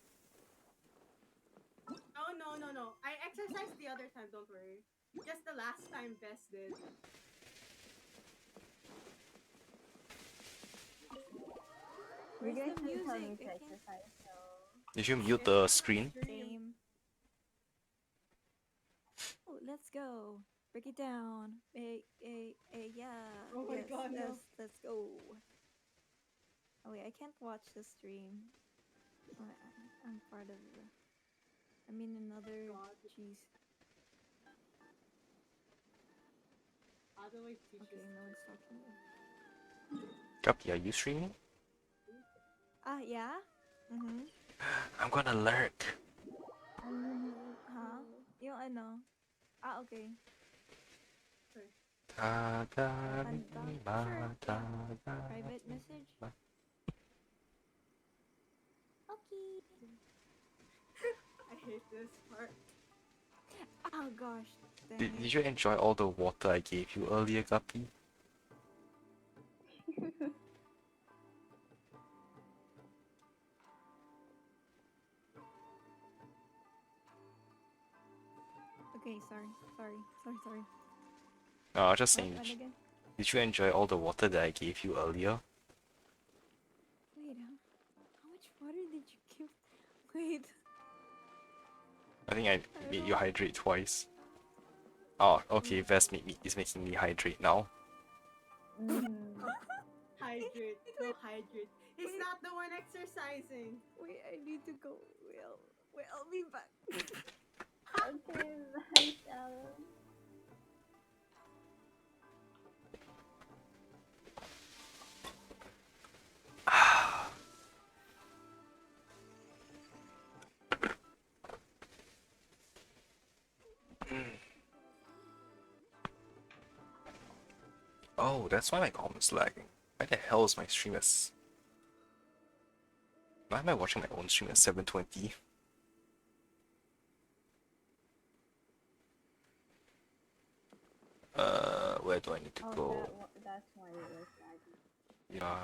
No. I exercised the other time, don't worry. Just the last time Vess did. You guys the didn't tell me music? to exercise, so... Did you mute the screen? Same. Oh, let's go. Break it down. Yeah. Oh my yes, God, no. let's go. Oh wait, I can't watch the stream. I'm part of the... I'm in another... Jeez. How do I teach Okay, this? no one's talking. Guppy, are you streaming? Yeah? Mm-hmm. I'm gonna lurk. Huh? Yung ano? Okay. Private message? Okay. I hate this part. Oh gosh. Did you enjoy all the water I gave you earlier, Guppy? Okay, sorry. No, just saying. What again? Did you enjoy all the water that I gave you earlier? Wait, how much water did you give? Wait. I think I made you hydrate twice. Oh, okay, Vess is making me hydrate now. Hydrate. Go hydrate. He's not the one exercising. Wait, I need to go. Wait, I'll be back. Okay, bye, Shadow. Oh, that's why my comment's lagging. Why the hell is my stream as... Why am I watching my own stream at 720? Where do I need to go? That's why it was lagging. No.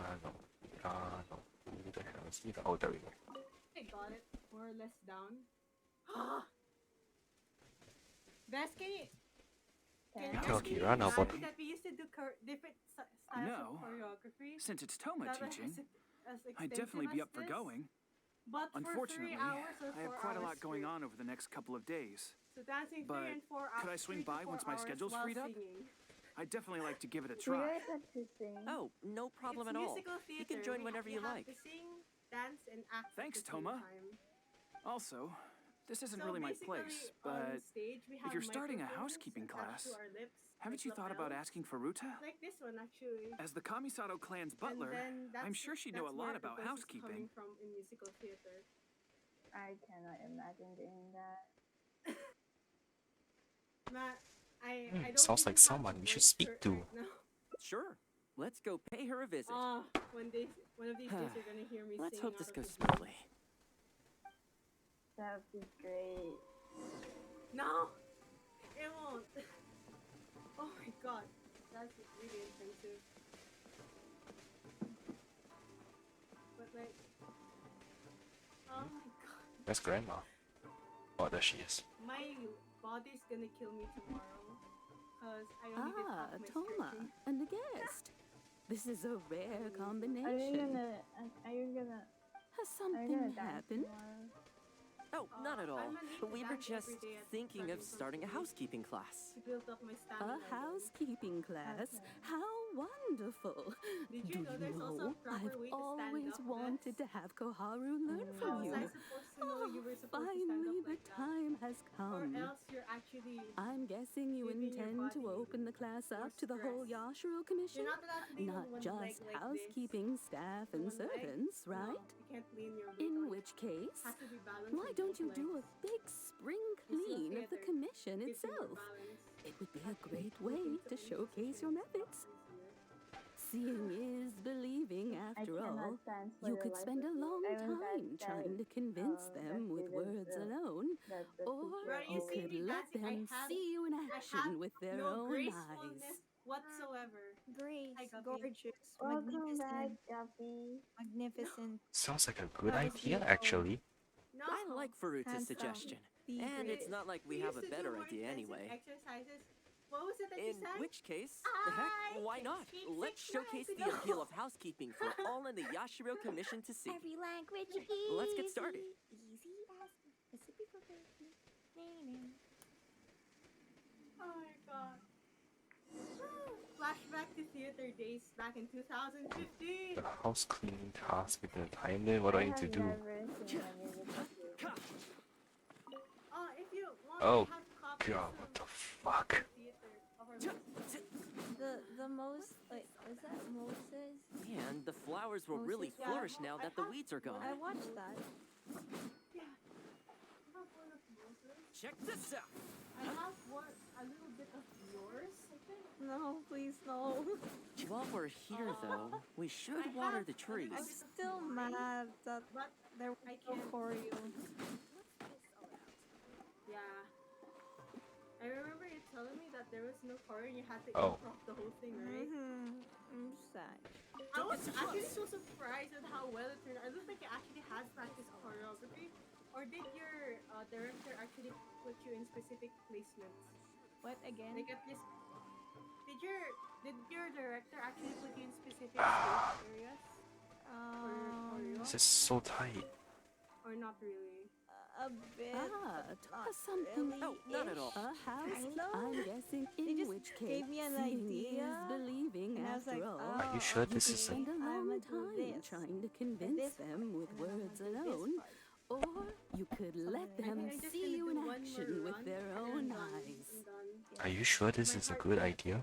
Who the hell is he? Oh, there we go. I got it. More or less down. Best, can you Tell Kira now, but imagine that we used to do different styles No. of choreography? Since it's Thoma that were teaching, as I'd extensive definitely be as up for this, going. But for 3 Unfortunately, hours or 4 I have quite a hours lot going straight. on over the next couple of days. So dancing 3 But and 4 hours. could I swing 3 to by 4 once my hours schedule's while freed up? singing. I'd definitely like to give it a Do you try. guys have to sing? Oh, no problem It's at all. musical You theater. can join whenever you have like. to sing, dance, and act Thanks, at the same Thoma. time. Also, this isn't So really my basically, place, on but stage, we if have you're starting a microphones housekeeping attached class, to our lips, haven't like you thought about lapels. asking for Ruta? Like this one, actually. As the Kamisato clan's butler, And then I'm sure she'd know a that's lot where the about voice is housekeeping. coming from in musical theater. I cannot imagine doing that. Matt, I don't sounds think like you have someone the we should voice speak for it to. right now. Sure. Let's go pay her a visit. One of these days you're gonna hear me Let's sing hope out this of goes this book. smoothly. That would be great. No, it won't. Oh my god, that's really intensive. But like, oh my god, That's Grandma. Oh, there she is. my body's gonna kill me tomorrow. Cause I only did half my Thoma, stretching. and a guest. This is a rare Are combination. you gonna? Has Are you gonna something dance happened? tomorrow? Oh, not at all. I'm gonna need to We were dance just every day at thinking of starting starting a housekeeping class. to build up my A stamina. again. housekeeping class? How wonderful. Did Do you know there's also a proper I've way to stand always up, wanted to have Koharu learn How from was you. I supposed to know you were supposed to stand Finally, up the like that? time has Or come. else you're actually I'm guessing you giving your intend to body open the class more up to the whole stress. Yashiro Commission? You're not allowed to lean on Not one just leg like housekeeping staff and One leg? servants, No, right? you can't lean your weight In on which case, Has to be balanced why on don't both you do a legs. big spring Musical clean of the theater commission gives you more itself? balance. It would be a great way to showcase your methods. Seeing is believing, after all. cannot dance for You the could life spend of a me. long I mean, time trying to convince them with words alone, that the or teacher you see could me let dancing, I them have- see you in I action have with their no own gracefulness eyes. whatsoever. Grace, Hi, Guppy. gorgeous, Welcome back, magnificent, Guppy. magnificent. Sounds like a good That was idea, beautiful. actually. No. I like Faruta's Handsome. suggestion. Be And great. it's not like we We have used a to do better more idea intensive anyway. Exercises. What was it that you In sang? which case, heck, why not? Let's showcase the appeal of housekeeping for all in the Yashiro Commission to see. Every language Let's get started. Easy as recipe for baking. Oh my god. Flashback to theater days back in 2015. The house cleaning task with the time limit. What do I need to do? If you want Oh, to have copies God, of what the fuck? theater of our music. The most like is that Moses? Man, the flowers will really Yeah. flourish now that the weeds are gone. I watched that. Yeah. I have one of Moses. Check this out. I have one, a little bit of yours, I think. No, please no. While we're here, though, we should water the trees. I'm still mad that there was no choreo. Yeah. I remember you telling me that there was no choreo and you had to Oh. improv the whole thing, right? I'm sad. I was actually so surprised at how well it turned out. It looked like you actually had practiced choreography. Or did your director actually put you in specific placements? What again? Like at least, did your director actually put you in specific stage areas? For choreo? This is so tight. Or not really? A bit. Something. Oh, not at all. A house. Kind of. I'm guessing They in just which case gave me an seeing idea, is believing, and I was after like, all. Are you sure this could is a... spend a I'ma long do time this. trying to convince this them with and then I'ma words do this alone, part. or you could let Something them I'm just see gonna you do in one more action with run their and own then done. eyes. I'm done. Are you sure this is a good idea?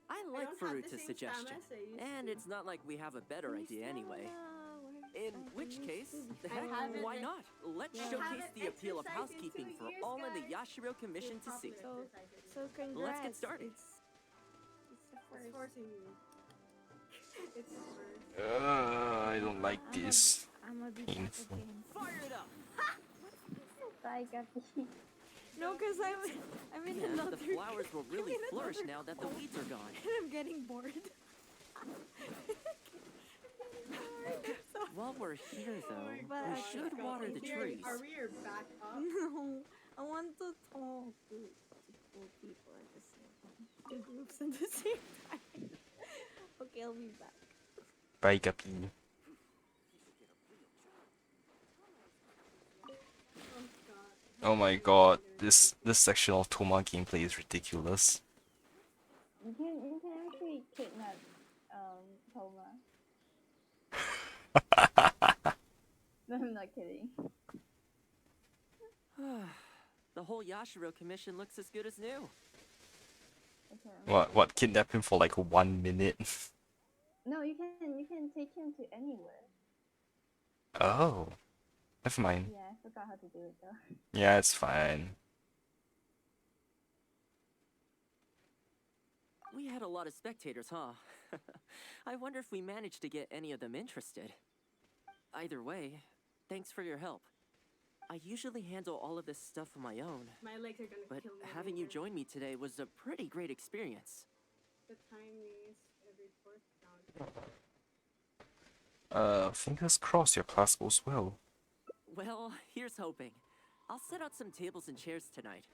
I like don't have the Faruta's same suggestion. stamina as I used And to. it's not like we have a better idea anyway. In which case, heck, haven't why ex- not? Let's I showcase haven't the appeal of exercised in housekeeping 2 for years, all in the guys. Yashiro Commission to see. So congrats. Let's get started. It's the It's first. forcing me. It's first. I don't like this. I'm gonna be back Painful. again. Fire it up! Bye, Guppy. No, cause I'm in Man, another. the flowers will really I'm in flourish another now that the call, weeds are gone. And I'm getting bored. While we're here, though, But we I should think water the trees. Are we back up? No, I want to talk. all good to pull people at the same time. Two groups at the same time. Okay, I'll be back. Bye, Guppy. Oh my god, this section of Thoma gameplay is ridiculous. You can actually kidnap Thoma. No, I'm not kidding. The whole Yashiro commission looks as good as new. What, kidnap him for like 1 minute? No, you can take him to anywhere. Oh. Never mind. Yeah, I forgot how to do it though. Yeah, it's fine. We had a lot of spectators, huh? I wonder if we managed to get any of them interested. Either way, thanks for your help. I usually handle all of this stuff on my own, My legs are gonna but kill me. having you later. join me today was a pretty great experience. The timing is every fourth round. Fingers crossed your class goes well. Well, here's hoping. I'll set out some tables and chairs tonight.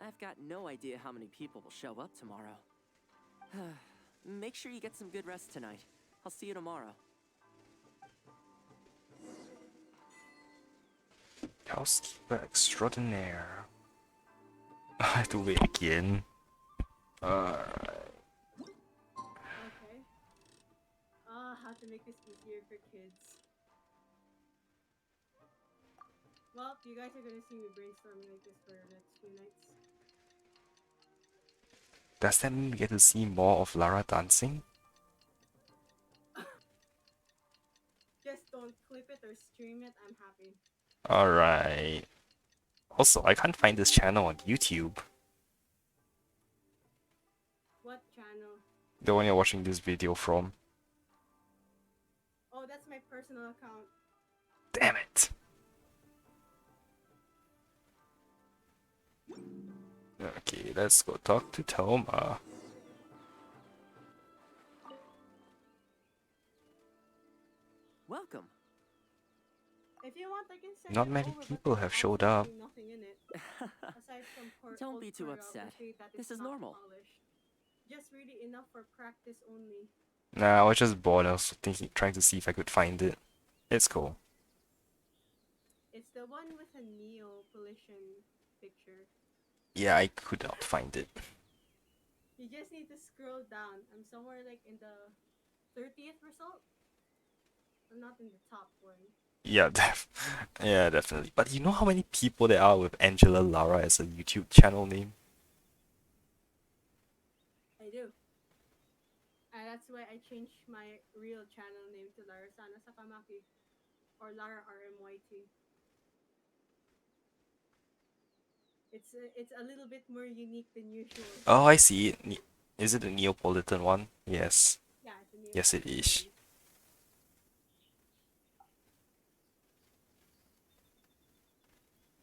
I've got no idea how many people will show up tomorrow. Make sure you get some good rest tonight. I'll see you tomorrow. Housekeeper extraordinaire. I have to wait again. Alright. Okay. How to make this easier for kids. Well, you guys are gonna see me brainstorming like this for the next few nights. Does that mean we get to see more of Lara dancing? Just don't clip it or stream it, I'm happy. Alright. Also, I can't find this channel on YouTube. What channel? The one you're watching this video from. Oh, that's my personal account. Damn it! Okay, let's go talk to Thoma. Welcome. If you want, I can send Not it many over, but people there's have showed up. absolutely nothing in it. Aside from Don't old be too upset. choreography that This is not normal. polished. Just really enough for practice only. Nah, I was just bored. I was trying to see if I could find it. It's cool. It's the one with a neo collision picture. Yeah, I could not find it. You just need to scroll down. I'm somewhere like in the 30th result. I'm not in the top one. Yeah, yeah, definitely. But you know how many people there are with Angela Lara as a YouTube channel name? I do. And that's why I changed my real channel name to Larasana Sakamaki. Or Lara RMYT. It's a little bit more unique than usual. Oh, I see it. Is it the Neapolitan one? Yes. Yeah, it's a Yes, it is.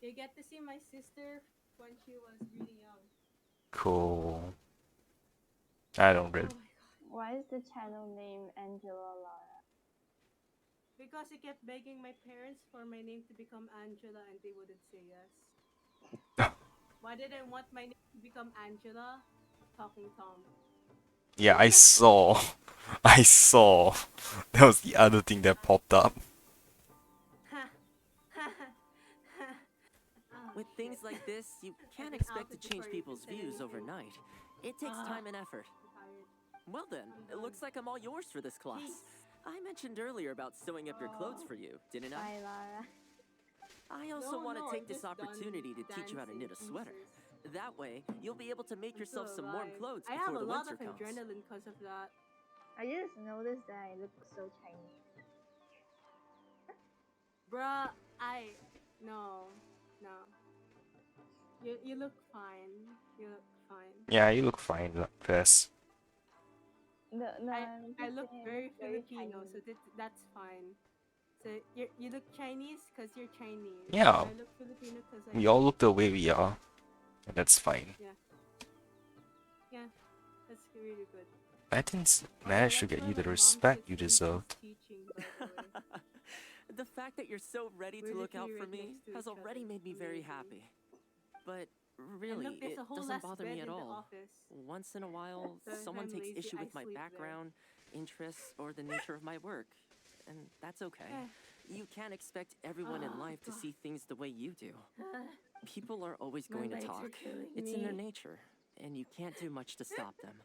You get to see my sister when she was really young. Cool. I don't read. Why is the channel name Angela Lara? Because I kept begging my parents for my name to become Angela and they wouldn't say yes. Why did I want my name to become Angela? Talking Tom. Yeah, I saw. I saw. That was the other thing that popped up. With things like this, you can't expect to change people's views overnight. It takes time and effort. Well then, it looks like I'm all yours for this class. I mentioned earlier about sewing up your clothes for you, didn't I? Bye, Lara. I also want to take this opportunity to teach you how to knit a sweater. That way, you'll be able to make yourself some warm clothes I have before a the lot winter of comes. adrenaline because of that. I just noticed that I look so Chinese. Bruh, no. You look fine. You look fine. Yeah, you look fine, Vess. No, I look very very Filipino, so that's fine. So you look Chinese because you're Chinese. Yeah. I look Filipino because We all look the way we are. And that's fine. Yeah. Yeah, that's really good. I didn't manage to get you the respect you deserved. The fact that you're so ready to We're look out literally for right me next to has each already other. made me very happy. But Really, look, there's it a whole doesn't less bother bed me at in the all. office. Once in a while, So if someone I'm takes lazy, issue I with my sleep there. background, interests, or the nature of my work. And that's okay. You can't expect everyone in life to see things the way you do. People are always My going to legs are talk. killing It's in their me. nature, and you can't do much to stop them.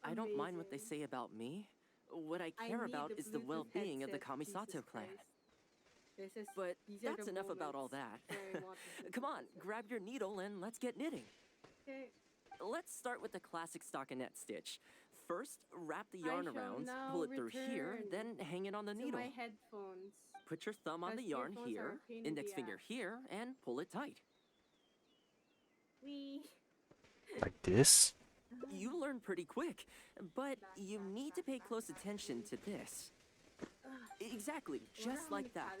I don't mind what they say about me. What I care need about the is the Bluetooth well-being of the headset, Jesus Kamisato clan. Christ. But These are that's the enough about all moments that. where I want to Come on, grab your needle and let's get knitting. Okay. Let's start with the classic stockinette stitch. First, wrap the I yarn shall around, now pull it through here, return then hang it on the to needle. my headphones. Put your thumb on the 'cause yarn earphones are here, a pain in index the finger ass. here, and pull it tight. Wee. Like this? You learn pretty quick, but you need to pay close attention to this. Exactly, just like that.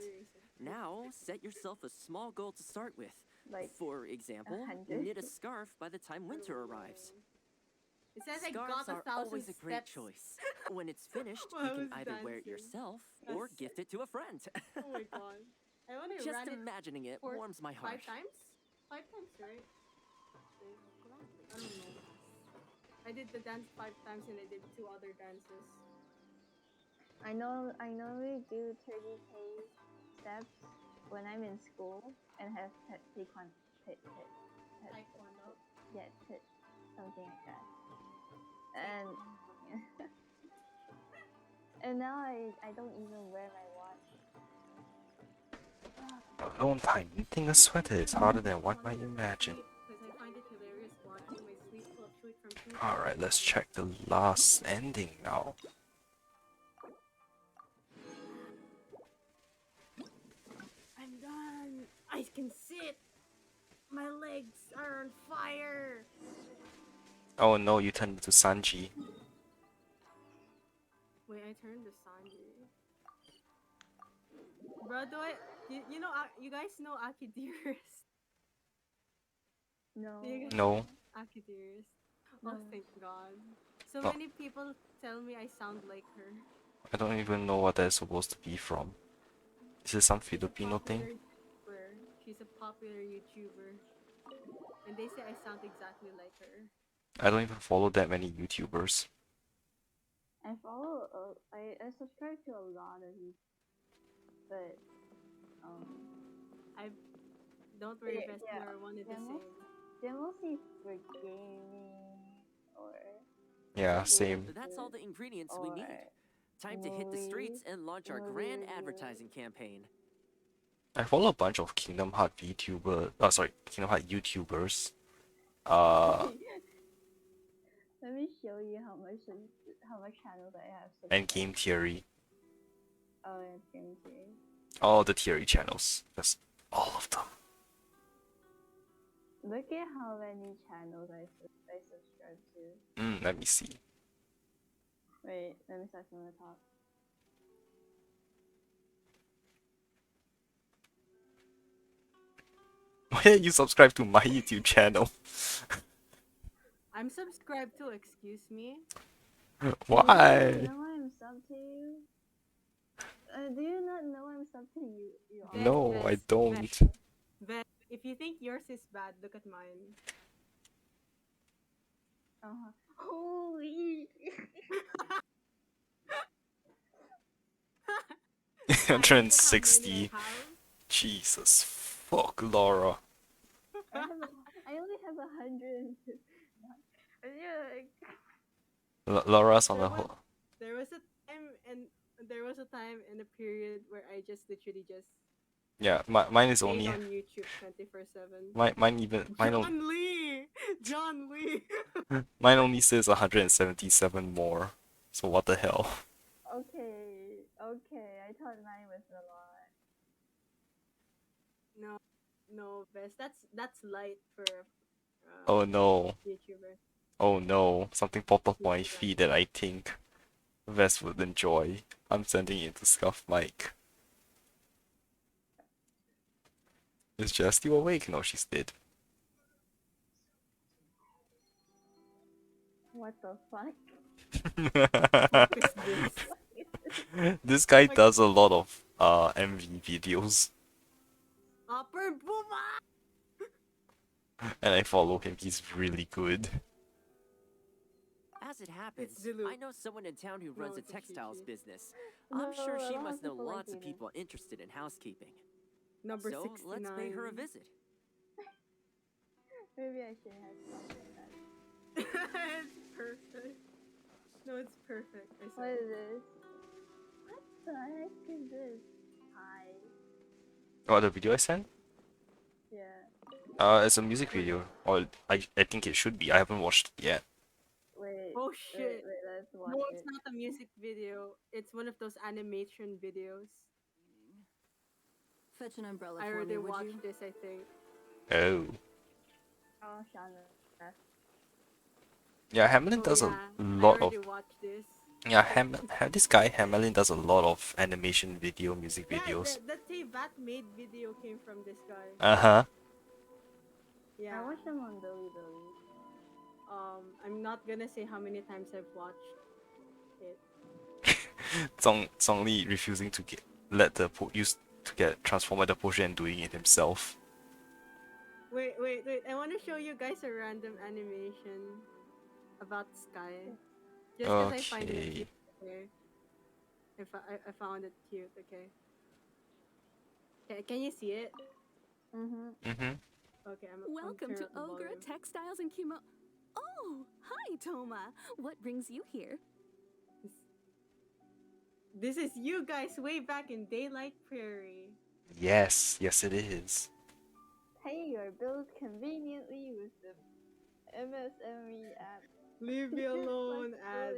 Now, set yourself a small goal to start with. Like For example, 100? knit a scarf by the time winter arrives. It says I Scarves got are 1,000 always a great steps. choice. When it's finished, While you I can was either wear it dancing. yourself or That's- gift it to a friend. Oh my god. I only Just ran it imagining it for warms my heart. 5 times? 5 times, right? I don't know. I did the dance 5 times and I did 2 other dances. I normally do 30k steps when I'm in school and have taekwondo. Yeah, something like that. And and now I don't even wear my watch. Alone time knitting a sweater is harder than one might imagine. Because I find it hilarious watching my sweet fluctuate from 2 to Alright, let's check the last ending now. I'm done. I can sit. My legs are on fire. Oh no, you turned into Sanji. Wait, I turned to Sanji. Bro, you know, you guys know Aki Dearest? No. Do you guys No. know Aki Dearest? Oh, thank God. So No. many people tell me I sound like her. I don't even know what that's supposed to be from. Is it some Filipino thing? She's a popular YouTuber. And they say I sound exactly like her. I don't even follow that many YouTubers. I follow. I subscribe to a lot of you, but I don't worry, Yeah, Vest, yeah. we're one and the They're same. they're mostly for gaming or Yeah, same. That's all the ingredients we need. Time to hit the streets and launch our movie grand review. advertising campaign. I follow a bunch of Kingdom Heart Kingdom Heart YouTubers. Let me show you how much channels I have. And Game Theory. Oh, and Game Theory. All the Theory channels. That's all of them. Look at how many channels I subscribe to. Let me see. Wait, let me start from the top. Why did you subscribe to my YouTube channel? I'm subscribed to, excuse me. Why? Do you know I'm sub to you? Do you not know I'm sub to you? No, I don't. Vet, if you think yours is bad, look at mine. Holy. 160. Jesus fuck, Laura. I only have 100. Laura's on the whole. There was a time and a period where I just literally just Yeah, mine is stayed only. on YouTube 24/7. John Lee. Mine only says 177 more. So what the hell? Okay, I thought mine was a lot. No, Vest. That's light for Oh no. YouTuber. Oh no. Something popped up on my feed that I think Vest would enjoy. I'm sending it to Scuff Mike. Is Jess still awake? No, she's dead. What the fuck? This guy does a lot of MV videos. Upper Booba! And I follow him. He's really good. As it happens, Zulu. I know someone in town who runs a it's a textiles Chi-Chi. business. No, I'm sure a she lot must of know people like lots of Venus. people interested in housekeeping. Number So let's pay her a 69. visit. Maybe I should have something that. It's perfect. No, it's perfect. I What said. is this? What the heck is this? Hi. Oh, the video I sent? Yeah. It's a music video. Or I think it should be. I haven't watched it yet. Wait. Oh shit. Wait, let's watch No, it. it's not a music video. It's one of those animation videos. Fetch an umbrella I for already me, would watched you? this, I think. Oh. Oh, Shana. Yeah, Hamelin Oh, does yeah. a I lot of. already watched this. Yeah, this guy Hamelin does a lot of animation video, music Yeah, videos. the Teyvat made video came from this guy. Uh-huh. Yeah. I watched them on Bilibili. I'm not gonna say how many times I've watched it. Zhongli refusing to let the use to get transformed the potion and doing it himself. Wait. I want to show you guys a random animation about Sky. Just because I find it Okay. cute. Okay. I found it cute. Okay. Can you see it? Mm-hmm. Okay. Welcome to Ogre Textiles and Kimo. Oh, hi, Thoma. What brings you here? This is you guys way back in Daylight Prairie. Yes, it is. Pay your bills conveniently with the MSME app. Leave me alone, ad.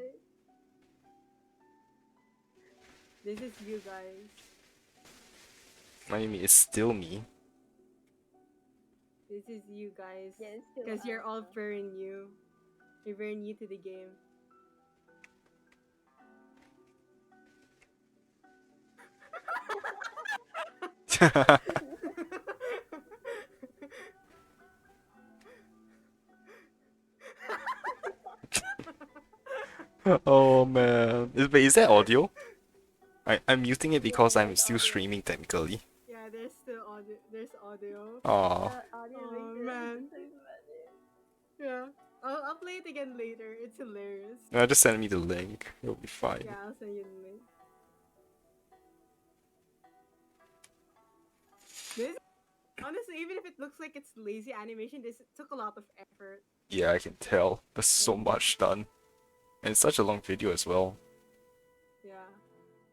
This is you guys. My name is still me. This is you guys. Yeah, it's still Because you're us, all though. very new. You're very new to the game. Oh man. Wait, is that audio? I'm muting it because I'm still streaming technically. Yeah, there's still audio. There's audio. Aw. Oh man. Yeah. I'll play it again later. It's hilarious. No, just send me the link. It'll be fine. Yeah, I'll send you the link. This, honestly, even if it looks like it's lazy animation, this took a lot of effort. Yeah, I can tell. There's so much done. And it's such a long video as well. Yeah.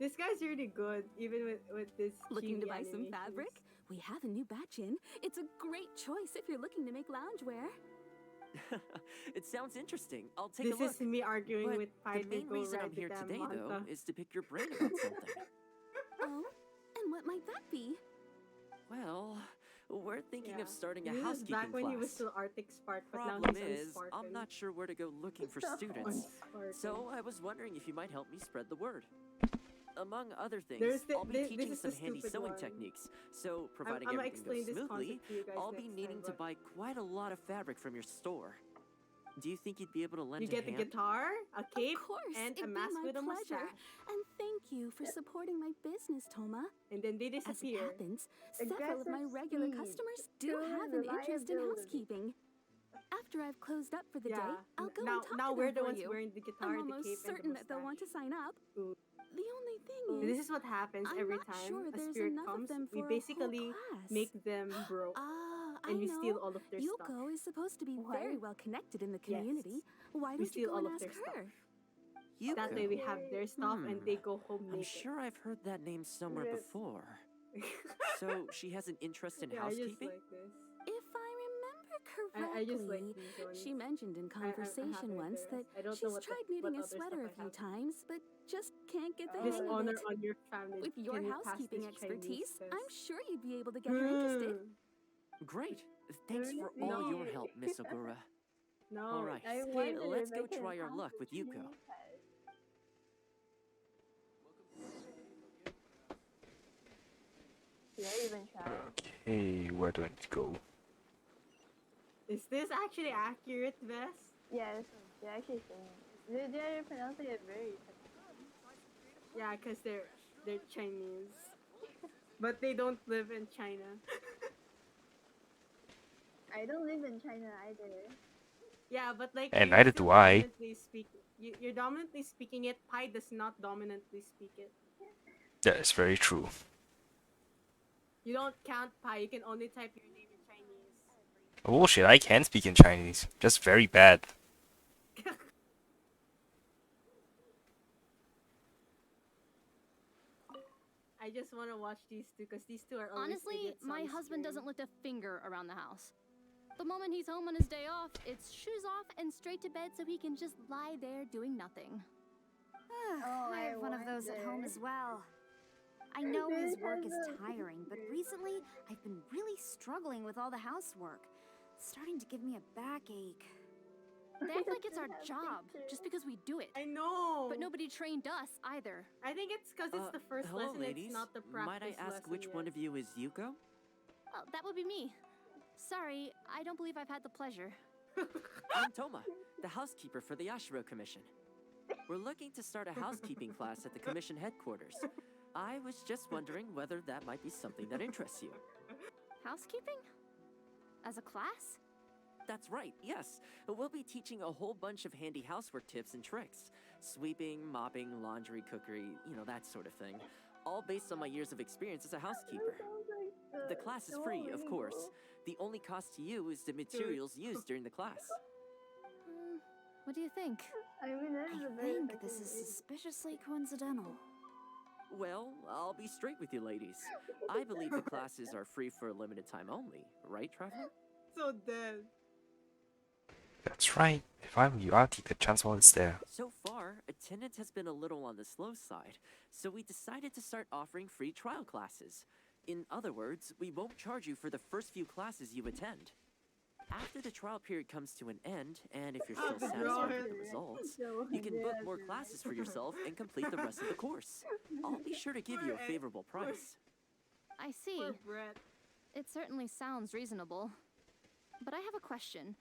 This guy's really good, even with this. Looking to buy some animations. fabric? We have a new batch in. It's a great choice if you're looking to make loungewear. It sounds interesting. I'll take This a look. is me arguing But with the Pied main Go reason I'm Red here Damn today, though, Manta. is to pick your brain about something. Oh, and what might that be? Well, we're thinking Yeah. of starting a This is housekeeping back when class. he was still Arctic Spark, but now Problem he's is, Unspartan. I'm not sure where to go looking for students. Unspartan. So I was wondering if you might help me spread the word. Among other things, There's the- I'll be this teaching is the some handy stupid sewing one. techniques. So, providing I'ma everything explain goes this smoothly, concept to you guys I'll be next needing time, to but- buy quite a lot of fabric from your store. Do you think you'd be able to lend You a get a hand? guitar, a cape, Of course, and a it'd be mask my with a pleasure. mustache. And thank you for supporting my business, Thoma. And then they As it disappear. happens, several of my Aggressive regular speed, customers do proven have an interest in reliability. housekeeping. After I've closed up for the day, Yeah. I'll go now, and talk now to we're them the for ones you. wearing the guitar, I'm the almost cape, certain and the that they'll want to sign up. Ooh. The only thing This is, is what happens I'm every not time sure a there's spirit enough of comes. them We for a whole basically class. make them broke, I and we steal know. all of their stuff. Yuko is supposed to be very well connected in the Yes. community. Why We don't you steal go all and of ask their stuff. her? That way we have their stuff and they go home I'm naked. sure I've heard that name somewhere Rip. before. So she has an interest in Yeah, I just housekeeping? like this. If I remember I just like correctly, these ones. she mentioned in I'm happy conversation with once the that rest. I don't know she's what tried what knitting a other stuff sweater I a few have. times, but just can't get the hang of Dishonor it. on your family. With your Can you pass housekeeping this Chinese expertise, test? I'm sure you'd be able to get her interested. Great. Thanks for No. all your help, Miss Ogura. No. All right, I wonder let's if go I can try our pass luck the with Yuko. Chinese test. Should I even try? Okay, where do I need to go? Is this actually accurate, Vess? Yes, they're actually saying. They're pronouncing it very. Yeah, because they're Chinese. But they don't live in China. I don't live in China either. Yeah, but like And you're neither still do I. dominantly speaking. You're dominantly speaking it. Pi does not dominantly speak it. That is very true. You don't count Pi. You can only type your name in Chinese. Bullshit, I can speak in Chinese. Just very bad. I just want to watch these two because these two are always Honestly, idiots my on husband stream. doesn't lift a finger around the house. The moment he's home on his day off, it's shoes off and straight to bed so he can just lie there doing nothing. I I have one of those at home wonder. as well. I know his work is tiring, but recently I've been really struggling with all the housework. It's starting to give me a backache. They act like it's our job, just because we do it. I know. But nobody trained us either. I think it's because it's the first Hello, lesson. ladies. It's not the practice Might I ask lesson which yet. one of you is Yuko? Well, that would be me. Sorry, I don't believe I've had the pleasure. I'm Thoma, the housekeeper for the Yashiro Commission. We're looking to start a housekeeping class at the commission headquarters. I was just wondering whether that might be something that interests you. Housekeeping? As a class? That's right, yes. We'll be teaching a whole bunch of handy housework tips and tricks. Sweeping, mopping, laundry, cookery, that sort of thing. All based on my years of experience as a housekeeper. The class is free, of course. The only cost to you is the materials used during the class. What do you think? I mean, I think this is suspiciously coincidental. Well, I'll be straight with you ladies. I believe the classes are free for a limited time only, right, Traveler? So dead. That's right. If I were you, I'd take the chance while it's there. So far, attendance has been a little on the slow side, so we decided to start offering free trial classes. In other words, we won't charge you for the first few classes you attend. After the trial period comes to an end, and if you're still satisfied with the results, you can book more classes for yourself and complete the rest of the course. I'll be sure to give you a favorable price. I see. It certainly sounds reasonable. But I have a question.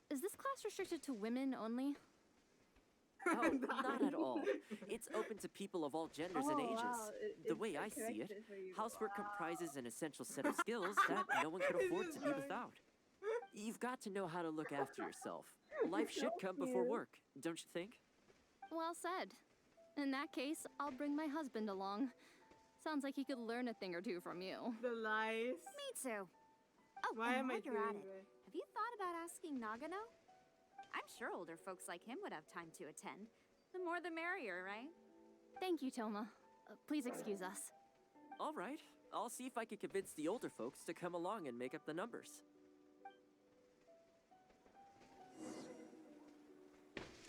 Is this class restricted to women only? Oh, not at all. It's open to people of all genders and ages. The way I see it, housework comprises an essential set of skills that no one could afford to be without. You've got to know how to look after yourself. Life should come before work, don't you think? Well said. In that case, I'll bring my husband along. Sounds like he could learn a thing or two from you. The lies. Me too. Oh, Why and am I while you're at doing it, this? have you thought about asking Nagano? I'm sure older folks like him would have time to attend. The more the merrier, right? Thank you, Thoma. Please excuse us. All right. I'll see if I can convince the older folks to come along and make up the numbers.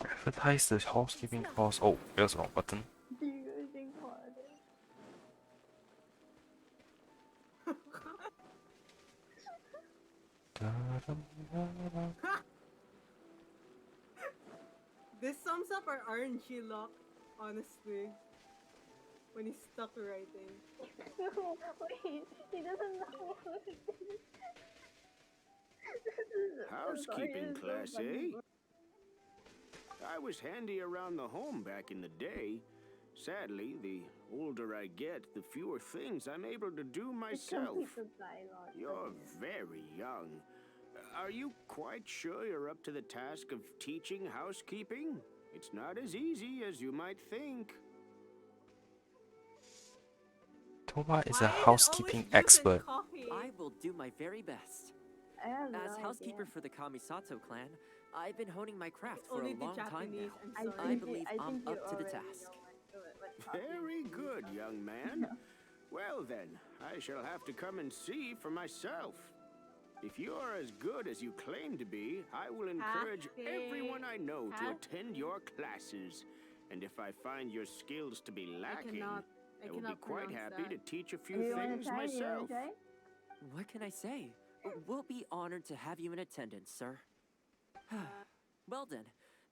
Advertise the housekeeping course. Oh, there's the wrong button. This sums up our RNG luck, honestly. When he's stuck writing. No, wait, he doesn't know. Housekeeping class, eh? I was handy around the home back in the day. Sadly, the older I get, the fewer things I'm able to do myself. You're very young. Are you quite sure you're up to the task of teaching housekeeping? It's not as easy as you might think. Thoma is a housekeeping expert. I will do my very best. As housekeeper for the Kamisato clan, I've been honing my craft for a long time now. I believe I'm up to the task. Very good, young man. Well then, I shall have to come and see for myself. If you're as good as you claim to be, I will encourage everyone I know to attend your classes. And if I find your skills to be lacking, I will be quite happy to teach a few things myself. What can I say? We'll be honored to have you in attendance, sir. Well then,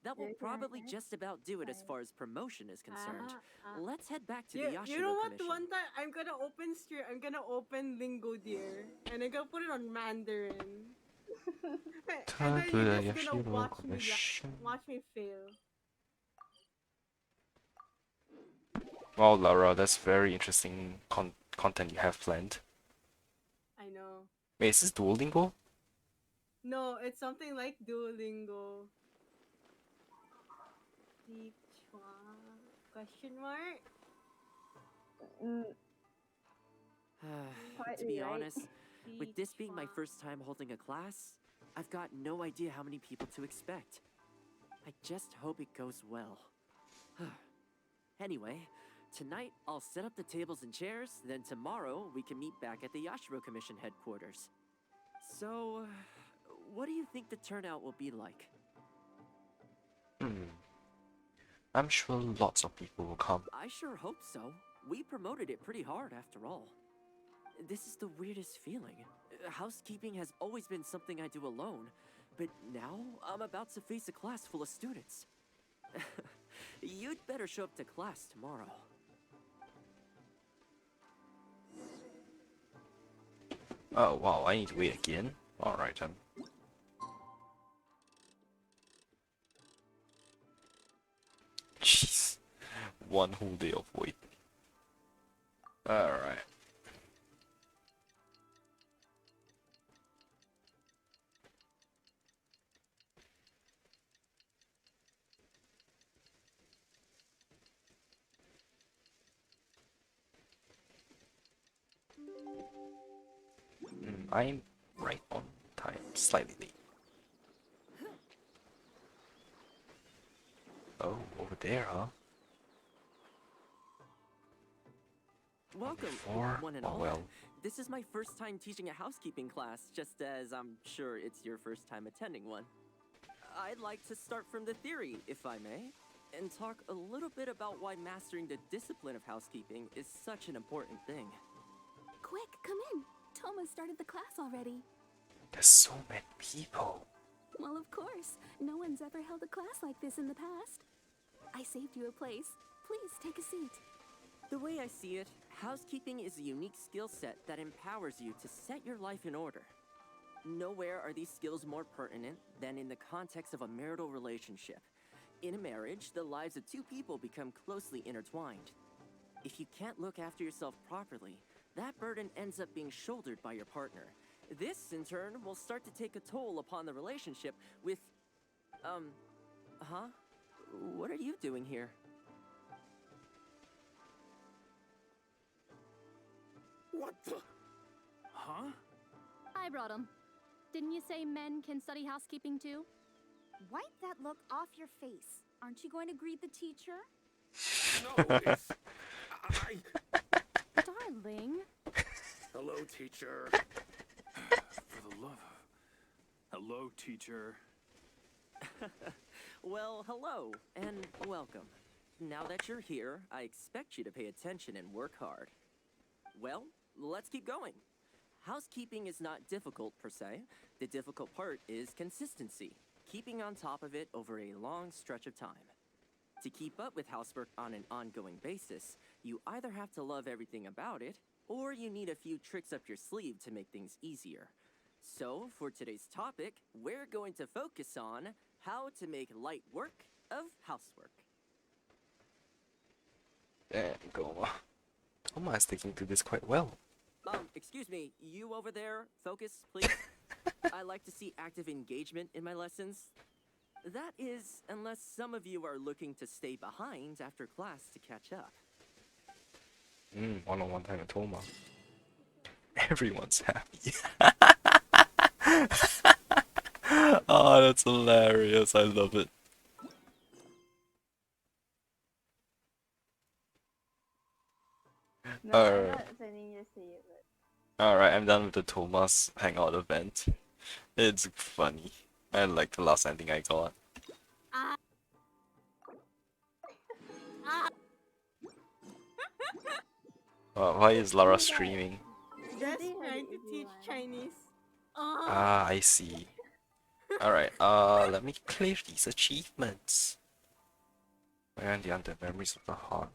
that will probably just about do it as far as promotion is concerned. Let's head back to the Yashiro You know what? Commission. One time I'm gonna open Lingo Deer and I'm gonna put it on Mandarin. And then To the you're just gonna Yashiro Commission. watch me fail. Wow, Laura, that's very interesting content you have planned. I know. Wait, is this Duolingo? No, it's something like Duolingo. Sichuan? Question mark? To Partly be right. honest, with this being my first time holding a class, I've got no idea how many people to expect. I just hope it goes well. Anyway, tonight I'll set up the tables and chairs, then tomorrow we can meet back at the Yashiro Commission headquarters. So, what do you think the turnout will be like? I'm sure lots of people will come. I sure hope so. We promoted it pretty hard after all. This is the weirdest feeling. Housekeeping has always been something I do alone, but now I'm about to face a class full of students. You'd better show up to class tomorrow. Oh wow, I need to wait again? Alright then. Jeez. One whole day of waiting. Alright. I'm right on time, slightly late. Oh, over there, huh? Welcome, Before? one and Oh all. well. This is my first time teaching a housekeeping class, just as I'm sure it's your first time attending one. I'd like to start from the theory, if I may, and talk a little bit about why mastering the discipline of housekeeping is such an important thing. Quick, come in. Thoma started the class already. There's so many people. Well, of course. No one's ever held a class like this in the past. I saved you a place. Please take a seat. The way I see it, housekeeping is a unique skill set that empowers you to set your life in order. Nowhere are these skills more pertinent than in the context of a marital relationship. In a marriage, the lives of two people become closely intertwined. If you can't look after yourself properly, that burden ends up being shouldered by your partner. This, in turn, will start to take a toll upon the relationship with... What are you doing here? What the? Huh? I brought him. Didn't you say men can study housekeeping too? Wipe that look off your face. Aren't you going to greet the teacher? No, it's... Darling. Hello, teacher. For the love of... Hello, teacher. Well, hello, and welcome. Now that you're here, I expect you to pay attention and work hard. Well, let's keep going. Housekeeping is not difficult per se. The difficult part is consistency, keeping on top of it over a long stretch of time. To keep up with housework on an ongoing basis, you either have to love everything about it, or you need a few tricks up your sleeve to make things easier. So, for today's topic, we're going to focus on how to make light work of housework. Damn, Goma. Thoma is sticking to this quite well. Excuse me, you over there, focus, please. I like to see active engagement in my lessons. That is, unless some of you are looking to stay behind after class to catch up. One-on-one time with Thoma. Everyone's happy. Oh, that's hilarious. I love it. No, I'm not sending you to see it, but... Alright, I'm done with the Thomas Hangout event. It's funny. I like the last ending I got. Why is Lara streaming? Just trying to teach Chinese. Ah, I see. Alright, let me clear these achievements. And the under memories of the heart.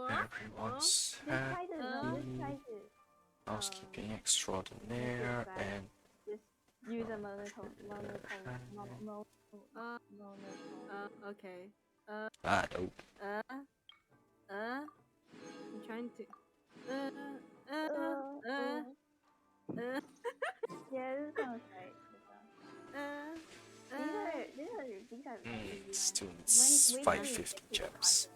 Everyone's happy. Housekeeping extraordinaire and just use a monotone. Okay. ah, dope. I'm trying to. Yeah, this sounds right. These are easy Still ones. needs Wait till you 550 get to the gems.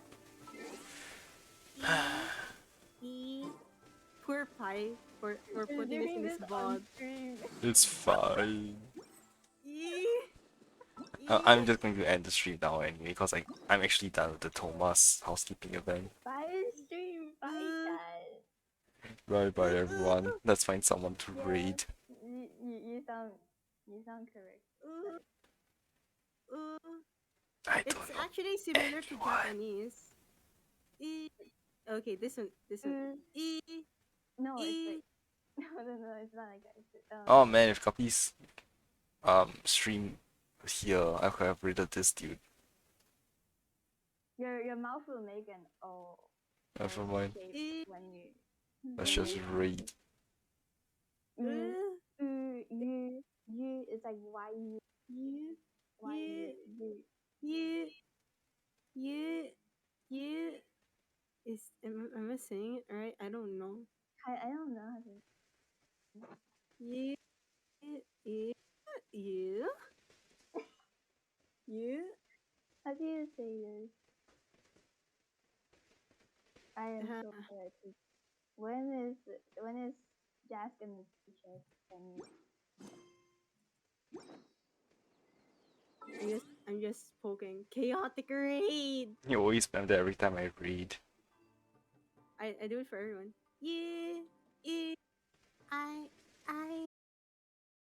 Poor Pi for You're putting us doing in this this on bod. stream. It's fine. Yee. I'm just going to end the stream now anyway, because I'm actually done with the Thomas housekeeping event. Bye stream, bye guys. Bye bye everyone. Let's find someone to raid. You sound correct. I It's don't know. actually similar to Japanese. Okay, this one. No, it's like no, it's not like that. It's, Oh man, if Guppy's stream here, I could have raided this dude. Your mouth will make an O. Never mind. Shape when you. Let's just raid. You. It's like Y U. Yeah. Am I saying it right? I don't know. I don't know how to. Yeah. How do you say this? I am so bad. When is Jazz gonna teach us? I'm just poking. Chaotic raid. You always spam that every time I read. I do it for everyone. Yeah.